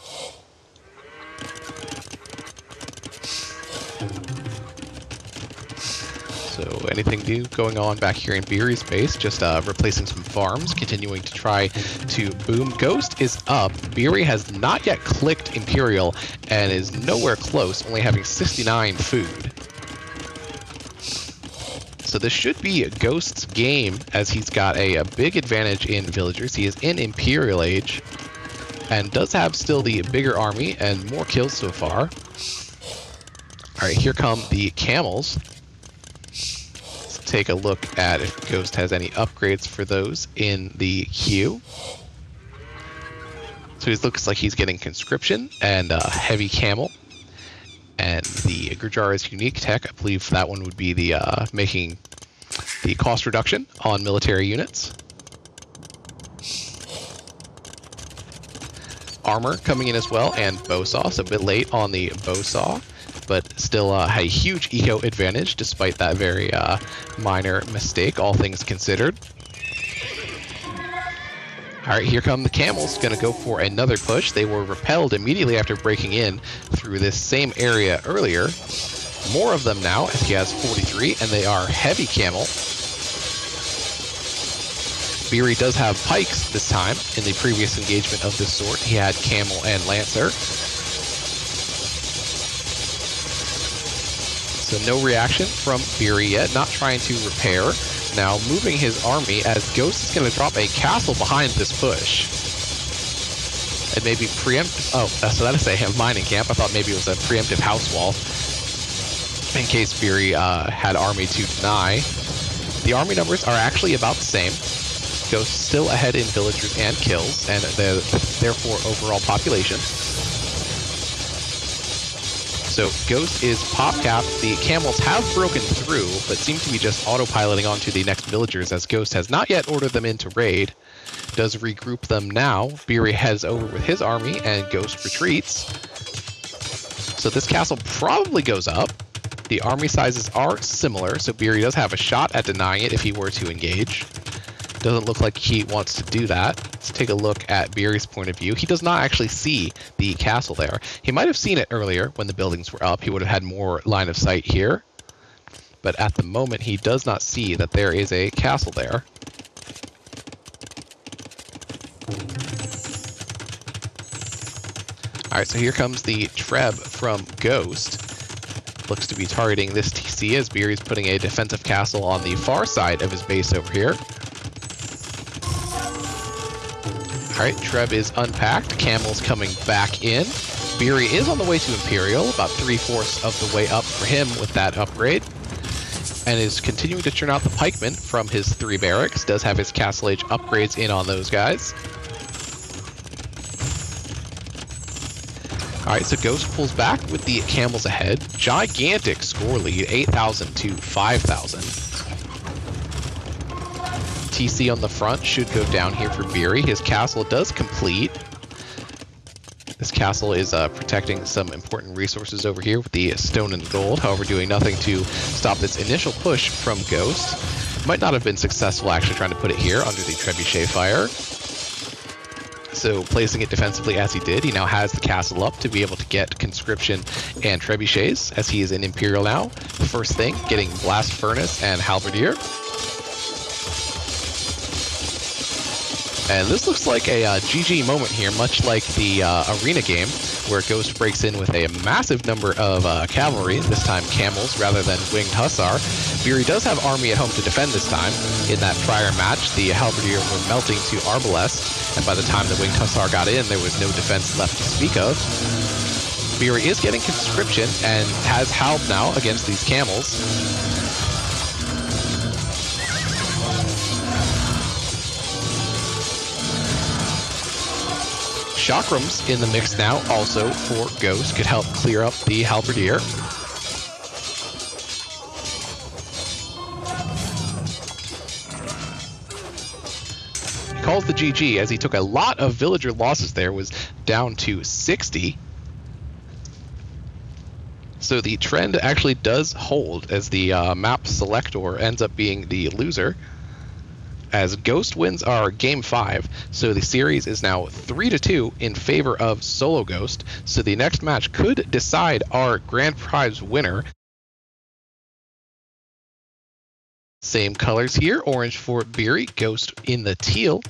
So anything new going on back here in Biry's base? Just replacing some farms, continuing to try to boom. Ghost is up. Biry has not yet clicked Imperial and is nowhere close, only having 69 food. So this should be Ghost's game, as he's got a big advantage in villagers. He is in Imperial Age and does have still the bigger army and more kills so far. All right, here come the camels. Take a look at if Ghost has any upgrades for those in the queue. So he looks like he's getting conscription and heavy camel, and the Gurjara's unique tech. I believe that one would be the making the cost reduction on military units. Armor coming in as well, and bowsaw. So a bit late on the bowsaw, but still a huge eco advantage despite that very minor mistake, all things considered. All right, here come the camels, gonna go for another push. They were repelled immediately after breaking in through this same area earlier. More of them now, as he has 43, and they are heavy camel. Biry does have pikes this time. In the previous engagement of this sort, he had camel and lancer. So no reaction from Biry yet, not trying to repair. Now moving his army, as Ghost is going to drop a castle behind this push. And maybe preempt... Oh, so that is a mining camp. I thought maybe it was a preemptive house wall, in case Biry had army to deny. The army numbers are actually about the same. Ghost still ahead in villagers and kills, and therefore overall population. So Ghost is pop capped. The camels have broken through, but seem to be just autopiloting onto the next villagers, as Ghost has not yet ordered them into raid. Does regroup them now. Biry heads over with his army, and Ghost retreats. So this castle probably goes up. The army sizes are similar, so Biry does have a shot at denying it if he were to engage. Doesn't look like he wants to do that. Let's take a look at Biry's point of view. He does not actually see the castle there. He might have seen it earlier when the buildings were up. He would have had more line of sight here. But at the moment, he does not see that there is a castle there. All right, so here comes the Treb from Ghost. Looks to be targeting this TC, as Biry's putting a defensive castle on the far side of his base over here. Alright, Treb is unpacked. Camel's coming back in. Biry is on the way to Imperial, about 3/4 of the way up for him with that upgrade. And is continuing to churn out the pikemen from his 3 barracks. Does have his Castle Age upgrades in on those guys. Alright, so Ghost pulls back with the Camels ahead. Gigantic score lead, 8,000 to 5,000. TC on the front should go down here for Biry. His castle does complete. This castle is protecting some important resources over here with the stone and gold, however doing nothing to stop this initial push from Ghost. Might not have been successful actually trying to put it here under the trebuchet fire. So placing it defensively as he did, he now has the castle up to be able to get conscription and trebuchets as he is in Imperial now. First thing, getting Blast Furnace and Halberdier. And this looks like a GG moment here, much like the arena game, where Ghost breaks in with a massive number of cavalry, this time camels rather than winged hussar. Biry does have army at home to defend this time. In that prior match, the halberdier were melting to arbalest, and by the time the winged hussar got in, there was no defense left to speak of. Biry is getting conscription and has halb now against these camels. Chakrams in the mix now, also for Ghost, could help clear up the halberdier. He calls the GG as he took a lot of villager losses there, was down to 60. So the trend actually does hold as the map selector ends up being the loser, as Ghost wins our Game 5, so the series is now 3-2 in favor of SoloGhost, so the next match could decide our grand prize winner. Same colors here, orange for Biry, Ghost in the teal.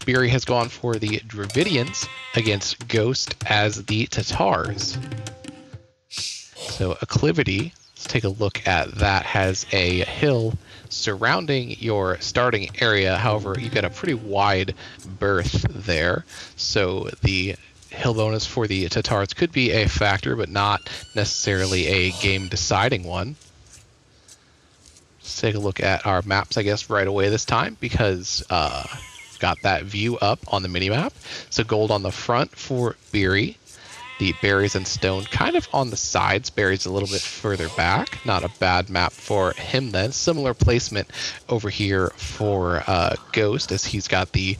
Biry has gone for the Dravidians against Ghost as the Tatars. So Acclivity, let's take a look at that, has a hill surrounding your starting area. However, you get a pretty wide berth there, so the hill bonus for the Tatars could be a factor, but not necessarily a game deciding one. Let's take a look at our maps, I guess, right away this time, because got that view up on the minimap. So gold on the front for Biry. The berries and stone kind of on the sides. Berries a little bit further back. Not a bad map for him then. Similar placement over here for Ghost, as he's got the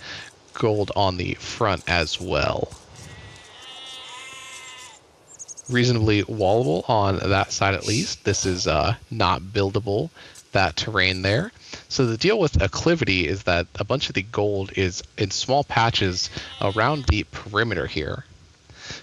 gold on the front as well. Reasonably wallable on that side at least. This is not buildable, that terrain there. So the deal with Acclivity is that a bunch of the gold is in small patches around the perimeter here.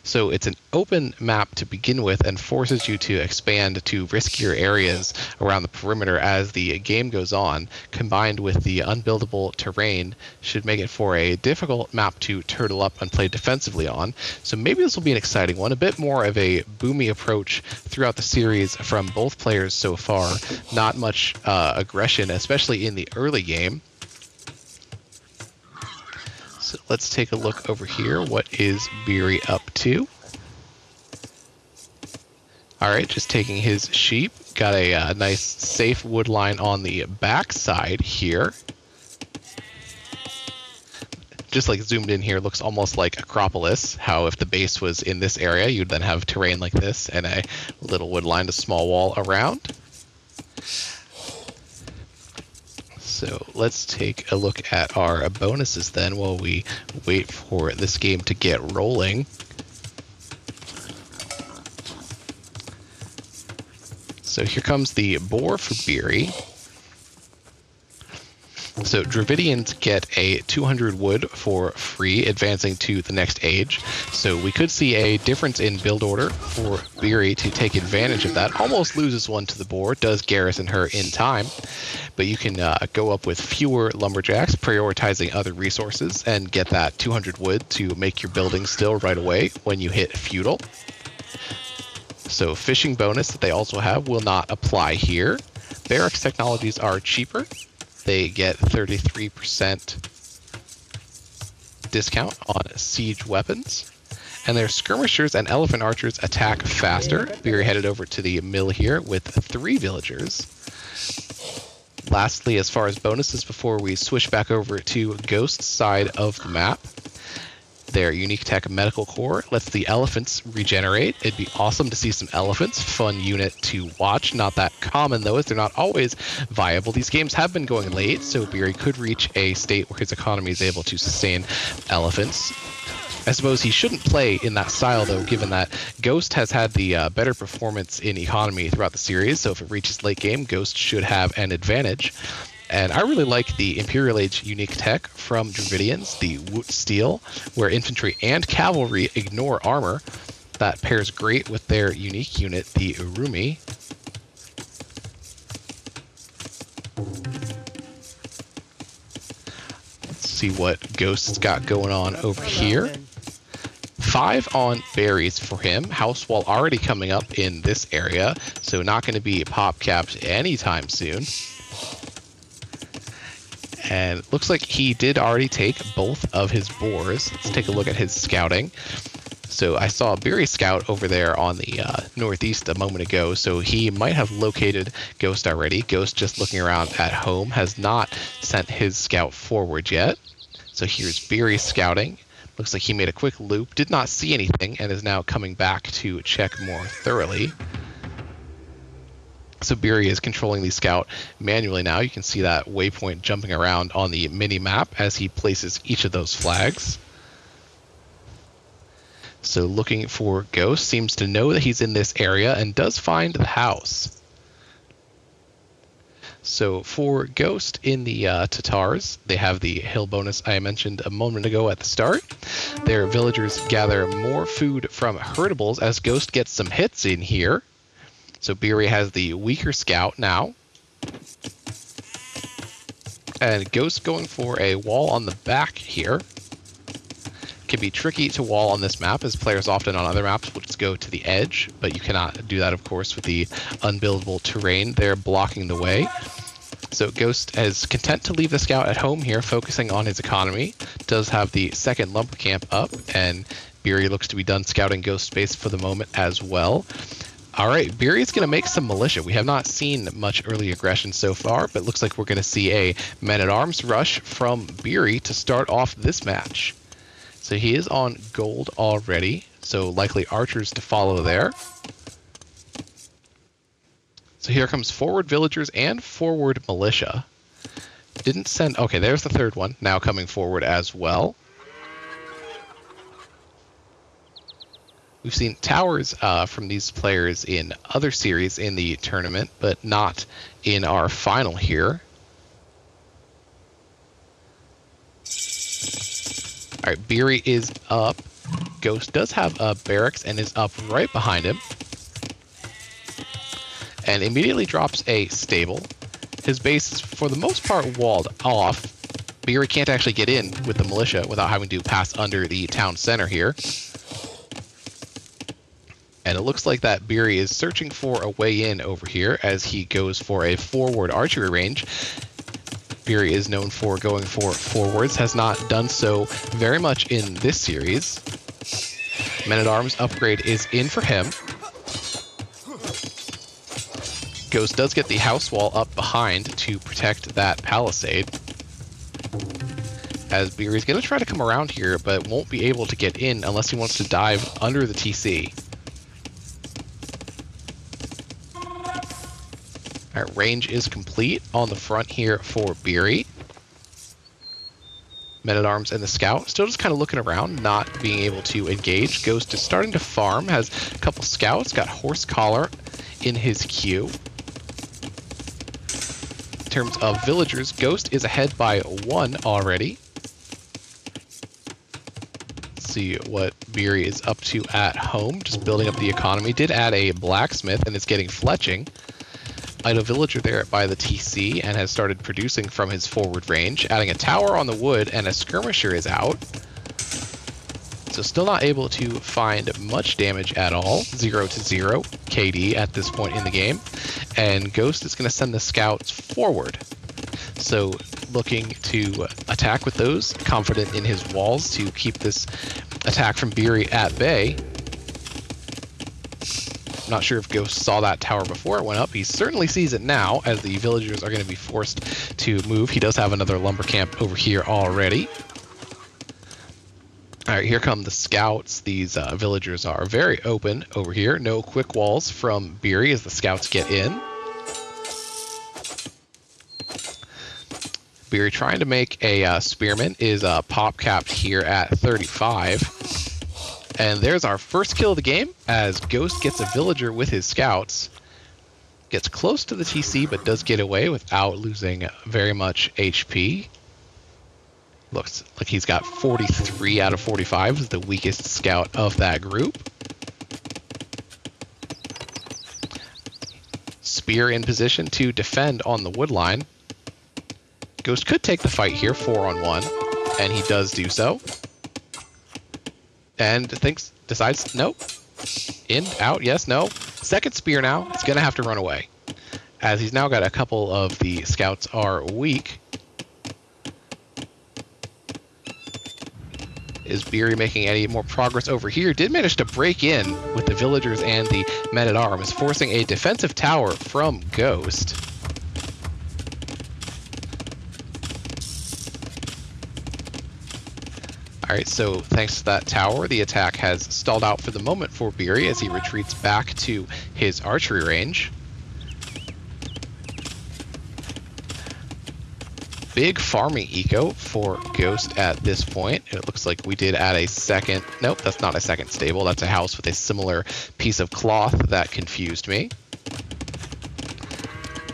So it's an open map to begin with and forces you to expand to riskier areas around the perimeter as the game goes on, combined with the unbuildable terrain should make it for a difficult map to turtle up and play defensively on. So maybe this will be an exciting one, a bit more of a boomy approach throughout the series from both players so far. Not much aggression, especially in the early game. So let's take a look over here. What is Biry up to? All right, just taking his sheep. Got a nice safe wood line on the back side here. Just like zoomed in here, looks almost like Acropolis. How if the base was in this area, you'd then have terrain like this and a little wood line, a small wall around. So let's take a look at our bonuses then while we wait for this game to get rolling. So here comes the boar for Biry. So Dravidians get a 200 wood for free, advancing to the next age. So we could see a difference in build order for Biry to take advantage of that. Almost loses one to the boar, does garrison her in time. But you can go up with fewer lumberjacks, prioritizing other resources, and get that 200 wood to make your building still right away when you hit feudal. So fishing bonus that they also have will not apply here. Barracks technologies are cheaper. They get 33% discount on siege weapons. And their skirmishers and elephant archers attack faster. Biry headed over to the mill here with 3 villagers. Lastly, as far as bonuses before we switch back over to Ghost's side of the map, their unique tech medical core lets the elephants regenerate. It'd be awesome to see some elephants. Fun unit to watch. Not that common, though, as they're not always viable. These games have been going late, so Biry could reach a state where his economy is able to sustain elephants. I suppose he shouldn't play in that style, though, given that Ghost has had the better performance in economy throughout the series, so if it reaches late game, Ghost should have an advantage. And I really like the Imperial Age unique tech from Dravidians, the Woot Steel, where infantry and cavalry ignore armor. That pairs great with their unique unit, the Urumi. Let's see what Ghost's got going on over here. 5 on berries for him. House wall already coming up in this area, so not going to be pop capped anytime soon. And looks like he did already take both of his boars. Let's take a look at his scouting. So I saw Biry scout over there on the northeast a moment ago, so he might have located Ghost already. Ghost, just looking around at home, has not sent his scout forward yet. So here's Biry scouting. Looks like he made a quick loop, did not see anything, and is now coming back to check more thoroughly. So Biry is controlling the scout manually now. You can see that waypoint jumping around on the mini-map as he places each of those flags. So looking for Ghost, seems to know that he's in this area and does find the house. So for Ghost in the Tatars, they have the hill bonus I mentioned a moment ago at the start. Their villagers gather more food from herdables as Ghost gets some hits in here. So Biry has the weaker scout now. And Ghost going for a wall on the back here. Can be tricky to wall on this map, as players often on other maps will just go to the edge, but you cannot do that, of course, with the unbuildable terrain there blocking the way. So Ghost is content to leave the scout at home here, focusing on his economy. Does have the second lumber camp up, and Biry looks to be done scouting Ghost space for the moment as well. All right, Biry is going to make some militia. We have not seen much early aggression so far, but looks like we're going to see a men-at-arms rush from Biry to start off this match. So he is on gold already, so likely archers to follow there. So here comes forward villagers and forward militia. Didn't send... Okay, there's the third one, now coming forward as well. We've seen towers from these players in other series in the tournament, but not in our final here. All right, Biry is up. Ghost does have a barracks and is up right behind him. And immediately drops a stable. His base is, for the most part, walled off. Biry can't actually get in with the militia without having to pass under the town center here. And it looks like that Biry is searching for a way in over here as he goes for a forward archery range. Biry is known for going for forwards, has not done so very much in this series. Men-at-Arms upgrade is in for him. Ghost does get the house wall up behind to protect that palisade. As Biry's going to try to come around here, but won't be able to get in unless he wants to dive under the TC. All right, range is complete on the front here for Biry. Men-at-Arms and the scout still just kind of looking around, not being able to engage. Ghost is starting to farm, has a couple scouts, got horse collar in his queue. In terms of villagers, Ghost is ahead by 1 already. Let's see what Biry is up to at home, just building up the economy. Did add a blacksmith and is getting fletching. Idle villager there by the TC and has started producing from his forward range, adding a tower on the wood, and a skirmisher is out. So still not able to find much damage at all. 0-0 KD at this point in the game. And Ghost is going to send the scouts forward. So looking to attack with those, confident in his walls to keep this attack from Biry at bay. Not sure if Ghost saw that tower before it went up. He certainly sees it now, as the villagers are going to be forced to move. He does have another lumber camp over here already. All right, here come the scouts. These villagers are very open over here. No quick walls from Biry as the scouts get in. Biry trying to make a spearman is pop capped here at 35. And there's our first kill of the game, as Ghost gets a villager with his scouts. Gets close to the TC, but does get away without losing very much HP. Looks like he's got 43 out of 45, is the weakest scout of that group. Spear in position to defend on the wood line. Ghost could take the fight here, 4-on-1, and he does do so. And decides, nope. In, out, yes, no. Second spear now. It's going to have to run away, as he's now got a couple of the scouts are weak. Is Biry making any more progress over here? Did manage to break in with the villagers and the men-at-arms, forcing a defensive tower from Ghost. Alright, so thanks to that tower, the attack has stalled out for the moment for Biry as he retreats back to his archery range. Big farming eco for Ghost at this point. It looks like we did add a second... Nope, that's not a second stable. That's a house with a similar piece of cloth. That confused me.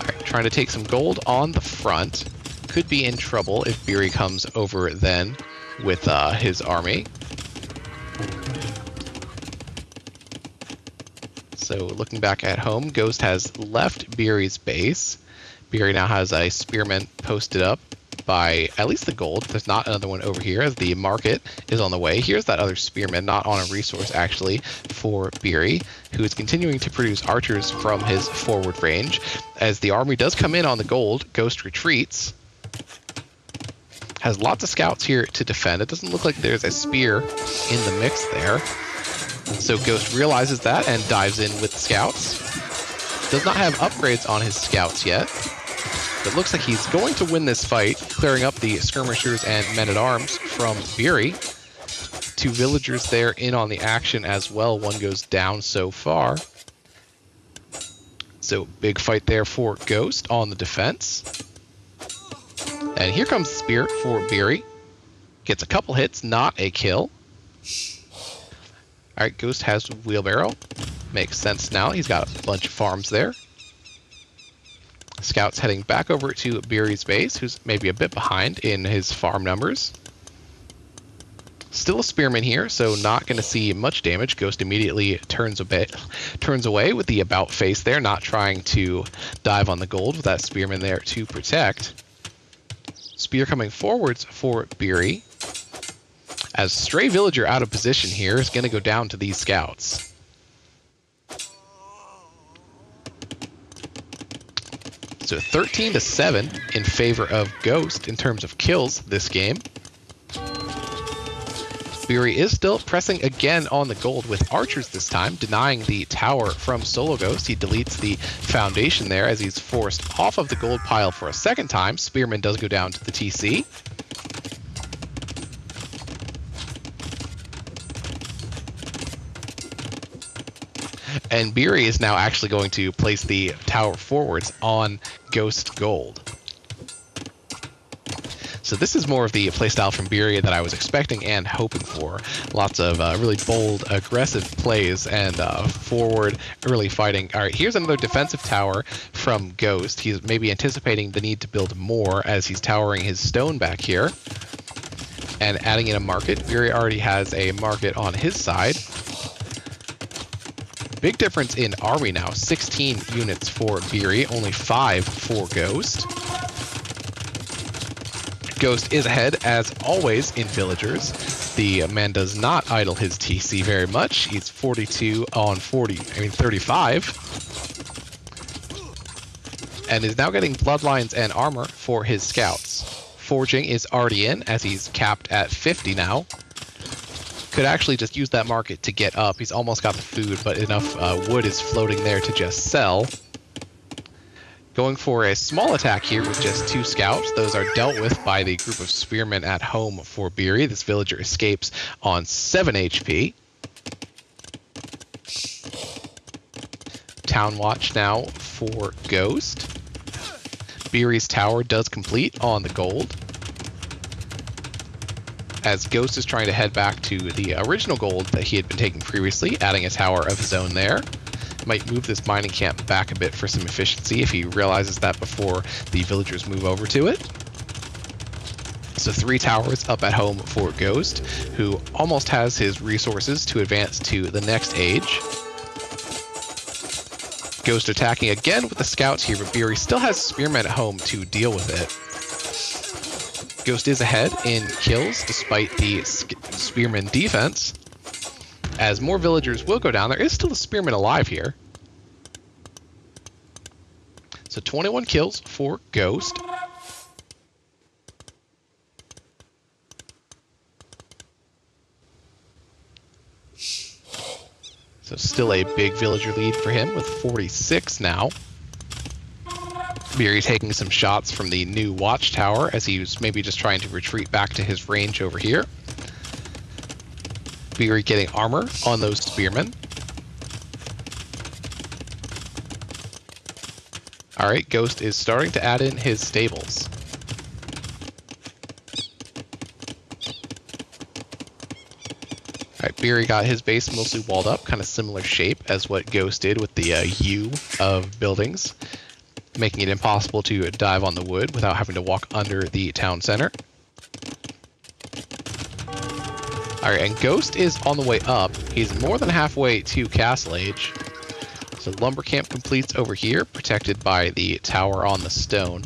Alright, trying to take some gold on the front. Could be in trouble if Biry comes over then with his army. So looking back at home, Ghost has left Biry's base. Biry now has a spearman posted up by at least the gold. There's not another one over here, as the market is on the way. Here's that other spearman, not on a resource actually, for Biry, who is continuing to produce archers from his forward range. As the army does come in on the gold, Ghost retreats. Has lots of scouts here to defend. It doesn't look like there's a spear in the mix there. So Ghost realizes that and dives in with the scouts. Does not have upgrades on his scouts yet. But looks like he's going to win this fight, clearing up the skirmishers and men-at-arms from Biry. Two villagers there in on the action as well. One goes down so far. So big fight there for Ghost on the defense. And here comes the spear for Biry. Gets a couple hits, not a kill. Alright, Ghost has wheelbarrow. Makes sense now. He's got a bunch of farms there. Scouts heading back over to Biry's base, who's maybe a bit behind in his farm numbers. Still a spearman here, so not going to see much damage. Ghost immediately turns away with the about face there, not trying to dive on the gold with that spearman there to protect. Spear coming forwards for Biry. As stray villager out of position here is going to go down to these scouts. So 13-7 in favor of Ghost in terms of kills this game. Biry is still pressing again on the gold with archers this time, denying the tower from SoloGhost. He deletes the foundation there as he's forced off of the gold pile for a second time. Spearman does go down to the TC. And Biry is now actually going to place the tower forwards on Ghost Gold. So this is more of the playstyle from Biry that I was expecting and hoping for. Lots of really bold, aggressive plays and forward early fighting. All right, here's another defensive tower from Ghost. He's maybe anticipating the need to build more as he's towering his stone back here. And adding in a market. Biry already has a market on his side. Big difference in army now. 16 units for Biry, only 5 for Ghost. Ghost is ahead, as always, in villagers. The man does not idle his TC very much. He's 42 on 35. And is now getting bloodlines and armor for his scouts. Forging is already in, as he's capped at 50 now. Could actually just use that market to get up. He's almost got the food, but enough wood is floating there to just sell. Going for a small attack here with just 2 scouts. Those are dealt with by the group of spearmen at home for Biry. This villager escapes on 7 HP. Town Watch now for Ghost. Biry's tower does complete on the gold, as Ghost is trying to head back to the original gold that he had been taking previously, adding a tower of his own there. Might move this mining camp back a bit for some efficiency if he realizes that before the villagers move over to it. So 3 towers up at home for Ghost, who almost has his resources to advance to the next age. Ghost attacking again with the scouts here, but Biry still has spearmen at home to deal with it. Ghost is ahead in kills despite the spearman defense. As more villagers will go down, there is still a spearman alive here. So 21 kills for Ghost. So still a big villager lead for him with 46 now. Biry taking some shots from the new watchtower as he was maybe just trying to retreat back to his range over here. Biry getting armor on those spearmen. Alright, Ghost is starting to add in his stables. Alright, Biry got his base mostly walled up, kind of similar shape as what Ghost did with the U of buildings, making it impossible to dive on the wood without having to walk under the town center. Alright, and Ghost is on the way up. He's more than halfway to Castle Age. So lumber camp completes over here, protected by the tower on the stone.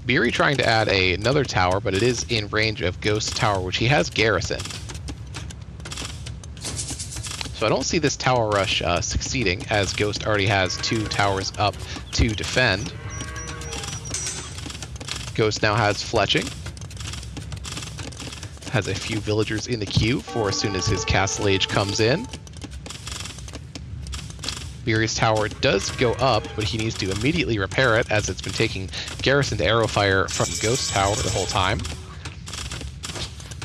Biry trying to add another tower, but it is in range of Ghost's tower, which he has garrisoned. So I don't see this tower rush succeeding, as Ghost already has 2 towers up to defend. Ghost now has fletching. Has a few villagers in the queue for as soon as his Castle Age comes in. Biry's tower does go up, but he needs to immediately repair it, as it's been taking garrisoned arrow fire from Ghost's tower the whole time.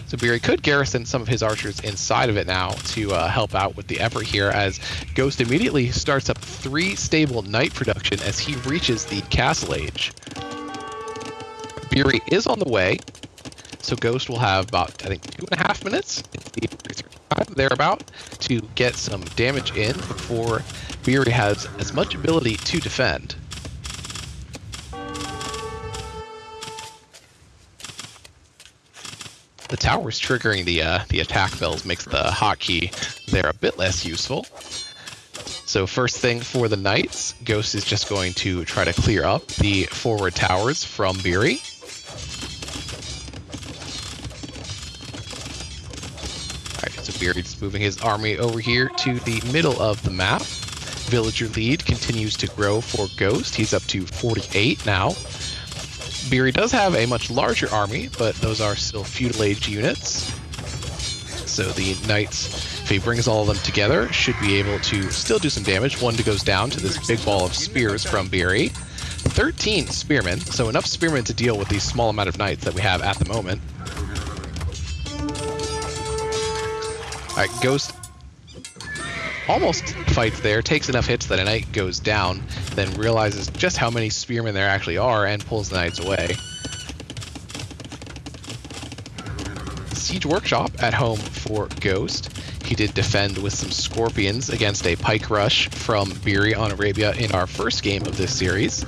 So Biry could garrison some of his archers inside of it now to help out with the effort here, as Ghost immediately starts up 3 stable knight production as he reaches the Castle Age. Biry is on the way, so Ghost will have about, I think, 2.5 minutes, thereabout, to get some damage in before Biry has as much ability to defend. The towers triggering the attack bells makes the hotkey there a bit less useful. So first thing for the knights, Ghost is just going to try to clear up the forward towers from Biry. Alright, so Biry's moving his army over here to the middle of the map. Villager lead continues to grow for Ghost. He's up to 48 now. Biry does have a much larger army, but those are still feudal age units. So the knights, if he brings all of them together, should be able to still do some damage. 1 goes down to this big ball of spears from Biry. 13 spearmen, so enough spearmen to deal with the small amount of knights that we have at the moment. Alright, Ghost almost fights there, takes enough hits that a knight goes down, then realizes just how many spearmen there actually are and pulls the knights away. Siege Workshop at home for Ghost. He did defend with some scorpions against a pike rush from Biry on Arabia in our first game of this series.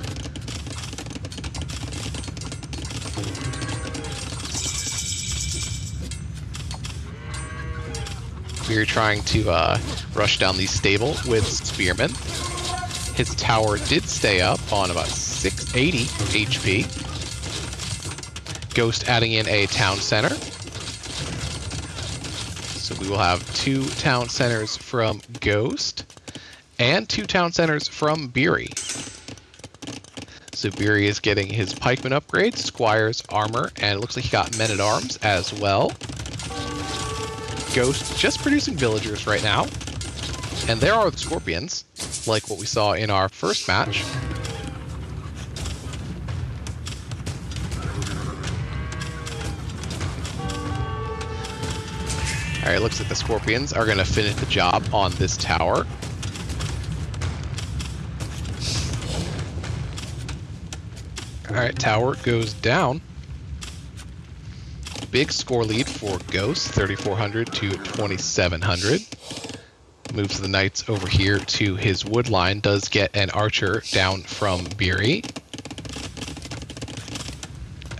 Biry trying to rush down the stable with spearmen. His tower did stay up on about 680 HP. Ghost adding in a town center. So we will have 2 town centers from Ghost and 2 town centers from Biry. So So Biry is getting his pikeman upgrade, squire's armor, and it looks like he got men-at-arms as well. Ghost just producing villagers right now. And there are the scorpions, like what we saw in our first match. Alright, looks like the scorpions are going to finish the job on this tower. Alright, tower goes down. Big score lead for Ghost, 3,400 to 2,700. Moves the knights over here to his wood line. Does get an archer down from Biry.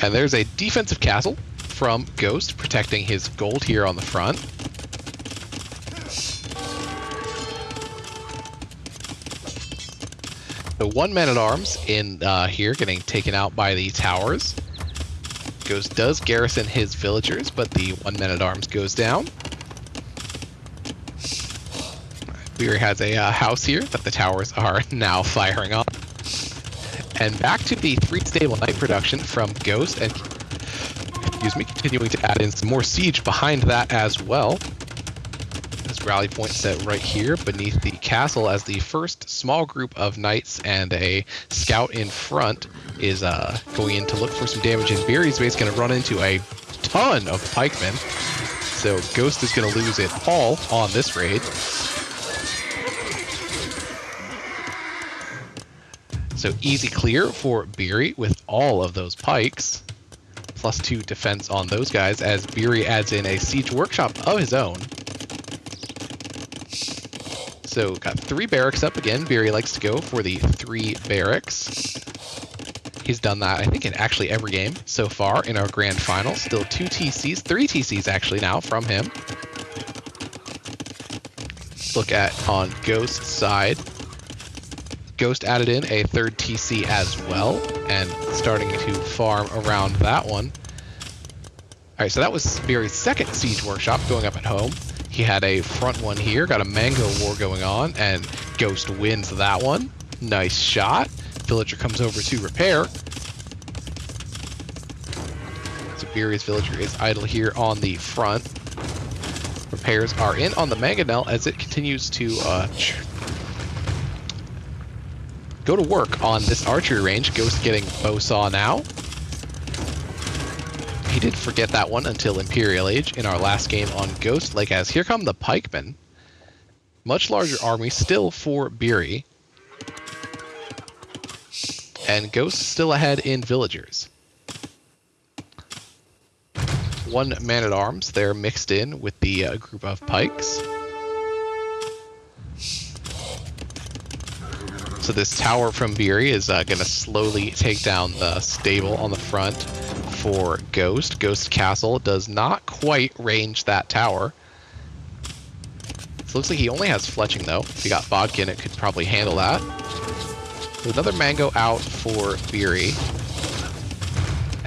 And there's a defensive castle from Ghost, protecting his gold here on the front. The one man-at-arms in here getting taken out by the towers. Ghost does garrison his villagers, but the one man-at-arms goes down. Biry has a house here that the towers are now firing on. And back to the 3 stable knight production from Ghost, and continuing to add in some more siege behind that as well. This rally point set right here beneath the castle as the first small group of knights and a scout in front is going in to look for some damage, and Biry's base going to run into a ton of pikemen. So Ghost is going to lose it all on this raid. So easy clear for Biry with all of those pikes. +2 defense on those guys as Biry adds in a siege workshop of his own. So got 3 barracks up again. Biry likes to go for the 3 barracks. He's done that, I think, in actually every game so far in our grand final. Still 2 TCs, 3 TCs actually now from him. Look at on Ghost's side. Ghost added in a 3rd TC as well, and starting to farm around that one. Alright, so that was Biry's 2nd siege workshop going up at home. He had a front one here, got a mango war going on, and Ghost wins that one. Nice shot. Villager comes over to repair. So Biry's villager is idle here on the front. Repairs are in on the mangonel as it continues to go to work on this archery range. Ghost getting bow saw now. He did forget that one until Imperial Age in our last game on Ghost, like as here come the pikemen. Much larger army still for Biry. And Ghost still ahead in villagers. 1 man-at-arms there mixed in with the group of pikes. So this tower from Biry is going to slowly take down the stable on the front for Ghost. Ghost Castle does not quite range that tower. So it looks like he only has fletching though. If he got Bodkin, it could probably handle that. So another mango out for Biry.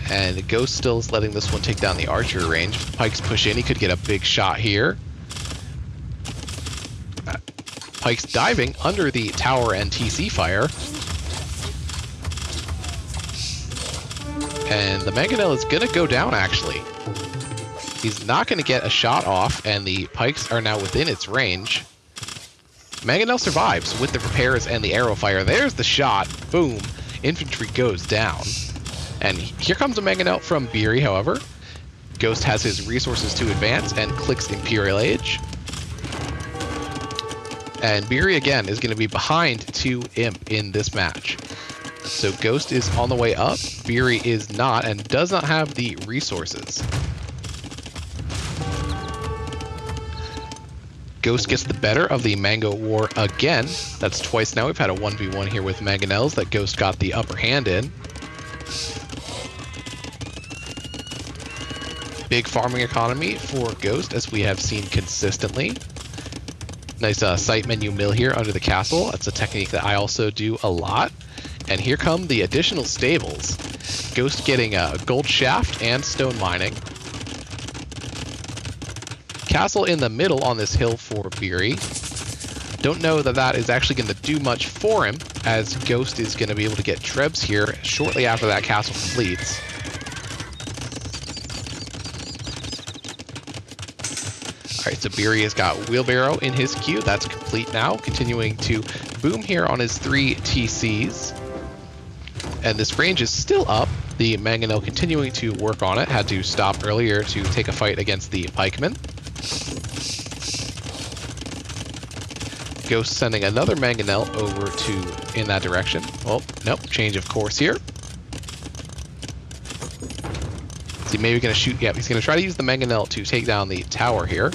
And Ghost still is letting this one take down the archer range. If the pikes push in, he could get a big shot here. Pikes diving under the tower and TC fire. And the mangonel is going to go down, actually. He's not going to get a shot off, and the pikes are now within its range. Mangonel survives with the repairs and the arrow fire. There's the shot. Boom. Infantry goes down. And here comes a mangonel from Biry, however. Ghost has his resources to advance and clicks Imperial Age. And Biry, again, is going to be behind 2 Imp in this match. So Ghost is on the way up. Biry is not and does not have the resources. Ghost gets the better of the Mango War again. That's twice now. We've had a 1v1 here with Mangonels that Ghost got the upper hand in. Big farming economy for Ghost, as we have seen consistently. Nice site menu mill here under the castle. That's a technique that I also do a lot. And here come the additional stables. Ghost getting a gold shaft and stone mining. Castle in the middle on this hill for Biry. Don't know that that is actually going to do much for him, as Ghost is going to be able to get Trebs here shortly after that castle completes. Alright, so Biry has got Wheelbarrow in his queue. That's complete now. Continuing to boom here on his 3 TCs. And this range is still up. The Mangonel continuing to work on it. Had to stop earlier to take a fight against the Pikeman. Ghost sending another Mangonel over to in that direction. Oh, nope, change of course here. Is he maybe going to shoot? Yep, he's going to try to use the Mangonel to take down the tower here.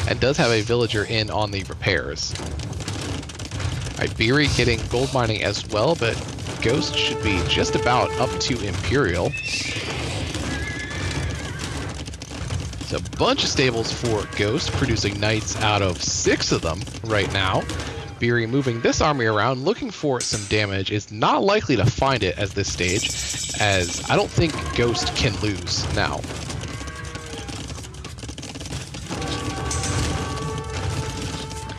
And does have a villager in on the repairs. Alright, Biry getting gold mining as well, but Ghost should be just about up to Imperial. So a bunch of stables for Ghost, producing knights out of 6 of them right now. Biry moving this army around, looking for some damage, is not likely to find it at this stage, as I don't think Ghost can lose now.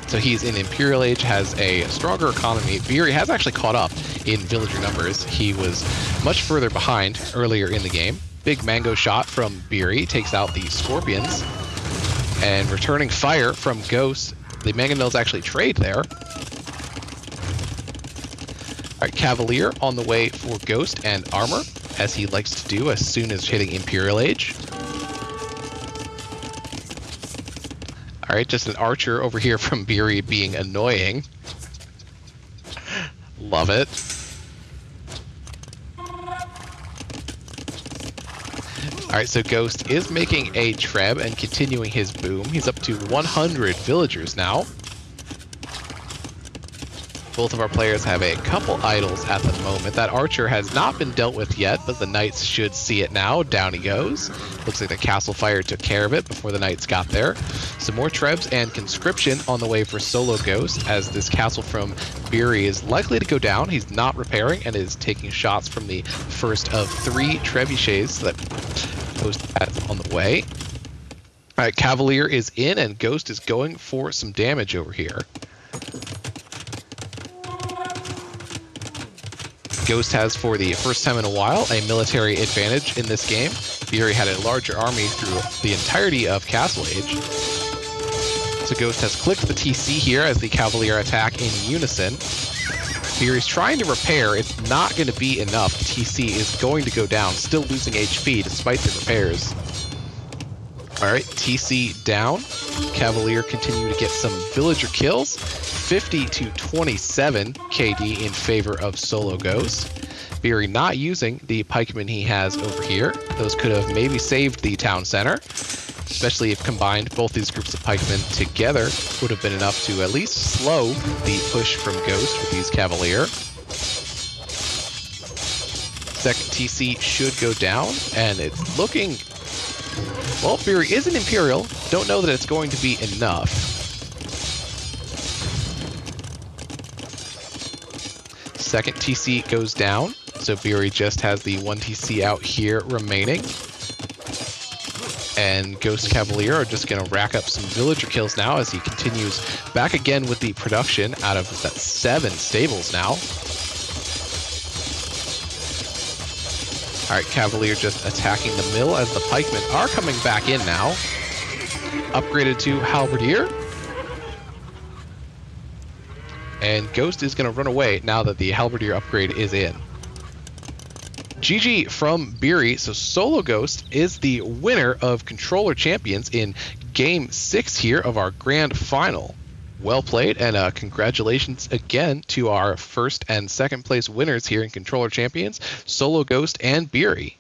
So he's in Imperial Age, has a stronger economy. Biry has actually caught up in villager numbers. He was much further behind earlier in the game. Big mango shot from Biry takes out the Scorpions. And returning fire from Ghost. The Mangonels actually trade there. Alright, Cavalier on the way for Ghost and armor, as he likes to do as soon as hitting Imperial Age. Alright, just an archer over here from Biry being annoying. Love it. Alright, so Ghost is making a Treb and continuing his boom. He's up to 100 villagers now. Both of our players have a couple idols at the moment. That archer has not been dealt with yet, but the knights should see it now. Down he goes. Looks like the castle fire took care of it before the knights got there. Some more Trebs and conscription on the way for Solo Ghost, as this castle from Biry is likely to go down. He's not repairing and is taking shots from the first of 3 trebuchets that Ghost has on the way. Alright, Cavalier is in and Ghost is going for some damage over here. Ghost has, for the first time in a while, a military advantage in this game. Biry had a larger army through the entirety of Castle Age. So Ghost has clicked the TC here as the Cavalier attack in unison. Biry's trying to repair. It's not going to be enough. TC is going to go down, still losing HP despite the repairs. Alright, TC down. Cavalier continue to get some villager kills. 50 to 27 KD in favor of Solo Ghost. Biry not using the pikemen he has over here. Those could have maybe saved the town center, especially if combined both these groups of pikemen together would have been enough to at least slow the push from Ghost with these Cavalier. Second TC should go down, and it's looking... Well, Biry is an Imperial. Don't know that it's going to be enough. Second TC goes down, so Biry just has the 1 TC out here remaining. And Ghost Cavalier are just going to rack up some villager kills now as he continues back again with the production out of that 7 stables now. Alright, Cavalier just attacking the mill as the pikemen are coming back in now. Upgraded to Halberdier. And Ghost is going to run away now that the Halberdier upgrade is in. GG from Biry. So Solo Ghost is the winner of Controller Champions in Game 6 here of our Grand Final. Well played, and congratulations again to our first and second place winners here in Controller Champions, Solo Ghost and Biry.